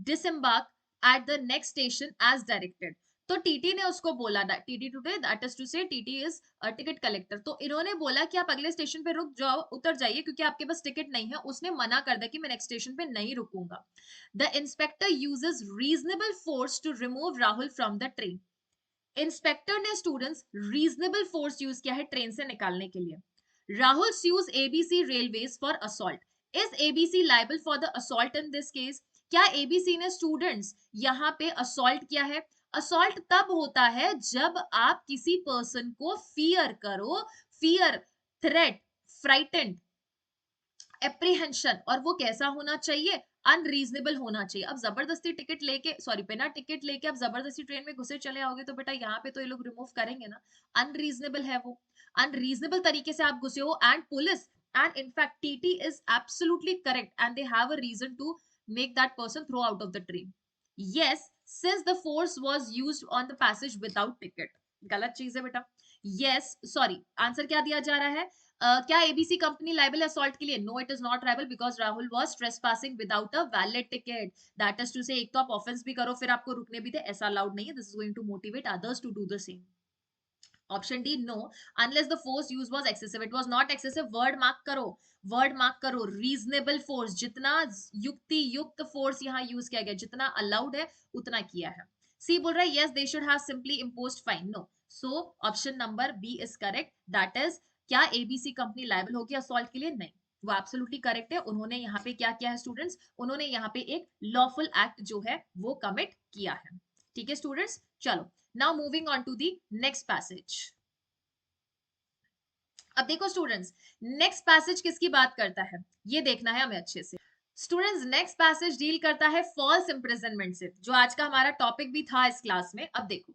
disembark at the next station as directed. तो टीटी ने उसको बोला, TT today, that is to say TT is ticket collector, तो इन्होंने बोला कि आप अगले स्टेशन पे रुक जाओ, उतर जाइए, क्योंकि आपके पास टिकट नहीं है। उसने मना कर दिया कि मैं नेक्स्ट स्टेशन पे नहीं रुकूंगा। The inspector uses reasonable force to remove Rahul from the train. Inspector ने स्टूडेंट्स रीजनेबल फोर्स यूज किया है ट्रेन से निकालने के लिए। Rahul sues ABC railways for assault. Is ABC liable for the assault in this case? क्या एबीसी ने students यहाँ पे असॉल्ट किया है? असॉल्ट तब होता है जब आप किसी पर्सन को फियर करो, फियर, थ्रेट, फ्राइटेंड, एप्रीहेंशन, और वो कैसा होना चाहिए? अनरीजनेबल होना चाहिए। अब जबरदस्ती टिकट लेके, सॉरी बिना टिकट लेके आप जबरदस्ती ट्रेन में घुसे चले आओगे तो बेटा यहाँ पे तो ये लोग रिमूव करेंगे ना। अनरीजनेबल है वो, अनरीजनेबल तरीके से आप घुसे हो, and police and in fact TT is absolutely correct and they have a reason to make that person throw out of the train. Yes, since the force was used on the passage without ticket. गलत चीज है बेटा। Yes, sorry, answer क्या दिया जा रहा है? क्या एबीसी कंपनी लाइबल असॉल्ट के लिए? No, it is not liable because Rahul was trespassing without a valid ticket. That is to say एक तो आप ऑफेंस भी करो फिर आपको रुकने भी दे, ऐसा अलाउड नहीं है। This is going to motivate others to do the same. Option D no, unless the force used was excessive. It was not excessive. Word mark करो, वर्ड मार्क करो. रीजनेबल फोर्स, जितना युक्ति युक्त फोर्स यहाँ use किया गया, जितना allowed है उतना किया है. सी बोल रहा है yes they should have simply imposed fine. No. So option number B is correct. That is, क्या एबीसी कंपनी लायबल होगी असॉल्ट के लिए? नहीं, वो एब्सोल्युटली करेक्ट है. उन्होंने यहाँ पे क्या किया है स्टूडेंट्स? उन्होंने यहाँ पे एक लॉफुल एक्ट जो है वो कमिट किया है. ठीक है स्टूडेंट्स, चलो. Now moving on to the next passage. अब देखो स्टूडेंट्स, नेक्स्ट पैसेज किसकी बात करता है ये देखना है हमें अच्छे से. स्टूडेंट्स, नेक्स्ट पैसेज डील करता है फॉल्स इंप्रिजनमेंट से, जो आज का हमारा टॉपिक भी था इस क्लास में. अब देखो,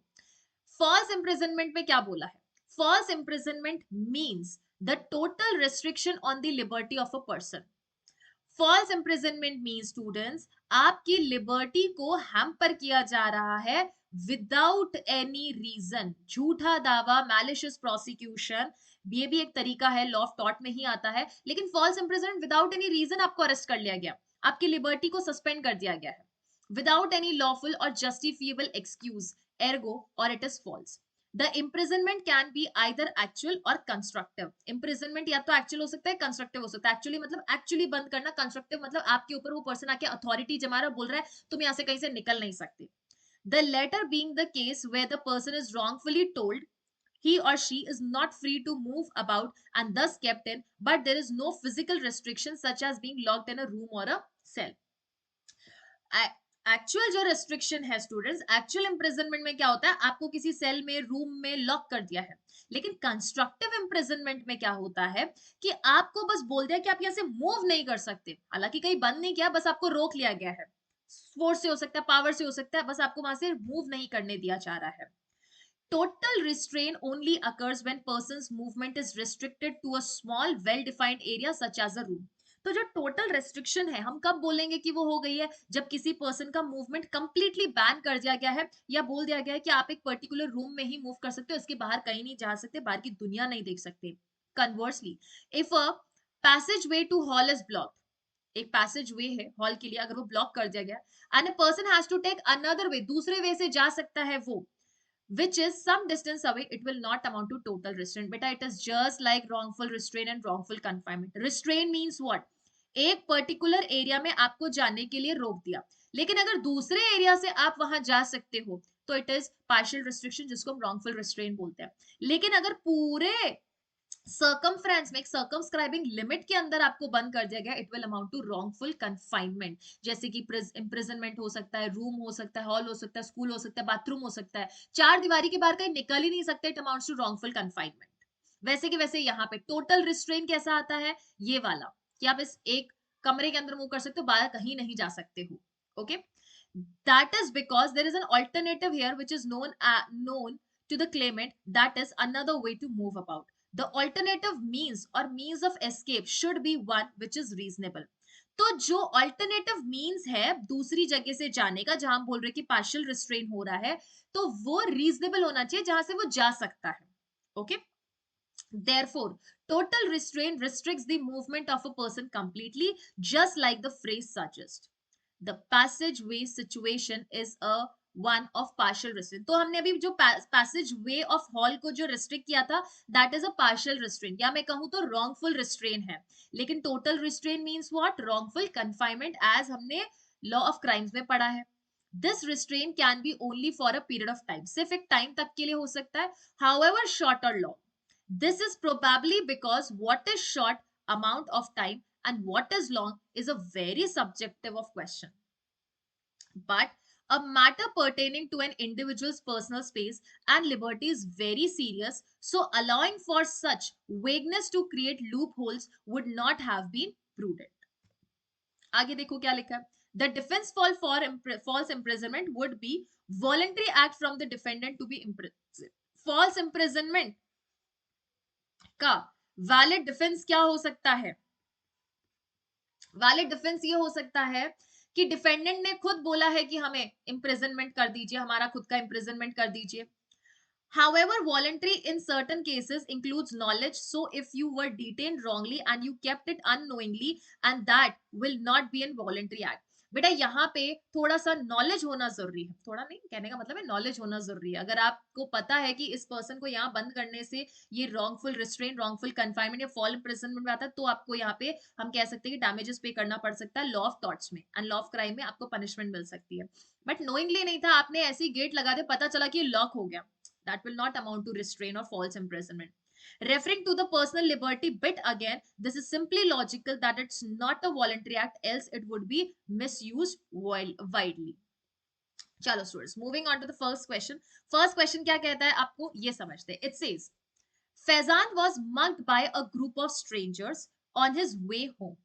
फॉल्स इंप्रिजनमेंट में क्या बोला है. False imprisonment means the total restriction on the liberty of a person. False imprisonment means students, आपकी लिबर्टी को हैम्पर किया जा रहा है विदाउट एनी रीजन. झूठा दावा, मैलिशियस प्रोसिक्यूशन, ये भी एक तरीका है, लॉ ऑफ टॉर्ट में ही आता है. लेकिन false imprisonment without any reason आपको अरेस्ट कर लिया गया, आपकी लिबर्टी को सस्पेंड कर दिया गया है विदाउट एनी लॉफुल और जस्टिफिएबल एक्सक्यूज, एर्गो और it is false. The imprisonment can be either actual और कंस्ट्रक्टिव. इम्प्रिजनमेंट या तो एक्चुअल हो सकता है, कंस्ट्रक्टिव हो सकता है. एक्चुअली मतलब एक्चुअली बंद करना, कंस्ट्रक्टिव मतलब आपके ऊपर वो पर्सन आके अथॉरिटी जमा रहा, बोल रहा है तुम यहाँ से कहीं से निकल नहीं सकते. The latter being the case where the person is wrongfully told he or she is not free to move about and thus kept in, but there is no physical restriction such as being locked in a room or a cell. Actual जो restriction है students, actual imprisonment में क्या होता है, आपको किसी cell में, room में लॉक कर दिया है. लेकिन कंस्ट्रक्टिव इंप्रिजनमेंट में क्या होता है कि आपको बस बोल दिया कि आप यहाँ से मूव नहीं कर सकते. हालांकि कहीं बंद नहीं किया, बस आपको रोक लिया गया है. फोर्स से हो सकता है, पावर से हो सकता है, बस आपको वहां से मूव नहीं करने दिया जा रहा है. Total restraint only occurs when person's movement is restricted to a small well-defined area such as a room. तो जो टोटल रेस्ट्रिक्शन है, हम कब बोलेंगे कि वो हो गई है, जब किसी पर्सन का मूवमेंट कंप्लीटली बैन कर दिया गया है, या बोल दिया गया है कि आप एक पर्टिकुलर रूम में ही मूव कर सकते हो, इसके बाहर कहीं नहीं जा सकते, बाहर की दुनिया नहीं देख सकते. Conversely, if a passage way to hall is blocked, एक पैसेज वे है हॉल के लिए, अगर वो ब्लॉक कर दिया गया, and a person has to take another way, दूसरे वे से जा सकता है वो, which is some distance away, it will not amount to total restraint. Beta, it is just like wrongful restraint and wrongful confinement. Restraint means what? एक particular area में आपको जाने के लिए रोक दिया, लेकिन अगर दूसरे एरिया से आप वहां जा सकते हो तो इट इज पार्शियल रिस्ट्रिक्शन, जिसको हम wrongful restraint बोलते हैं. लेकिन अगर पूरे सर्कमफ्रेंस में, एक सर्कमस्क्राइबिंग लिमिट के अंदर आपको बंद कर दिया गया, it will amount to wrongful confinement. जैसे कि इंप्रिजनमेंट हो सकता है, रूम हो सकता है, हॉल हो सकता है, स्कूल हो सकता है, बाथरूम हो सकता है, चार दीवारी के बाहर कहीं निकल ही नहीं सकते, it amounts to wrongful confinement. वैसे कि वैसे यहाँ पे टोटल रिस्ट्रेन कैसा आता है, ये वाला, कि आप इस एक कमरे के अंदर मूव कर सकते हो, बाहर कहीं नहीं जा सकते हो. Okay, that is because there is an alternative here which is known to the claimant, that is another way to move about. The alternative means or means of escape should be one which is reasonable. तो जो alternative means है दूसरी जगह से जाने का, जहां हम बोल रहे कि पार्शियल रिस्ट्रेन हो रहा है, तो वो रीजनेबल होना चाहिए, जहां से वो जा सकता है. Okay, therefore total restraint restricts the movement of a person completely, just like the phrase suggests. The passageway situation is a one of partial restraint. तो हमने अभी जो passage way of hall को जो restrict किया था, that is a partial restraint, या मैं कहूँ तो wrongful restraint है. लेकिन total restraint means what? Wrongful confinement, as हमने law of crimes में पढ़ा है. This restraint can be only for a period of time. सिर्फ एक time तक के लिए हो सकता है, however short or long. This is probably because what is short amount of time and what is long is a very subjective of question. But a matter pertaining to an individual's personal space and liberty is very serious, so allowing for such vagueness to create loopholes would not have been prudent. आगे देखो क्या लिखा है. The defense for false imprisonment would be voluntary act from the defendant to be imprisoned. False imprisonment का valid defence क्या हो सकता है? वैलिड डिफेंस ये हो सकता है कि डिफेंडेंट ने खुद बोला है कि हमें इम्प्रिजनमेंट कर दीजिए, हमारा खुद का इम्प्रिजनमेंट कर दीजिए. However, voluntary in certain cases includes knowledge. So if you were detained wrongly and you kept it unknowingly, and that will not be a voluntary act. बेटा यहाँ पे थोड़ा सा नॉलेज होना जरूरी है, थोड़ा नहीं कहने का मतलब है नॉलेज होना जरूरी है। अगर आपको पता है कि इस पर्सन को यहाँ बंद करने से ये रॉन्गफुल रिस्ट्रेन, रॉन्गफुल कन्फाइनमेंट या फॉल इम्प्रिजनमेंट में आता है, तो आपको यहाँ पे हम कह सकते हैं कि डैमेजेस पे करना पड़ सकता है लॉ ऑफ टॉर्ट्स में, एंड लॉ ऑफ क्राइम में आपको पनिशमेंट मिल सकती है। बट नोइंगली नहीं था, आपने ऐसे ही गेट लगा दे, पता चला कि लॉक हो गया, that will not amount to restrain or false imprisonment. Referring to the personal liberty bit again, this is simply logical that it's not a voluntary act, else it would be misused widely. चलो students, moving on to the first question. First question क्या कहता है आपको ये समझते हैं। It says Faizan was mugged by a group of strangers on his way home.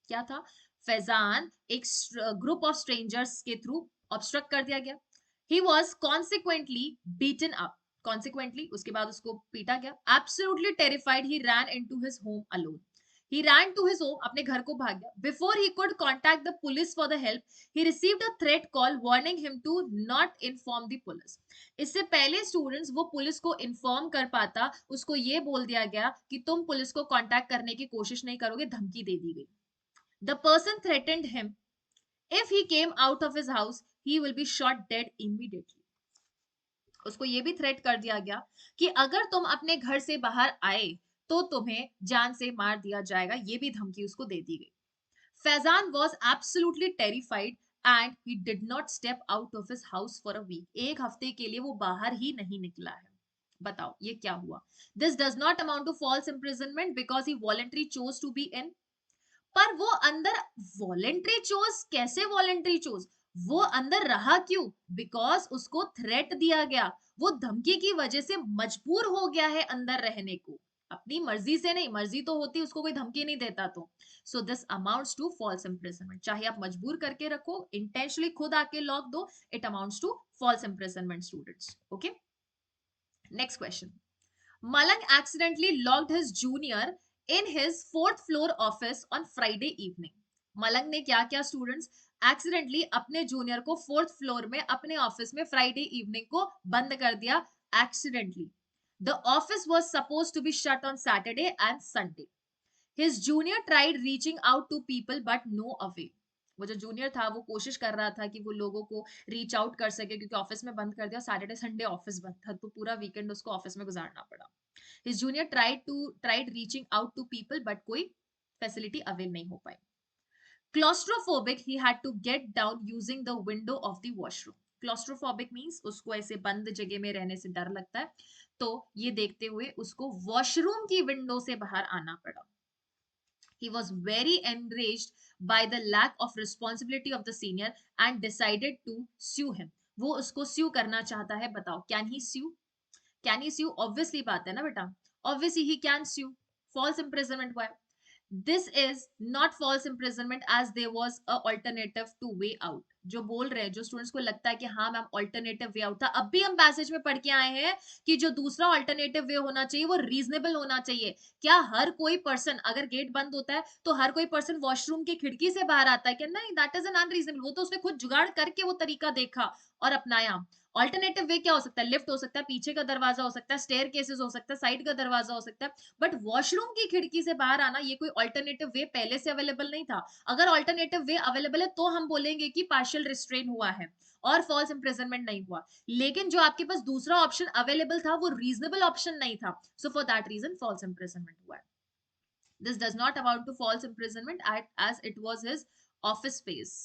क्या था? फैजान एक ग्रुप ऑफ स्ट्रेंजर्स के थ्रू ऑब्स्ट्रक्ट कर दिया गया। He was consequently beaten up, consequently उसके बाद उसको पीटा गया। Absolutely terrified he ran into his home alone. He ran to his home, अपने घर को भाग गया। Before he could contact the police for the help, he received a threat call warning him to not inform the police. इससे पहले students वो police को inform कर पाता, उसको ये बोल दिया गया कि तुम पुलिस को कांटेक्ट करने की कोशिश नहीं करोगे, धमकी दे दी गई। The person threatened him if he came out of his house, he will be shot dead immediately. उसको ये भी थ्रेट कर दिया गया कि अगर तुम अपने घर से बाहर आए तो तुम्हें जान से मार दिया जाएगा, ये भी धमकी उसको दे दी गई। Faizan was absolutely terrified and he did not step out of his house for a week. एक हफ्ते के लिए वो बाहर ही नहीं निकला है। बताओ ये क्या हुआ? This does not amount to false imprisonment because he voluntary chose to be in. पर वो अंदर वॉलेंट्री चोज, कैसे वॉलेंट्री चोज? वो अंदर रहा क्यों? बिकॉज उसको थ्रेट दिया गया, वो धमकी की वजह से मजबूर हो गया है अंदर रहने को, अपनी मर्जी से नहीं। मर्जी तो होती उसको कोई धमकी नहीं देता तो। So this amounts to false imprisonment. चाहे आप मजबूर करके रखो, इंटेंशनली खुद आके लॉक दो, it amounts to false imprisonment students. Okay, next question. Malang accidentally locked his junior in his fourth floor office on Friday evening. मलंग ने क्या किया स्टूडेंट्स? एक्सीडेंटली अपने जूनियर को फोर्थ फ्लोर में अपने ऑफिस में फ्राइडे इवनिंग को बंद कर दिया, accidentally. The office was supposed to be shut on Saturday and Sunday. His junior tried reaching out to people but no away. वो जो जूनियर था वो कोशिश कर रहा था कि वो लोगों को रीच आउट कर सके, क्योंकि ऑफिस में बंद कर दिया, सैटरडे संडे ऑफिस बंद था, तो पूरा वीकेंड उसको ऑफिस में गुजारना पड़ा। His junior tried reaching out to people but कोई facility avail नहीं हो पाई। Claustrophobic, he had to get down using the window of the washroom. Claustrophobic means उसको ऐसे बंद जगह में रहने से डर लगता है, तो ये देखते हुए उसको वॉशरूम की विंडो से बाहर आना पड़ा। He was very enraged by the lack of responsibility of the senior and decided to sue him. वो उसको sue करना चाहता है। बताओ, can he sue? Can he sue? Obviously बात है ना बेटा, obviously he can sue. False imprisonment हुआ है। This is not false imprisonment as there was a alternative to way out. जो बोल रहे हैं, जो स्टूडेंट्स को लगता है कि हाँ मैम ऑल्टरनेटिव वे आउट था, अब भी हम पैसेज में पढ़ के आए हैं कि जो दूसरा ऑल्टरनेटिव वे होना चाहिए वो रीजनेबल होना चाहिए। क्या हर कोई पर्सन, अगर गेट बंद होता है तो हर कोई पर्सन वॉशरूम की खिड़की से बाहर आता है क्या? नहीं, दैट इज एन अनरीजनेबल। वो तो उसने खुद जुगाड़ करके वो तरीका देखा और अपनाया। ऑल्टरनेटिव वे क्या हो सकता है? लिफ्ट हो सकता है, पीछे का दरवाजा हो सकता है, स्टेयर केसेस हो सकता है, साइड का दरवाजा हो सकता है, बट वॉशरूम की खिड़की से बाहर आना ये कोई ऑल्टरनेटिव वे पहले से अवेलेबल नहीं था। अगर ऑल्टरनेटिव वे अवेलेबल है तो हम बोलेंगे कि पार्शियल रिस्ट्रेन हुआ है और फॉल्स इम्प्रिजनमेंट नहीं हुआ। लेकिन जो आपके पास दूसरा ऑप्शन अवेलेबल था वो रीजनेबल ऑप्शन नहीं था, so for that reason false imprisonment हुआ है। This does not amount to false imprisonment as it was his office space.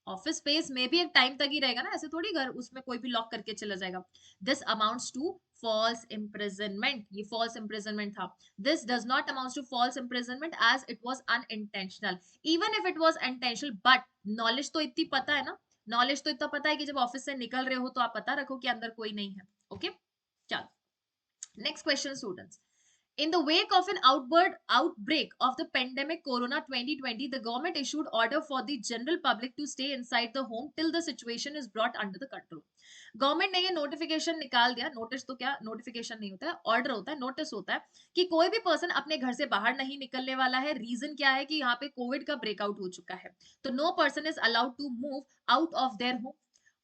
Office space में भी एक टाइम तक ही रहेगा ना, ऐसे थोड़ी घर उसमें कोई भी लॉक करके चला जाएगा। This amounts to false imprisonment. ये फॉल्स इम्प्रिजनमेंट था। This does not amounts to false imprisonment as it was unintentional. Even if it was intentional, but knowledge तो इतनी पता है ना, नॉलेज तो इतना पता है कि जब ऑफिस से निकल रहे हो तो आप पता रखो कि अंदर कोई नहीं है। ओके, चलो next question students. In the wake of an outbreak of the pandemic Corona 2020, the government issued order for the general public to stay inside the home till the situation is brought under the control. Government ने ये notification निकाल दिया। Notice तो क्या, notification नहीं होता है, order होता है, नोटिस होता है कि कोई भी पर्सन अपने घर से बाहर नहीं निकलने वाला है। रीजन क्या है कि यहाँ पे कोविड का ब्रेकआउट हो चुका है, तो no person is allowed to move out of their home.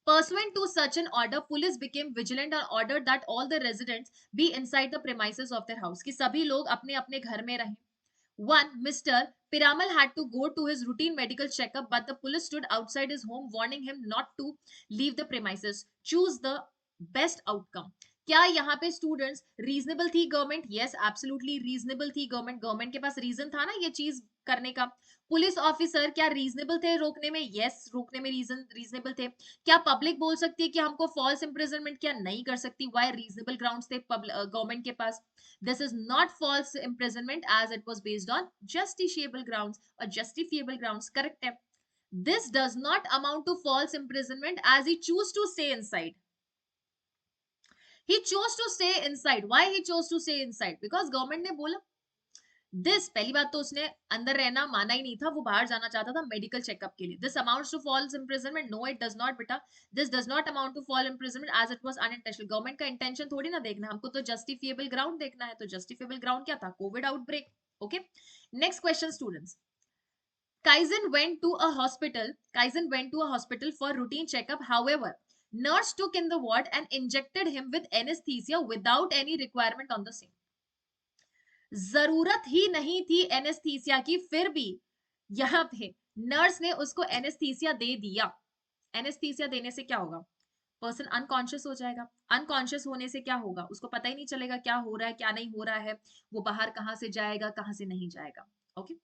Pursuant to such an order, police became vigilant and ordered that all the residents be inside the premises of their house, कि सभी लोग अपने अपने घर में रहें। One, Mr. Piramal had to go to his routine medical checkup, but the police stood outside his home warning him not to leave the premises. Choose the best outcome. क्या यहाँ पे स्टूडेंट्स रीजनेबल थी government? Yes, absolutely reasonable थी government. Government के पास reason था ना ये चीज करने का. पुलिस ऑफिसर क्या रीजनेबल थे रोकने में? यस, रोकने में रीजनेबल थे. क्या पब्लिक बोल सकती है कि हमको फॉल्स इंप्रिजनमेंट क्या नहीं कर सकती? वाई रीजनेबल ग्राउंड्स थे गवर्नमेंट के पास. This is not false imprisonment as it was based on justiciable grounds or justifiable grounds. Correct है. This does not amount to false imprisonment as he chose to stay inside. He chose to stay inside. Why he chose to stay inside? Because government ने बोला. This पहली बात तो उसने अंदर रहना माना ही नहीं था, वो बाहर जाना चाहता था मेडिकल चेकअप के लिए. This amounts to false imprisonment? No, it does not बेटा. This does not amount to fall imprisonment as it was unintentional. Government का इंटेंशन थोड़ी ना देखना, हमको तो जस्टिफिएबल ग्राउंड देखना है. तो जस्टिफिएबल ग्राउंड क्या था? Covid outbreak. Okay, next question students. Kaizen went to a hospital. Kaizen went to a hospital for routine checkup. However, nurse took in the ward and injected him with anesthesia without any requirement on the same. जरूरत ही नहीं थी anaesthesia की, फिर भी यहां पे nurse ने उसको एनेस्थीसिया दे दिया. एनेस्थीसिया देने से क्या होगा? पर्सन अनकॉन्शियस हो जाएगा. अनकॉन्शियस होने से क्या होगा? उसको पता ही नहीं चलेगा क्या हो रहा है क्या नहीं हो रहा है, वो बाहर कहां से जाएगा कहां से नहीं जाएगा. Okay,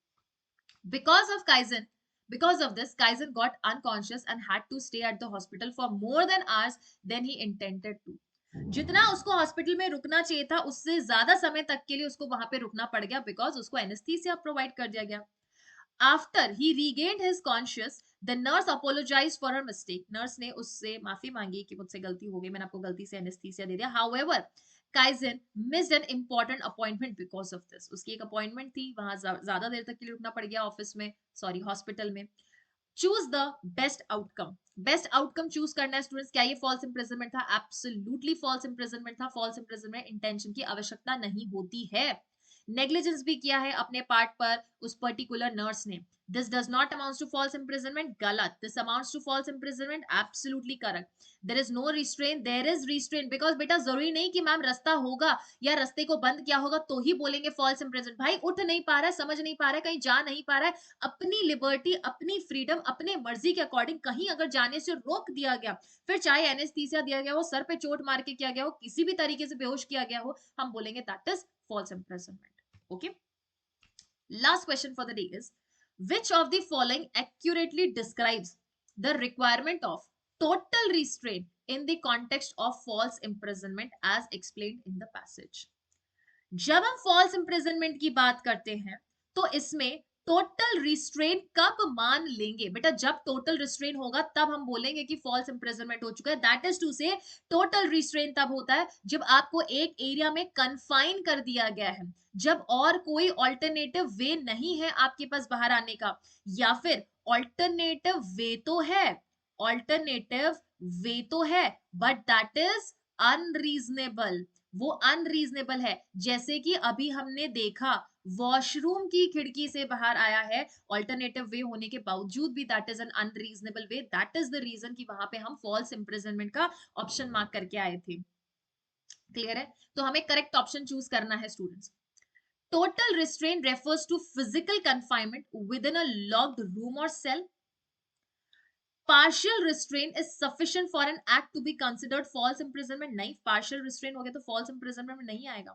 because of kaizen, because of this Kaizen got unconscious and had to stay at the hospital for more than hours than he intended to. जितना उसको हॉस्पिटल में रुकना चाहिए था उससे ज्यादा समय तक के लिए उसको वहां पे रुकना पड़ गया, बिकॉज उसको एनेस्थीसिया प्रोवाइड कर दिया गया. After he regained his conscious, the nurse apologize for her mistake. Nurse ने उससे माफी मांगी कि मुझसे गलती हो गई, मैंने आपको गलती से एनेस्थीसिया दे दिया. However, kaizen missed an important appointment because of this. उसकी एक अपॉइंटमेंट थी, वहां ज्यादा देर तक के लिए रुकना पड़ गया ऑफिस में, सॉरी हॉस्पिटल में. Choose the best outcome. Best outcome choose करना है स्टूडेंट्स. क्या ये फॉल्स इंप्रिजनमेंट था? एब्सोल्युटली फॉल्स इंप्रिजनमेंट था. फॉल्स इंप्रिजनमेंट इंटेंशन की आवश्यकता नहीं होती है. नेग्लिजेंस भी किया है अपने पार्ट पर उस पर्टिकुलर नर्स ने. This does not amounts to false imprisonment. गलत. This amounts to false imprisonment. Absolutely correct. There is no restrain. There is restrain because बेटा जरूरी नहीं कि मैम रास्ता होगा या रास्ते को बंद किया होगा तो ही बोलेंगे फॉल्स इंप्रिजनमेंट. भाई उठ नहीं पा रहा है, समझ नहीं पा रहा है, कहीं जा नहीं पा रहा है, अपनी लिबर्टी अपनी फ्रीडम अपने मर्जी के अकॉर्डिंग कहीं अगर जाने से रोक दिया गया, फिर चाहे एनेस्थीसिया दिया गया हो, सर पे चोट मार के किया गया हो, किसी भी तरीके से बेहोश किया गया हो, हम बोलेंगे that is false imprisonment. Okay, last question for the day is, which of the following accurately describes the requirement of total restraint in the context of false imprisonment as explained in the passage. जब हम false imprisonment की बात करते हैं तो इसमें total restrain कब मान लेंगे? बेटा जब टोटल रिस्ट्रेन होगा तब हम बोलेंगे कि फॉल्स इंप्रिजनमेंट हो चुका है. दैट इज टू से टोटल रिस्ट्रेन तब होता है जब आपको एक एरिया में कन्फाइन कर दिया गया है, जब और कोई ऑल्टरनेटिव वे नहीं है आपके पास बाहर आने का, या फिर ऑल्टरनेटिव वे तो है, ऑल्टरनेटिव वे तो है बट दैट इज अनरीजनेबल. वो अनरीजनेबल है. जैसे कि अभी हमने देखा वॉशरूम की खिड़की से बाहर आया है, ऑल्टरनेटिव वे होने के बावजूद भी that is an unreasonable way. That is the reason कि वहां पे हम फॉल्स इंप्रिजनमेंट का ऑप्शन मार्क करके आए थे. क्लियर है? तो हमें करेक्ट ऑप्शन चूज करना है students. Total restraint refers to physical confinement within a locked room और cell. partial restraint is sufficient for an act to be considered false imprisonment. नहीं, partial restraint हो गया तो false imprisonment में नहीं आएगा.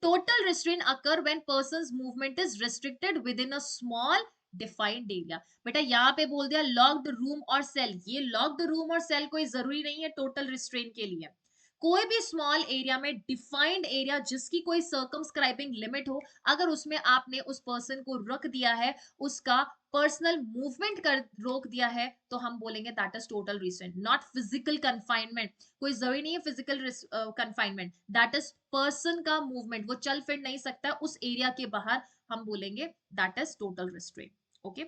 Total restraint occur when person's movement is restricted within a small defined area. बेटा यहाँ पे बोल दिया locked room और cell. ये locked room और cell कोई जरूरी नहीं है total restraint के लिए. कोई भी स्मॉल एरिया में डिफाइंड एरिया जिसकी कोई सर्कमस्क्राइबिंग लिमिट हो, अगर उसमें आपने उस पर्सन को रख दिया है, उसका पर्सनल मूवमेंट कर रोक दिया है, तो हम बोलेंगे that is total restraint. Not physical confinement. कोई जरूरी नहीं है physical confinement. That is person का मूवमेंट, वो चल फिर नहीं सकता उस एरिया के बाहर, हम बोलेंगे that is total restraint. Okay,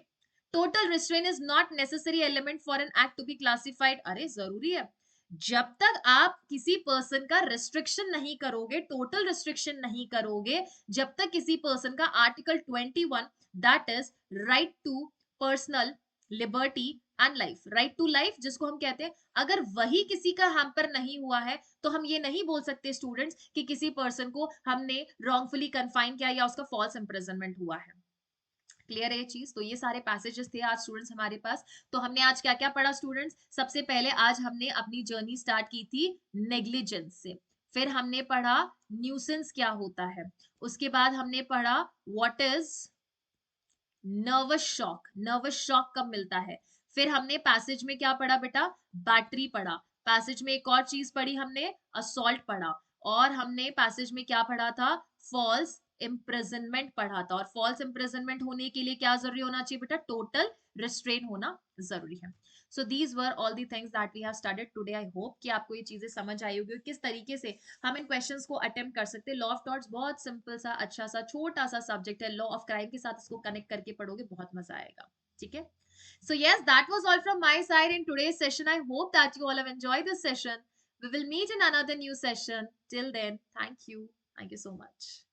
total restraint is not necessary element for an act to be classified. अरे जरूरी है. जब तक आप किसी पर्सन का रिस्ट्रिक्शन नहीं करोगे, टोटल रिस्ट्रिक्शन नहीं करोगे, जब तक किसी पर्सन का article 21 that is right to personal liberty and life, right to life जिसको हम कहते हैं, अगर वही किसी का हैम्पर नहीं हुआ है तो हम ये नहीं बोल सकते स्टूडेंट्स कि किसी पर्सन को हमने रॉन्गफुली कन्फाइन किया या उसका फॉल्स इंप्रिजनमेंट हुआ है। क्लियर है ये चीज? तो ये सारे पैसेजेस थे आज स्टूडेंट्स हमारे पास। तो हमने आज क्या क्या पढ़ा स्टूडेंट्स? सबसे पहले आज हमने अपनी जर्नी स्टार्ट की थी नेग्लिजेंस से, फिर हमने पढ़ा न्यूसेंस क्या होता है, उसके बाद हमने पढ़ा व्हाट इज नर्वस शॉक कब मिलता है, फिर हमने पैसेज में क्या पढ़ा बेटा? बैटरी पढ़ा। पैसेज में एक और चीज पढ़ी हमने, असॉल्ट पढ़ा। और हमने पैसेज में क्या पढ़ा था? फॉल्स इम्प्रिजनमेंट पढ़ा था। और फॉल्स इम्प्रिजनमेंट होने के लिए क्या जरूरी होना चाहिए बेटा? टोटल रिस्ट्रेन होना जरूरी है। So these were all the things that we have studied today. I hope कि आपको ये चीजें समझ आई होगी किस तरीके से हम इन क्वेश्चंस को अटेम्प्ट कर सकते हैं। लॉ ऑफ टॉर्ट्स बहुत सिंपल सा अच्छा सा छोटा सा सब्जेक्ट है, लॉ ऑफ क्राइम के साथ इसको कनेक्ट करके पढ़ोगे बहुत मजा आएगा। ठीक है? So yes, that was all from my side in today's session. I hope that you all have enjoyed this session. We will meet in another new session. Till then, thank you. Thank you so much.